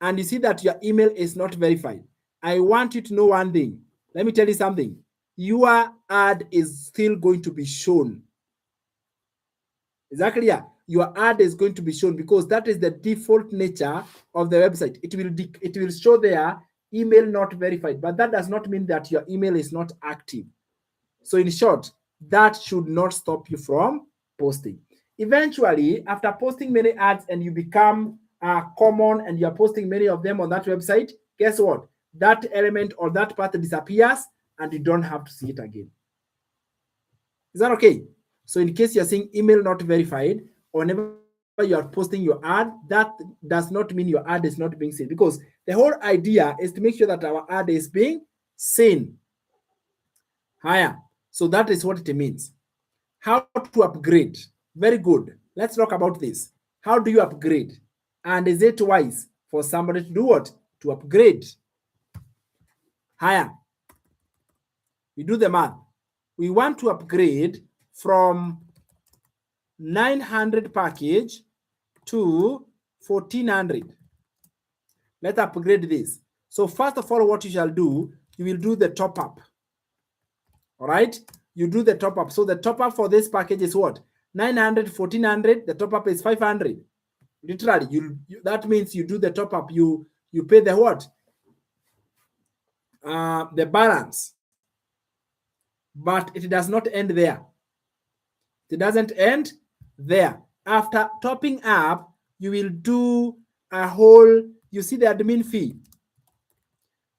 and you see that your email is not verified, I want you to know one thing. Let me tell you something. Your ad is still going to be shown. Exactly, yeah. Your ad is going to be shown because that is the default nature of the website. It will show there email not verified, but that does not mean that your email is not active. So in short, that should not stop you from posting. Eventually, after posting many ads and you become common and you're posting many of them on that website, guess what? That element or that part disappears and you don't have to see it again. Is that okay? So in case you're seeing email not verified, or whenever you are posting your ad, that does not mean your ad is not being seen, because the whole idea is to make sure that our ad is being seen. Higher. So that is what it means. How to upgrade? Very good. Let's talk about this. How do you upgrade? And is it wise for somebody to do what? To upgrade. Higher. We do the math. We want to upgrade from 900 package to 1400. Let's upgrade this. So first of all, what you shall do, you will do the top up. All right, you do the top up. So the top up for this package is what? 900, 1400. The top up is 500. Literally, that means you do the top up. You pay the what? The balance. But it does not end there. It doesn't end there. After topping up, you will do a whole, you see the admin fee,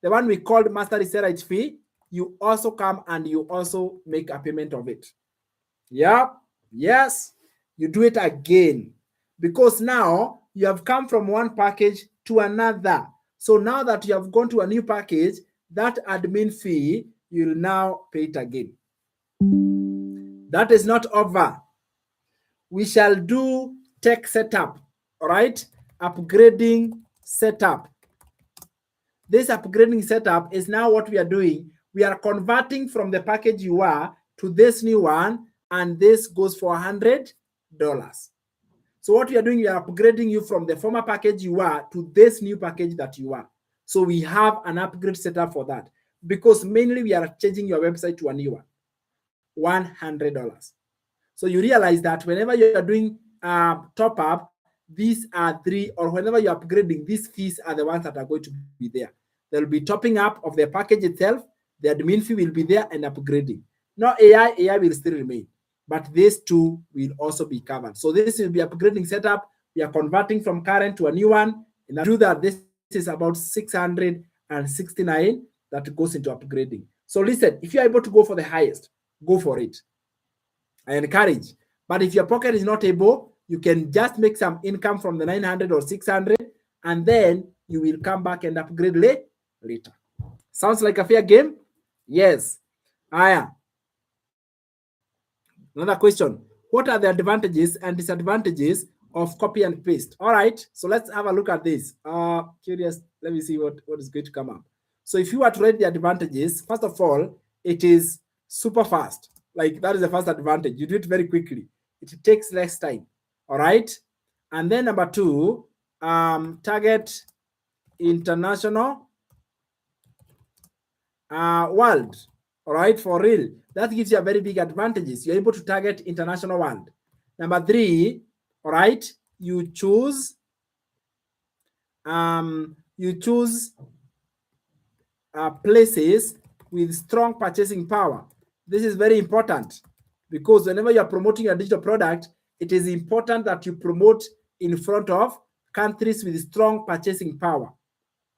the one we called master research fee. You also come and you also make a payment of it. Yeah, yes, you do it again, because now you have come from one package to another. So now that you have gone to a new package, that admin fee, you'll now pay it again. That is not over. We shall do tech setup, all right? Upgrading setup. This upgrading setup is now what we are doing. We are converting from the package you are to this new one, and this goes for $100. So what we are doing, we are upgrading you from the former package you are to this new package that you are. So we have an upgrade setup for that, because mainly we are changing your website to a new one. $100. So you realize that whenever you are doing top up, these are three, or whenever you're upgrading, these fees are the ones that are going to be there. There will be topping up of the package itself, the admin fee will be there, and upgrading. Now AI will still remain, but these two will also be covered. So this will be upgrading setup. We are converting from current to a new one, and I do that. This is about 669 that goes into upgrading. So listen, if you're able to go for the highest, go for it. I encourage. But if your pocket is not able, you can just make some income from the 900 or 600, and then you will come back and upgrade later. Sounds like a fair game? Yes. Aya. Another question. What are the advantages and disadvantages of copy and paste? All right. So let's have a look at this. Curious. Let me see what is going to come up. So if you were to rate the advantages, first of all, it is super fast. Like, that is the first advantage. You do it very quickly. It takes less time. All right. And then number two, target international world. All right, for real. That gives you a very big advantages. You're able to target international world. Number three, all right, you choose places with strong purchasing power. This is very important, because whenever you're promoting a digital product, it is important that you promote in front of countries with strong purchasing power.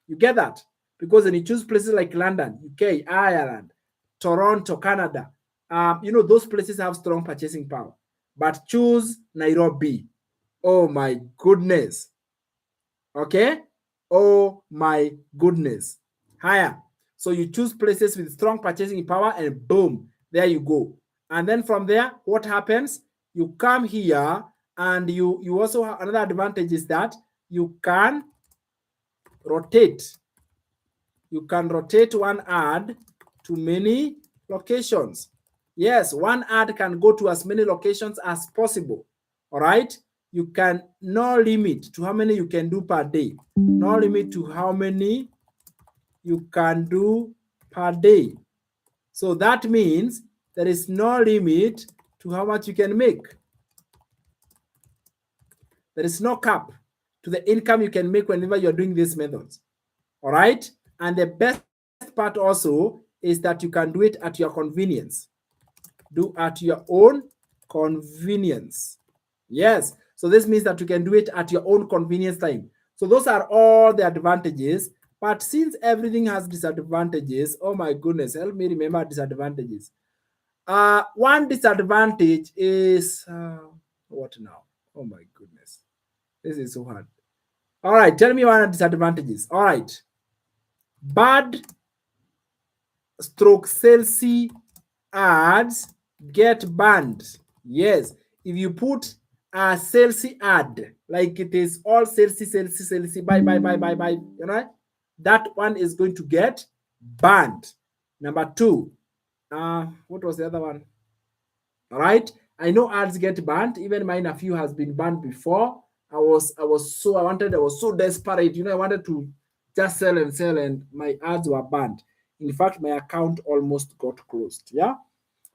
You get that? Because when you choose places like London, UK, Ireland, Toronto, Canada, those places have strong purchasing power. But choose Nairobi. Oh my goodness. Okay? Oh my goodness. Higher. So you choose places with strong purchasing power, and boom, there you go. And then from there, what happens? You come here, and you also have another advantage is that you can rotate. You can rotate one ad to many locations. Yes, one ad can go to as many locations as possible. All right. You can no limit to how many you can do per day. No limit to how many you can do per day. So that means there is no limit to how much you can make. There is no cap to the income you can make whenever you're doing these methods. All right. And the best part also is that you can do it at your convenience. Do at your own convenience. Yes. So this means that you can do it at your own convenience time. So those are all the advantages. But since everything has disadvantages, oh my goodness, help me remember disadvantages. One disadvantage is, what now? Oh my goodness. This is so hard. All right, tell me one of the disadvantages. All right. Bad stroke salesy ads get banned. Yes. If you put a salesy ad, like it is all salesy, buy, that one is going to get banned. Number two, What was the other one? All right. I know ads get banned. Even mine, a few has been banned before. I was so desperate. I wanted to just sell, and my ads were banned. In fact, my account almost got closed. Yeah.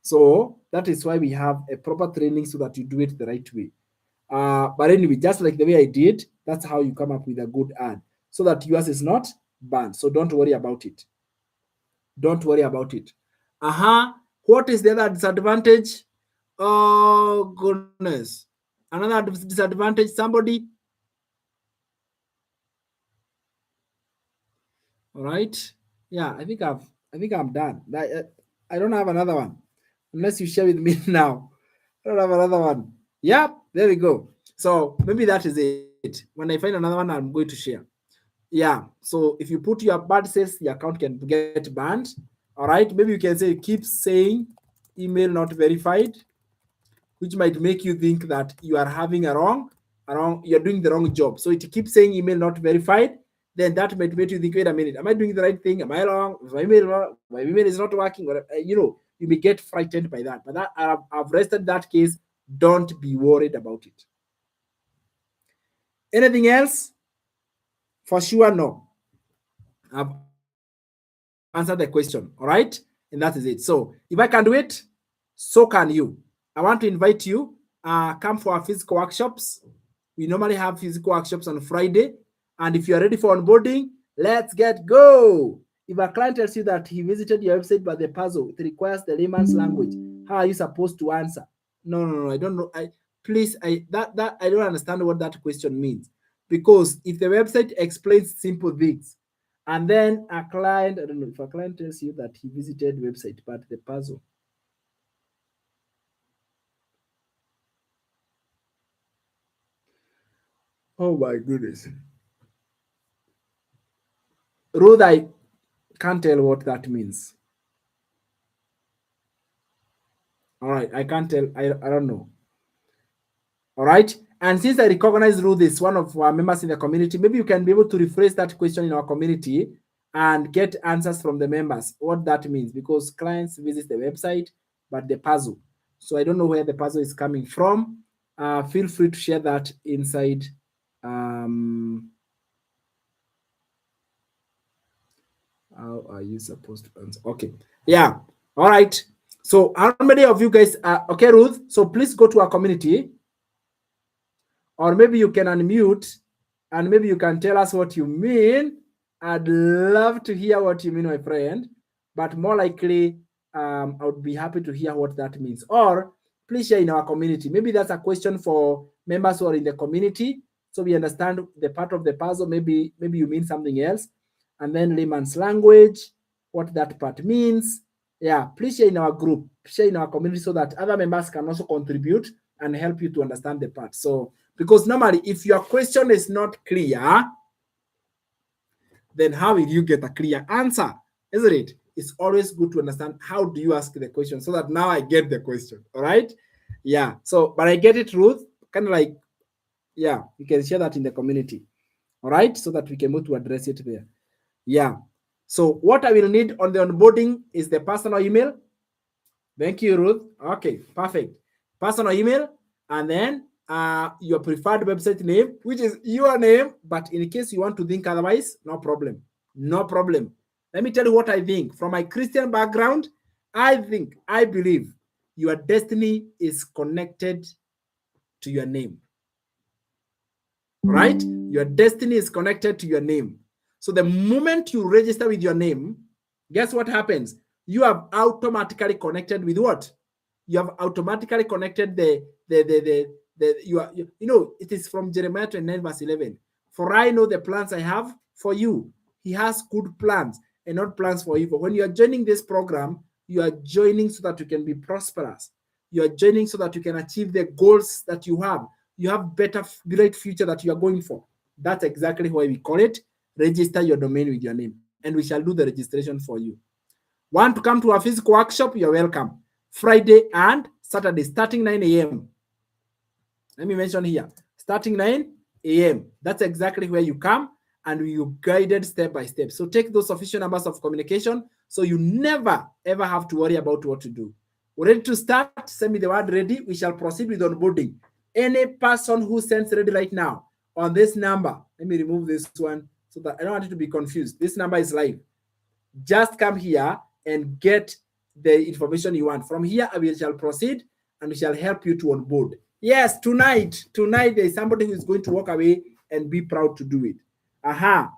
So that is why we have a proper training so that you do it the right way. But anyway, just like the way I did, that's how you come up with a good ad so that yours is not banned. So don't worry about it. Don't worry about it. What is the other disadvantage? Oh goodness. Another disadvantage, somebody. All right. Yeah, I think I'm done. I don't have another one. Unless you share with me now. I don't have another one. Yep, there we go. So maybe that is it. When I find another one, I'm going to share. Yeah. So if you put your bad sales, the account can get banned. All right. Maybe you can say keep saying email not verified, which might make you think that you are having you're doing the wrong job. So it keeps saying email not verified. Then that might make you think, wait a minute, am I doing the right thing? Am I wrong? My email is not working. You may get frightened by that. But that I've rested that case. Don't be worried about it. Anything else? For sure, no. I've answered the question. All right. And that is it. So if I can do it, so can you. I want to invite you. Come for our physical workshops. We normally have physical workshops on Friday. And if you are ready for onboarding, let's get go. If a client tells you that he visited your website, but the puzzle, it requires the layman's language, how are you supposed to answer? No, I don't know. I don't understand what that question means. Because if the website explains simple things, and then a client, I don't know, if a client tells you that he visited website, but the puzzle. Oh my goodness. Ruth, I can't tell what that means. All right, I can't tell. I don't know. All right. And since I recognize Ruth is one of our members in the community, maybe you can be able to rephrase that question in our community and get answers from the members, what that means, because clients visit the website, but the puzzle. So I don't know where the puzzle is coming from. Feel free to share that inside. How are you supposed to answer? Okay. Yeah. All right. So how many of you guys are okay, Ruth? So please go to our community. Or maybe you can unmute and maybe you can tell us what you mean. I'd love to hear what you mean, my friend. But more likely, I would be happy to hear what that means. Or please share in our community. Maybe that's a question for members who are in the community. So we understand the part of the puzzle. Maybe you mean something else. And then layman's language, what that part means. Yeah, please share in our group, share in our community so that other members can also contribute and help you to understand the part. So, because normally if your question is not clear, then how will you get a clear answer? Isn't it? It's always good to understand how do you ask the question so that now I get the question. All right. Yeah. So, but I get it, Ruth. Kind of like, yeah, you can share that in the community. All right. So that we can move to address it there. Yeah. So what I will need on the onboarding is the personal email. Thank you, Ruth. Okay, perfect. Personal email, and then your preferred website name, which is your name. But in case you want to think otherwise, no problem. No problem. Let me tell you what I think. From my Christian background, I believe your destiny is connected to your name. Right? Your destiny is connected to your name. So the moment you register with your name, guess what happens? You have automatically connected with what? You have automatically connected it is from Jeremiah 29 verse 11. For I know the plans I have for you. He has good plans and not plans for evil. When you are joining this program, you are joining so that you can be prosperous. You are joining so that you can achieve the goals that you have. You have better, great future that you are going for. That's exactly why we call it register your domain with your name, and we shall do the registration for you. Want to come to our physical workshop? You're welcome. Friday and Saturday, starting 9 a.m. Let me mention here, starting 9 a.m. That's exactly where you come, and you guided step by step. So take those official numbers of communication So you never ever have to worry about what to do. Ready to start? Send me the word ready. We shall proceed with onboarding. Any person who sends ready right now on this number, let me remove this one so that I don't want you to be confused. This number is live. Just come here and get the information you want. From here, we shall proceed and we shall help you to onboard. Yes, tonight there is somebody who is going to walk away and be proud to do it. Aha.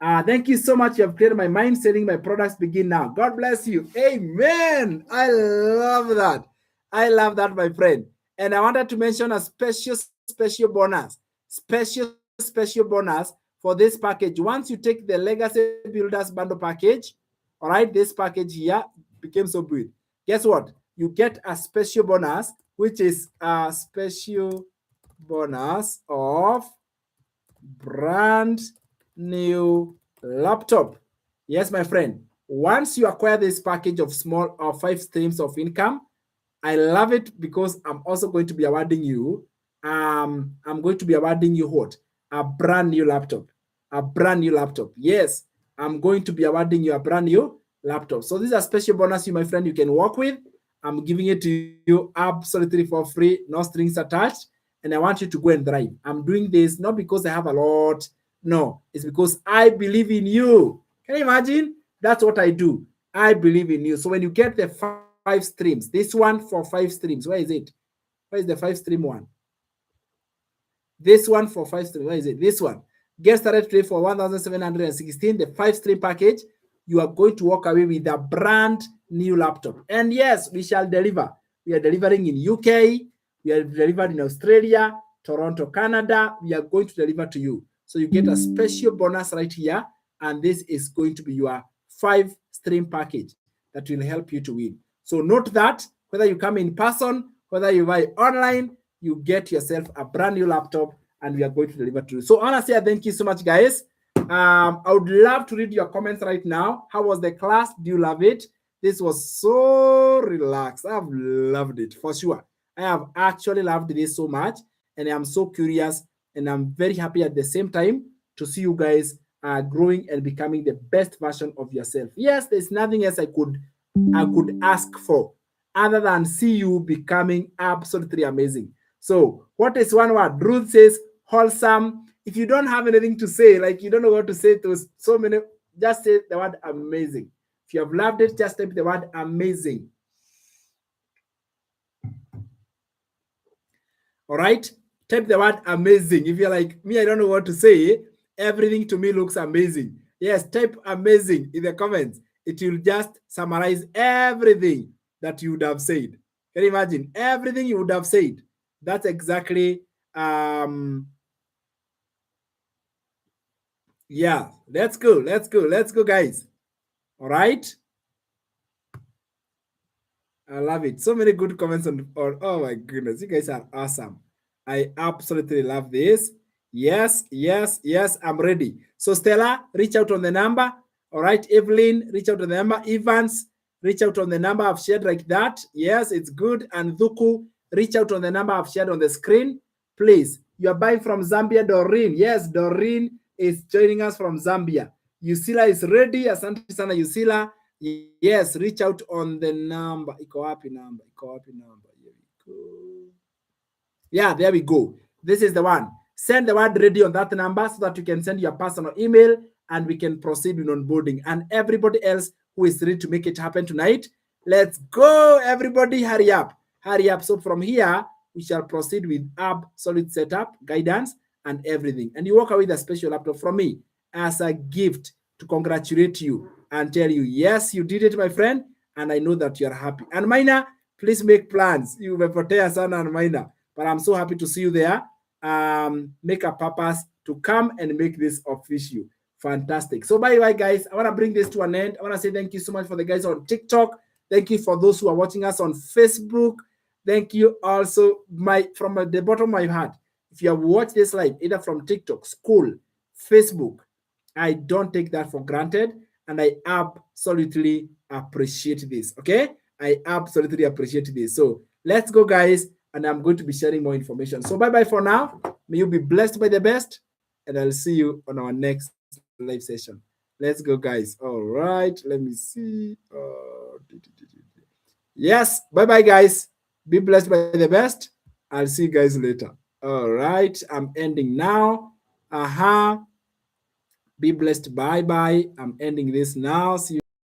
Thank you so much. You have cleared my mind. Selling my products begin now. God bless you. Amen. I love that. I love that, my friend. And I wanted to mention a special bonus. Special bonus for this package. Once you take the Legacy Builders Bundle package, all right, this package here became so good. Guess what? You get a special bonus, which is a special bonus of brand new laptop. Yes, my friend. Once you acquire this package of 5 streams of income, I love it because I'm also going to be awarding you. I'm going to be awarding you what? A brand new laptop. A brand new laptop. Yes, I'm going to be awarding you a brand new laptop. So this is a special bonus, you, my friend, you can work with. I'm giving it to you absolutely for free, no strings attached. And I want you to go and drive. I'm doing this not because I have a lot. No, it's because I believe in you. Can you imagine? That's what I do. I believe in you. So when you get the 5 streams, this one for 5 streams, where is it? Where is the 5 stream one? This one for 5 streams, where is it? This one. Get started today for 1,716, the 5 stream package. You are going to walk away with a brand new laptop. And yes, we shall deliver. We are delivering in UK. We are delivering in Australia, Toronto, Canada. We are going to deliver to you. So you get a special bonus right here. And this is going to be your 5 stream package that will help you to win. So note that whether you come in person, whether you buy online, you get yourself a brand new laptop and we are going to deliver to you. So honestly, thank you so much, guys. I would love to read your comments right now. How was the class? Do you love it? This was so relaxed. I've loved it for sure. I have actually loved this so much and I'm so curious and I'm very happy at the same time to see you guys growing and becoming the best version of yourself. Yes, there's nothing else I could ask for other than see you becoming absolutely amazing. So what is one word? Ruth says wholesome. If you don't have anything to say, like you don't know what to say to so many, just say the word amazing. If you have loved it, just type the word amazing. All right, type the word amazing. If you're like me, I don't know what to say. Everything to me looks amazing. Yes, type amazing in the comments. It will just summarize everything that you would have said. Can you imagine? Everything you would have said. That's exactly, yeah, let's go. Let's go, guys. All right. I love it. So many good comments on, oh my goodness, you guys are awesome. I absolutely love this. Yes, I'm ready. So Stella, reach out on the number. All right, Evelyn, reach out on the number. Evans, reach out on the number I've shared like that. Yes, it's good. And Dhuku, reach out on the number I've shared on the screen. Please, you are buying from Zambia, Doreen. Yes, Doreen is joining us from Zambia. Yusila is ready. Asante sana, Yusila. Yes, reach out on the number. Iko wapi number. Here we go. Yeah, there we go. This is the one. Send the word ready on that number so that you can send your personal email and we can proceed with onboarding. And everybody else who is ready to make it happen tonight, let's go. Everybody, hurry up. Hurry up. So from here, we shall proceed with absolute setup, guidance, and everything. And you walk away with a special laptop from me as a gift to congratulate you and tell you, yes, you did it, my friend, and I know that you're happy. And Maina, please make plans. You mepotea sana and Maina, but I'm so happy to see you there. Make a purpose to come and make this official. Fantastic. So bye, guys. I want to bring this to an end. I want to say thank you so much for the guys on TikTok. Thank you for those who are watching us on Facebook. Thank you also from the bottom of my heart. If you have watched this live, either from TikTok, school, Facebook, I don't take that for granted. And I absolutely appreciate this. Okay? I absolutely appreciate this. So let's go, guys. And I'm going to be sharing more information. So bye-bye for now. May you be blessed by the best. And I'll see you on our next live session. Let's go, guys. All right. Let me see. Yes. Bye-bye, guys. Be blessed by the best. I'll see you guys later. All right. I'm ending now. Be blessed. Bye-bye. I'm ending this now. See you.